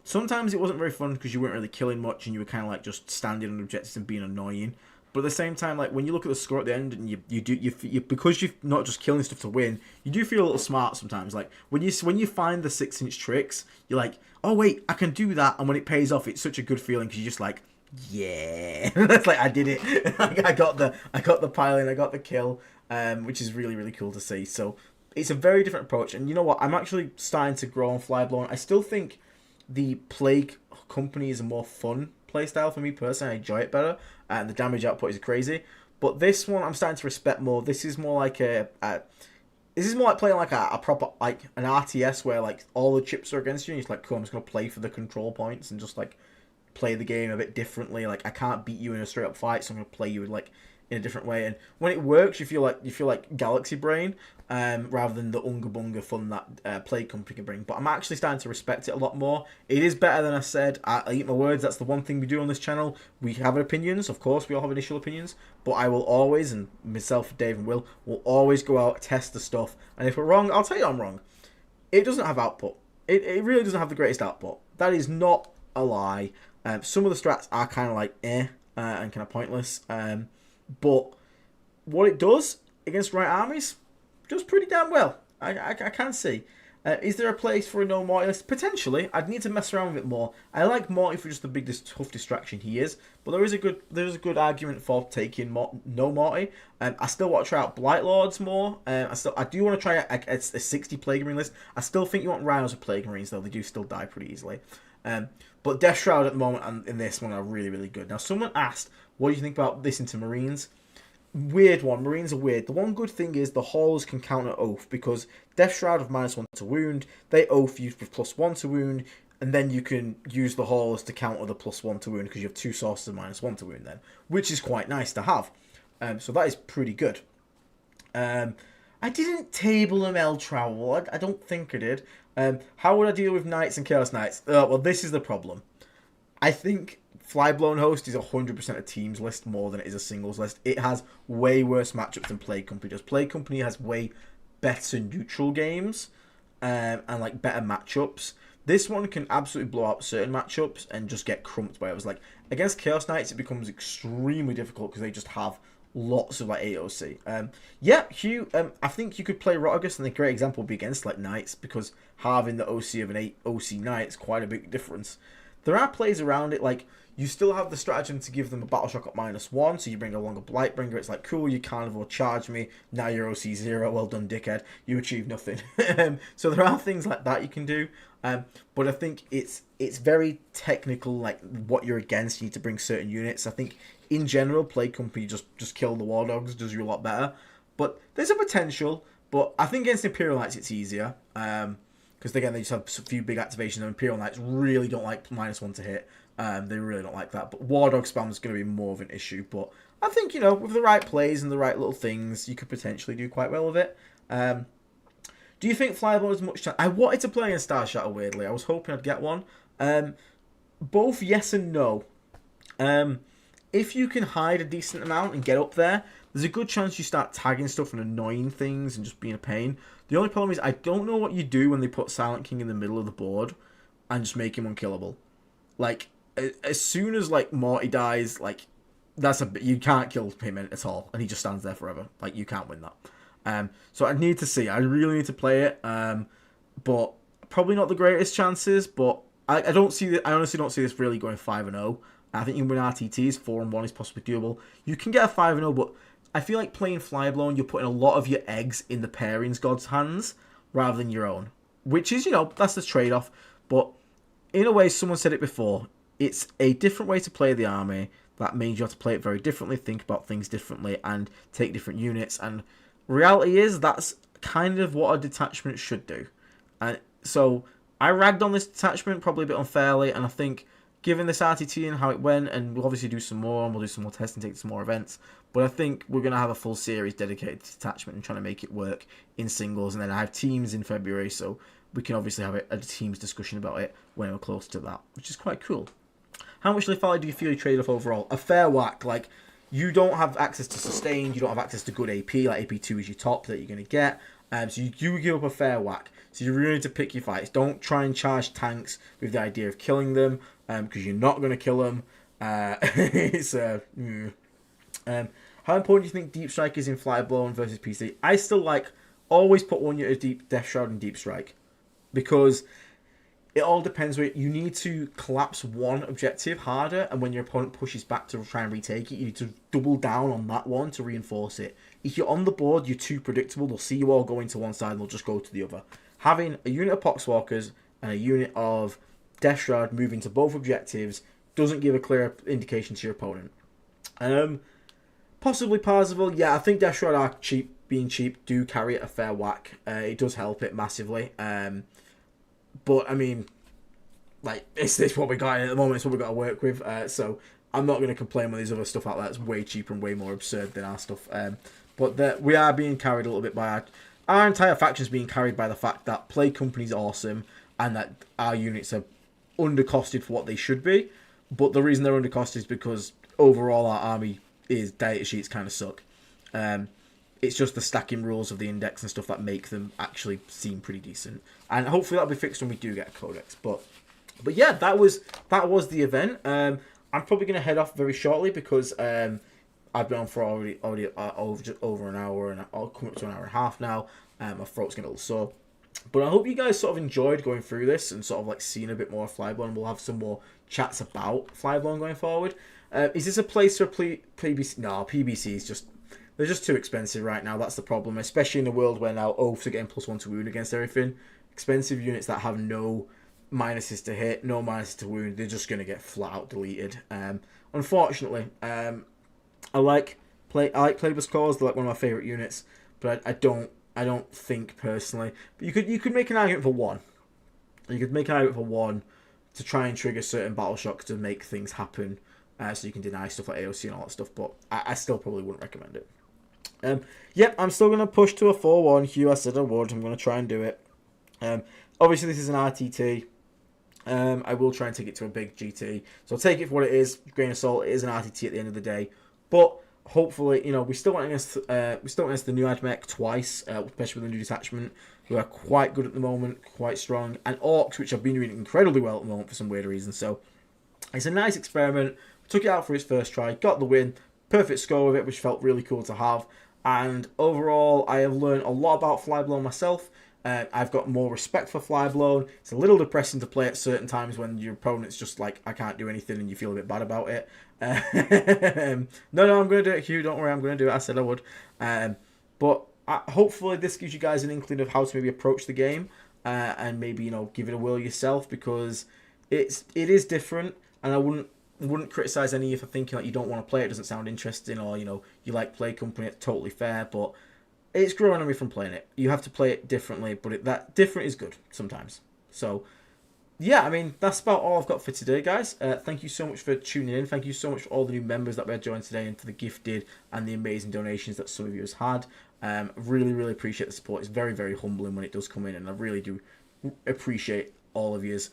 Sometimes it wasn't very fun because you weren't really killing much and you were kind of just standing on objectives and being annoying. But at the same time, when you look at the score at the end and you because you're not just killing stuff to win, you do feel a little smart sometimes. When you find the 6-inch tricks, you're like, oh wait, I can do that. And when it pays off, it's such a good feeling because you're just like, yeah, that's I did it. I got the piling, I got the kill, which is really, really cool to see. So it's a very different approach. And you know what? I'm actually starting to grow on Flyblown. I still think the Plague Company is a more fun playstyle for me personally. I enjoy it better, and the damage output is crazy. But this one I'm starting to respect more. This is more like this is more like playing a proper an RTS where all the chips are against you and you're cool, I'm just gonna play for the control points and just play the game a bit differently. I can't beat you in a straight up fight, so I'm gonna play you in a different way. And when it works, you feel like Galaxy Brain, rather than the unga bunga fun that Plague Company can bring. But I'm actually starting to respect it a lot more. It is better than I said. I eat my words. That's the one thing we do on this channel. We have opinions, of course. We all have initial opinions, but I will always, and myself, Dave, and Will always go out, test the stuff, and if we're wrong, I'll tell you I'm wrong. It doesn't have output. It really doesn't have the greatest output. That is not a lie. Some of the strats are kind of and kind of pointless. But what it does against right armies does pretty damn well. I can see. Is there a place for a no Morty list? Potentially. I'd need to mess around with it more. I like Morty for just the big, tough distraction he is, but there is a good argument for taking no Morty. I still want to try out Blight Lords more. I do want to try a 60 Plague Marine list. I still think you want Rhinos of Plague Marines, though. They do still die pretty easily. But Death Shroud at the moment and in this one are really, really good. Now, someone asked, what do you think about this into Marines? Weird one. Marines are weird. The one good thing is the Halls can counter Oath, because Death Shroud of -1 to wound, they Oath you with +1 to wound, and then you can use the Halls to counter the +1 to wound because you have 2 sources of -1 to wound then, which is quite nice to have. So that is pretty good. I didn't table ML Travel. I don't think I did. How would I deal with Knights and Chaos Knights? Well, this is the problem. I think Flyblown Host is 100% a teams list more than it is a singles list. It has way worse matchups than Plague Company does. Plague Company has way better neutral games and better matchups. This one can absolutely blow out certain matchups and just get crumped by others. Against Chaos Knights, it becomes extremely difficult because they just have lots of 8OC. Yeah, Hugh, I think you could play Rotagus, and a great example would be against Knights, because having the OC of an 8OC Knight is quite a big difference. There are plays around it, you still have the stratagem to give them a Battle Shock at -1, so you bring along a Blightbringer, it's cool, you Carnivore charge me, now you're OC 0, well done dickhead, you achieve nothing. So there are things like that you can do, but I think it's very technical, what you're against, you need to bring certain units. I think in general, Plague Company just kill the War Dogs does you a lot better, but there's a potential. But I think against Imperial Knights it's easier, because again they just have a few big activations, and Imperial Knights really don't like -1 to hit. They really don't like that. But War Dog spam is going to be more of an issue. But I think, with the right plays and the right little things, you could potentially do quite well with it. Do you think Flyblown has much chance? I wanted to play in Star Shatter, weirdly. I was hoping I'd get one. Both yes and no. if you can hide a decent amount and get up there, there's a good chance you start tagging stuff and annoying things and just being a pain. The only problem is I don't know what you do when they put Silent King in the middle of the board and just make him unkillable. Like, as soon as, like, Morty dies, like, you can't kill him at all, and he just stands there forever. Like, you can't win that. So I need to see. I really need to play it. But probably not the greatest chances, but I honestly don't see this really going 5-0. I think you can win RTTs. 4-1 is possibly doable. You can get a 5-0, but I feel like playing Flyblown, you're putting a lot of your eggs in the pairings god's hands rather than your own. Which is, that's the trade-off. But in a way, someone said it before, it's a different way to play the army. That means you have to play it very differently, think about things differently, and take different units. And reality is, that's kind of what a detachment should do. And so I ragged on this detachment probably a bit unfairly, and I think given this RTT and how it went, and we'll obviously do some more, and we'll do some more testing, take some more events, but I think we're going to have a full series dedicated to detachment and trying to make it work in singles, and then I have teams in February, so we can obviously have a team's discussion about it when we're close to that, which is quite cool. How much Lethal do you feel you trade off overall? A fair whack. Like, you don't have access to sustain, you don't have access to good AP, like AP2 is your top that you're going to get, so you do give up a fair whack. So you really need to pick your fights. Don't try and charge tanks with the idea of killing them, because you're not going to kill them. How important do you think Deep Strike is in Flyblown versus PC? I still always put 1 unit of Death Shroud and Deep Strike, because it all depends. You need to collapse one objective harder, and when your opponent pushes back to try and retake it, you need to double down on that one to reinforce it. If you're on the board, you're too predictable. They'll see you all going to one side and they'll just go to the other. Having a unit of Poxwalkers and a unit of Death Shroud moving to both objectives doesn't give a clear indication to your opponent. Possibly Parzival. Yeah, I think Death Shroud are cheap. Being cheap do carry it a fair whack. It does help it massively. But I mean, it's what we got at the moment. It's what we got to work with. So I'm not going to complain when there's other stuff out there that's way cheaper and way more absurd than our stuff. But we are being carried a little bit by our entire faction is being carried by the fact that Play Company's awesome and that our units are undercosted for what they should be. But the reason they're undercosted is because overall our army data sheets kind of suck. It's just the stacking rules of the index and stuff that make them actually seem pretty decent. And hopefully that'll be fixed when we do get a codex. But yeah, that was the event. I'm probably going to head off very shortly because I've been on for already over an hour, and I'll come up to an hour and a half now. My throat's getting a little sore. But I hope you guys sort of enjoyed going through this and sort of seeing a bit more of Flyblown. We'll have some more chats about Flyblown going forward. Is this a place for PBC? No, PBC is just... They're just too expensive right now. That's the problem, especially in a world where now oaths are getting +1 to wound against everything. Expensive units that have no minuses to hit, no minuses to wound, they're just going to get flat out deleted. Unfortunately, I like Platypus Claws. They're one of my favourite units, but I don't think personally. But you could make an argument for one. You could make an argument for one to try and trigger certain battle shocks to make things happen, so you can deny stuff like AOC and all that stuff. But I still probably wouldn't recommend it. Yep, I'm still going to push to a 4-1. Hugh, I said I would. I'm going to try and do it. Obviously, this is an RTT. I will try and take it to a big GT. So I'll take it for what it is. Grain of salt. It is an RTT at the end of the day. But hopefully, we still went against the new AdMech twice, especially with the new detachment, who are quite good at the moment, quite strong, and Orcs, which have been doing incredibly well at the moment for some weird reason. So it's a nice experiment. Took it out for its first try, got the win, perfect score with it, which felt really cool to have. And overall, I have learned a lot about Flyblown myself. I've got more respect for Flyblown. It's a little depressing to play at certain times when your opponent's just like, I can't do anything, and you feel a bit bad about it. No, I'm going to do it, Hugh. Don't worry, I'm going to do it. I said I would. But hopefully this gives you guys an inkling of how to maybe approach the game and maybe, give it a whirl yourself, because it is different, and I wouldn't criticize any if you're thinking you don't want to play it, doesn't sound interesting, or you like Play Company. It's totally fair, but it's growing on me from playing it. You have to play it differently, but that different is good sometimes. So yeah, I mean, that's about all I've got for today, guys. Thank you so much for tuning in. Thank you so much for all the new members that we had joined today, and for the gifted and the amazing donations that some of you has had. Really, really appreciate the support. It's very, very humbling when it does come in, and I really do appreciate all of yous.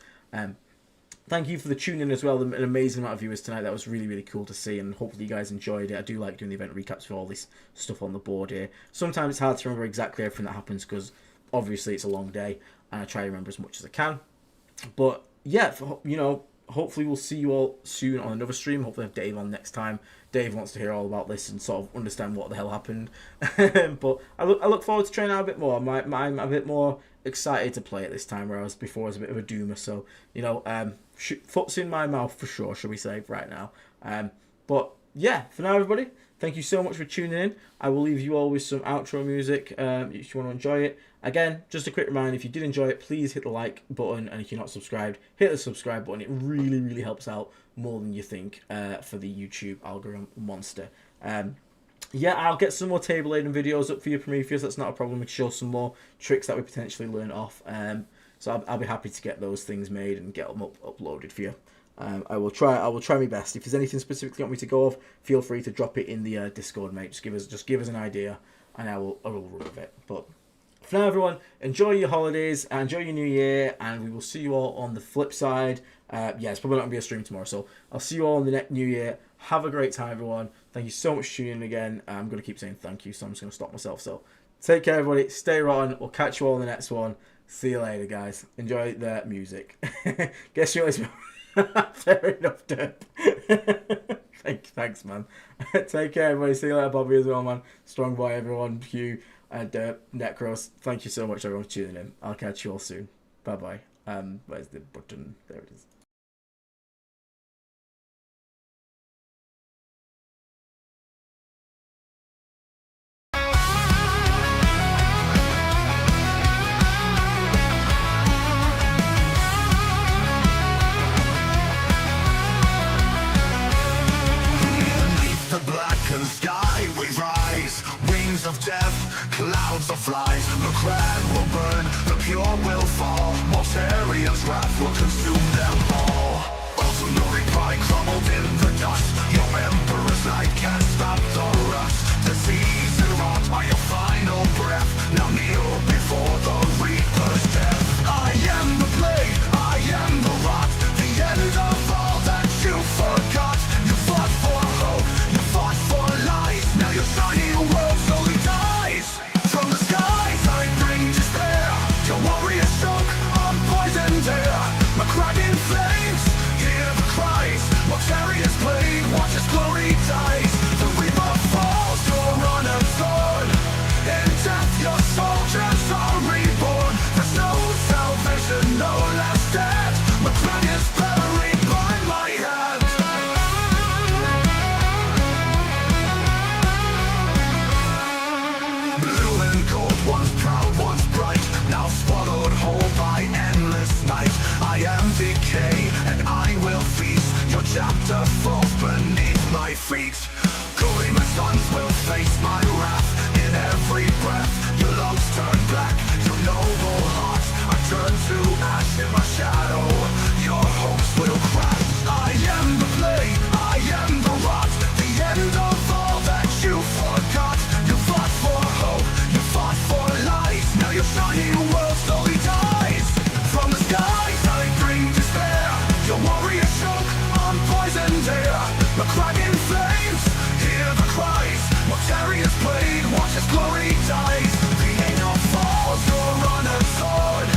thank you for the tune in as well. An amazing amount of viewers tonight. That was really, really cool to see, and hopefully you guys enjoyed it. I do like doing the event recaps for all this stuff on the board here. Sometimes it's hard to remember exactly everything that happens because obviously it's a long day, and I try to remember as much as I can. But yeah, hopefully we'll see you all soon on another stream. Hopefully I have Dave on next time. Dave wants to hear all about this and sort of understand what the hell happened. But I look forward to trying out a bit more. I'm a bit more excited to play it this time, whereas before I was a bit of a doomer. So, foot's in my mouth for sure, shall we say, right now. But yeah, for now, everybody, thank you so much for tuning in. I will leave you all with some outro music if you want to enjoy it. Again, just a quick reminder, if you did enjoy it, please hit the like button, and if you're not subscribed, hit the subscribe button. It really, really helps out more than you think for the YouTube algorithm monster. Yeah, I'll get some more table Aiden videos up for you, Prometheus. That's not a problem. We can show some more tricks that we potentially learn off. So I'll be happy to get those things made and get them uploaded for you. I will try my best. If there's anything specifically you want me to go off, feel free to drop it in the Discord, mate. Just give us an idea, and I will run with it. But for now, everyone, enjoy your holidays, enjoy your new year, and we will see you all on the flip side. Yeah, it's probably not going to be a stream tomorrow, so I'll see you all in the next new year. Have a great time, everyone. Thank you so much for tuning in again. I'm going to keep saying thank you, so I'm just going to stop myself. So take care, everybody. Stay rotten. We'll catch you all in the next one. See you later, guys. Enjoy the music. Guess you always... Fair enough, Derp. Thanks, man. Take care, everybody. See you later, Bobby, as well, man. Strong boy, everyone. Hugh, Derp, Necros. Thank you so much, everyone, for tuning in. I'll catch you all soon. Bye-bye. Where's the button? There it is. The blackened sky we rise, wings of death, clouds of flies. The crab will burn, the pure will fall. Mortarian's wrath will consume them all. Ultimately pride crumbled in the dust. Your emperor's light can't stop the rust. Disease and rot are your final breath. Now kneel before the reaper's death. I am the plague, I am the rot. The end of all that you forgot. You fought for hope, you fought for lies. Now your shining world slowly dies. From the skies I bring despair. Your warriors choke on poisoned air. My cracked in flames, hear the cries. Mortarian's blade, watch his glory dies. The reaper falls, your runner's sword. In death your soldiers are reborn. There's no salvation, no last stand. My crown is buried by my hand. Blue and gold, once proud, once bright, now swallowed whole by endless night. I am decay, and I will feast. Your chapter falls beneath my feet. Gleaming suns will face my wrath. In every breath, your lungs turn black. Your noble hearts are turned to ash in my shadow. Your hopes will crack. I am the plague, I am the rot. The end of all that you forgot. You fought for hope, you fought for lies. Now your shining world slowly dies. From the skies I bring despair. Your warriors choke on poisoned air. My crack in flames, hear the cries. Mortarian's blade, watch his glory dies. The angel falls, your runner's sword.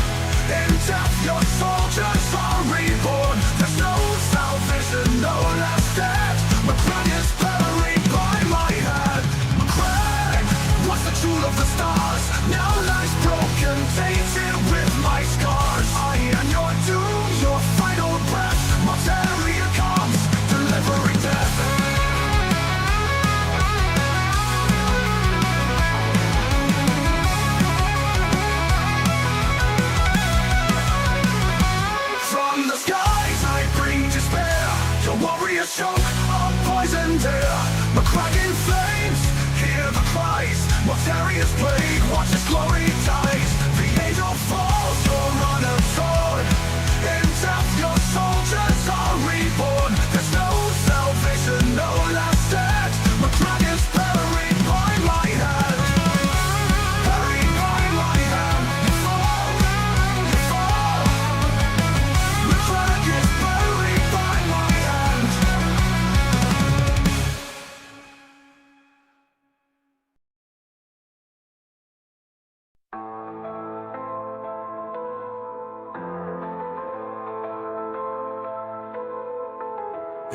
In death your soldiers are reborn. There's no salvation, no last stand. My crown is buried by my hand. My crown was the jewel of the stars. Now lies broken, tainted with my scars. I am your doom, your final breath. Mortarian comes, delivering death. From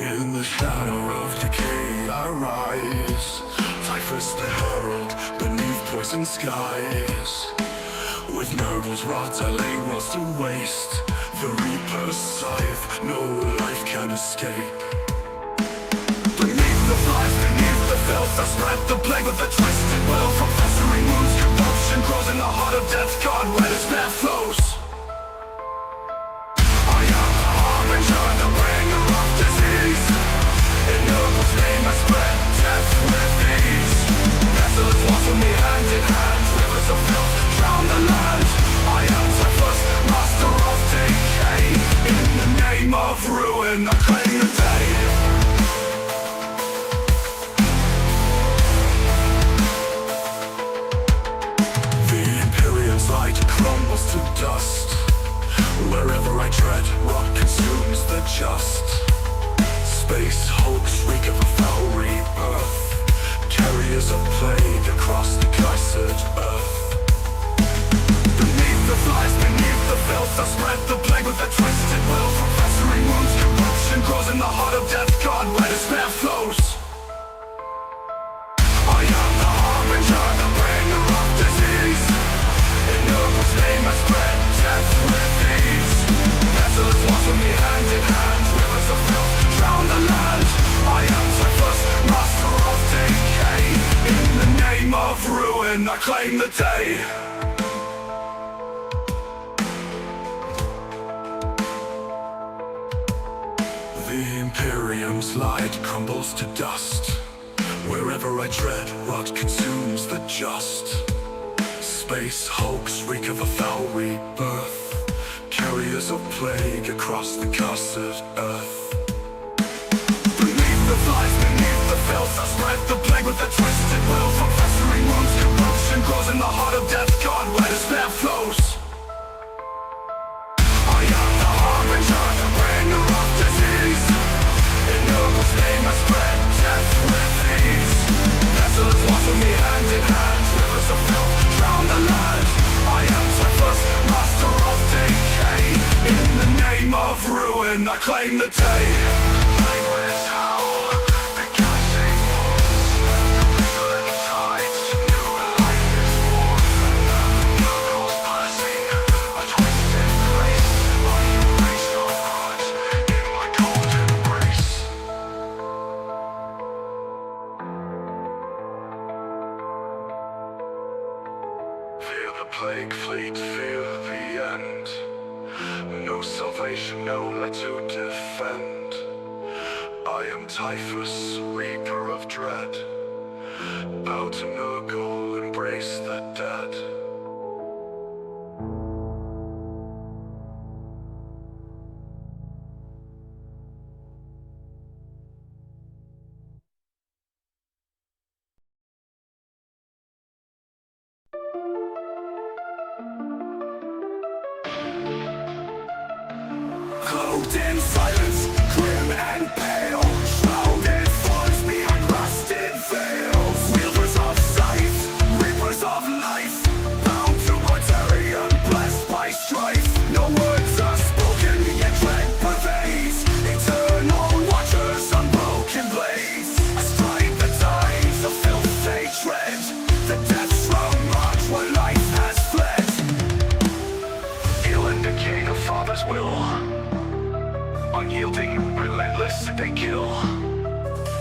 In the shadow of decay I rise, typhus the herald beneath poison skies. With nobles rot I lay walls to waste, the reaper's scythe no life can escape. Beneath the flies, beneath the filth I spread the plague with the twisted will. From festering wounds corruption grows in the heart of death. God red as blood flows. I am the harbinger, the bringer of disease. In noble's name I spread death with ease. Vessels walk with me hand in hand, rivers of filth drown the land. I am typhus, master of decay. In the name of ruin I claim the day. Crumbles to dust. Wherever I tread, rot consumes the just. Space hulks reek of a foul rebirth, carriers of plague across the cursed earth. Beneath the flies, beneath the filth I spread the plague with a twisted will. From festering wounds corruption grows in the heart of death. God where despair flows. I am the harbinger, the bringer of disease. In noble's name I spread death with ease. Vessels walk with me hand in hand, rivers of filth drown the land. I am typhus, master of decay. In the name of ruin I claim the day. The Imperium's light crumbles to dust. Wherever I tread, rot consumes the just. Space hulks reek of a foul rebirth, carriers of plague across the cursed earth. Beneath the flies, beneath the filth I spread the plague with a twisted will. From festering wounds corruption grows in the heart of death. God where despair flows. I am the harbinger, the bringer of disease. In noble's name I spread death with ease. Vessels walk with me hand in hand, rivers of filth drown the land. I am typhus, master of decay. In the name of ruin I claim the day. Language howl, the gushing walls, the tides, new life is born. Miracles passing, a twisted place. I erase your heart in my golden embrace. Fear the plague fleet, fear the end. No salvation, no let to defend. I am typhus, reaper of dread. Bow to Nurgle, embrace the dead. Clothed in silence, grim and pale, shrouded forms behind rusted veils. Wielders of scythe, reapers of life, bound to Mortarian, blessed by strife. No words are spoken, yet dread pervades. Eternal watchers, unbroken blades. Astride the tides of filth they tread, the death's from march where life has fled. Ill and decay, the Father's will. Unyielding, relentless, they kill.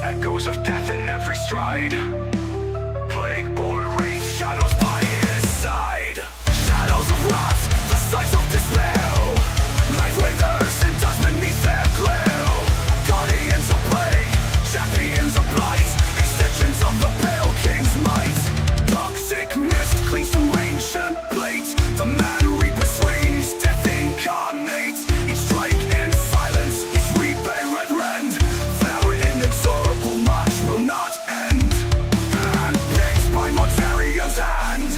Echoes of death in every stride. Plague-born rage, shadows by his side. Shadows of wrath, the sights of despair. Life withers and dust beneath their glare. Guardians of plague, champions of blight, extensions of the pale king's might. Toxic mist clings to ancient blade. The man reaper swings, death incarnate. Each strike in silence, each reap a red rend. Their inexorable march will not end. Handpicked by Mortarian's hand,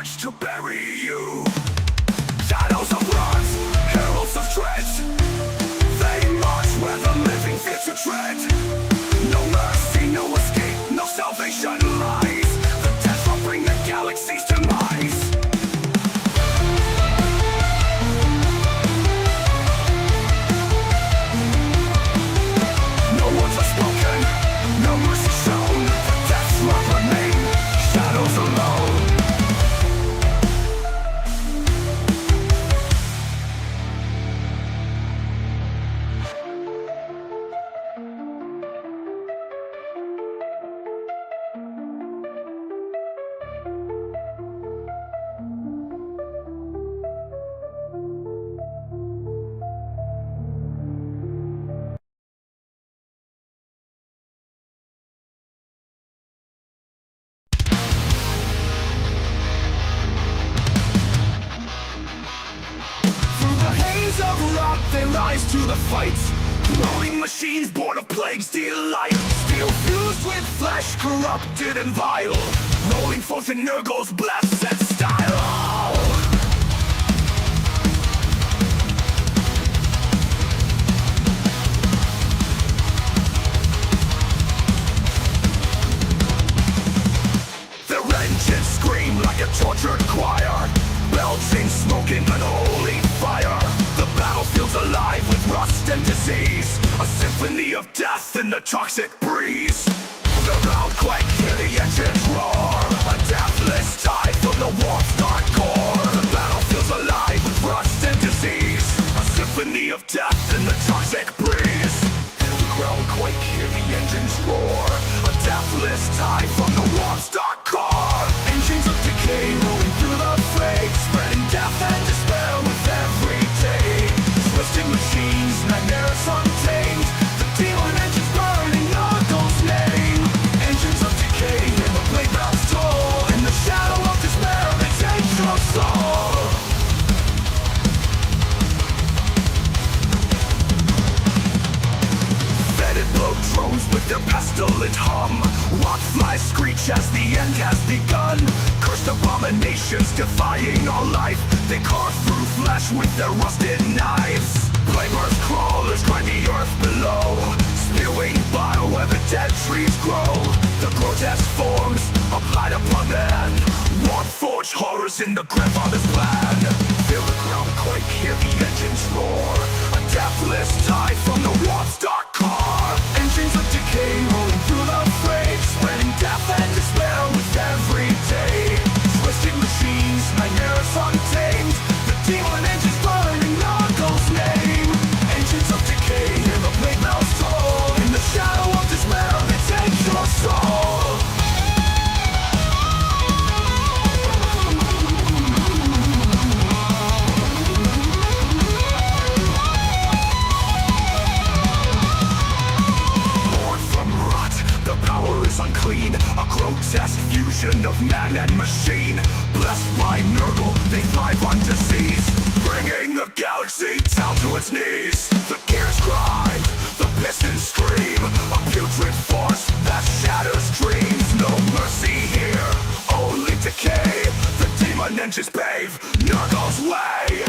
march to bury you. Shadows of wrath, heralds of dread, they march where the living fear to tread. No mercy, no escape, no salvation lies. The death will bring the galaxy's demise. No words are spoken, no mercy shown. The death's wrath remain, shadows alone. Of rock, they rise to the fight. Rolling machines born of plague's delight. Steel fused with flesh, corrupted and vile. Rolling forth in Nurgle's blessed style. Their engines scream like a tortured choir, belching smoke in unholy fire. The battlefield's alive with rust and disease, a symphony of death in the toxic breeze. The ground quake, hear the engines roar, a deathless tide from the warp's dark core. The battlefield's alive with rust and disease, a symphony of death in the toxic breeze. The ground quake, hear the engines roar, a deathless tide from the warp's dark core. Engines of decay rolling through the fray, spreading death and despair with every day. Twisted machines, nightmares untamed, the demon engines burning Nurgle's name. Engines of decay, hear the blade bells toll, in the shadow of despair they take your soul. Fetid blow drones with their pestilent hum, rock flies screech as the end has begun. Cursed abominations defying all life, they carve through flesh with their rusted knives. Flamers crawlers grind the earth below, spewing bile where the dead trees grow. The grotesque forms applied upon man, warp forged horrors in the grandfather's plan. Feel the ground quake, hear the engines roar, a deathless tide from the warp's dark core. Engines of decay rolling through the fray, spreading death and despair with every day. Twisted machines, nightmares untamed, the demon engines burning Nurgle's name. Engines of decay, hear the blade bells toll, in the shadow of despair they take your soul. Unclean, a grotesque fusion of man and machine. Blessed by Nurgle, they thrive on disease, bringing the galaxy down to its knees. The gears grind, the pistons scream, a putrid force that shatters dreams. No mercy here, only decay. The demon engines pave Nurgle's way.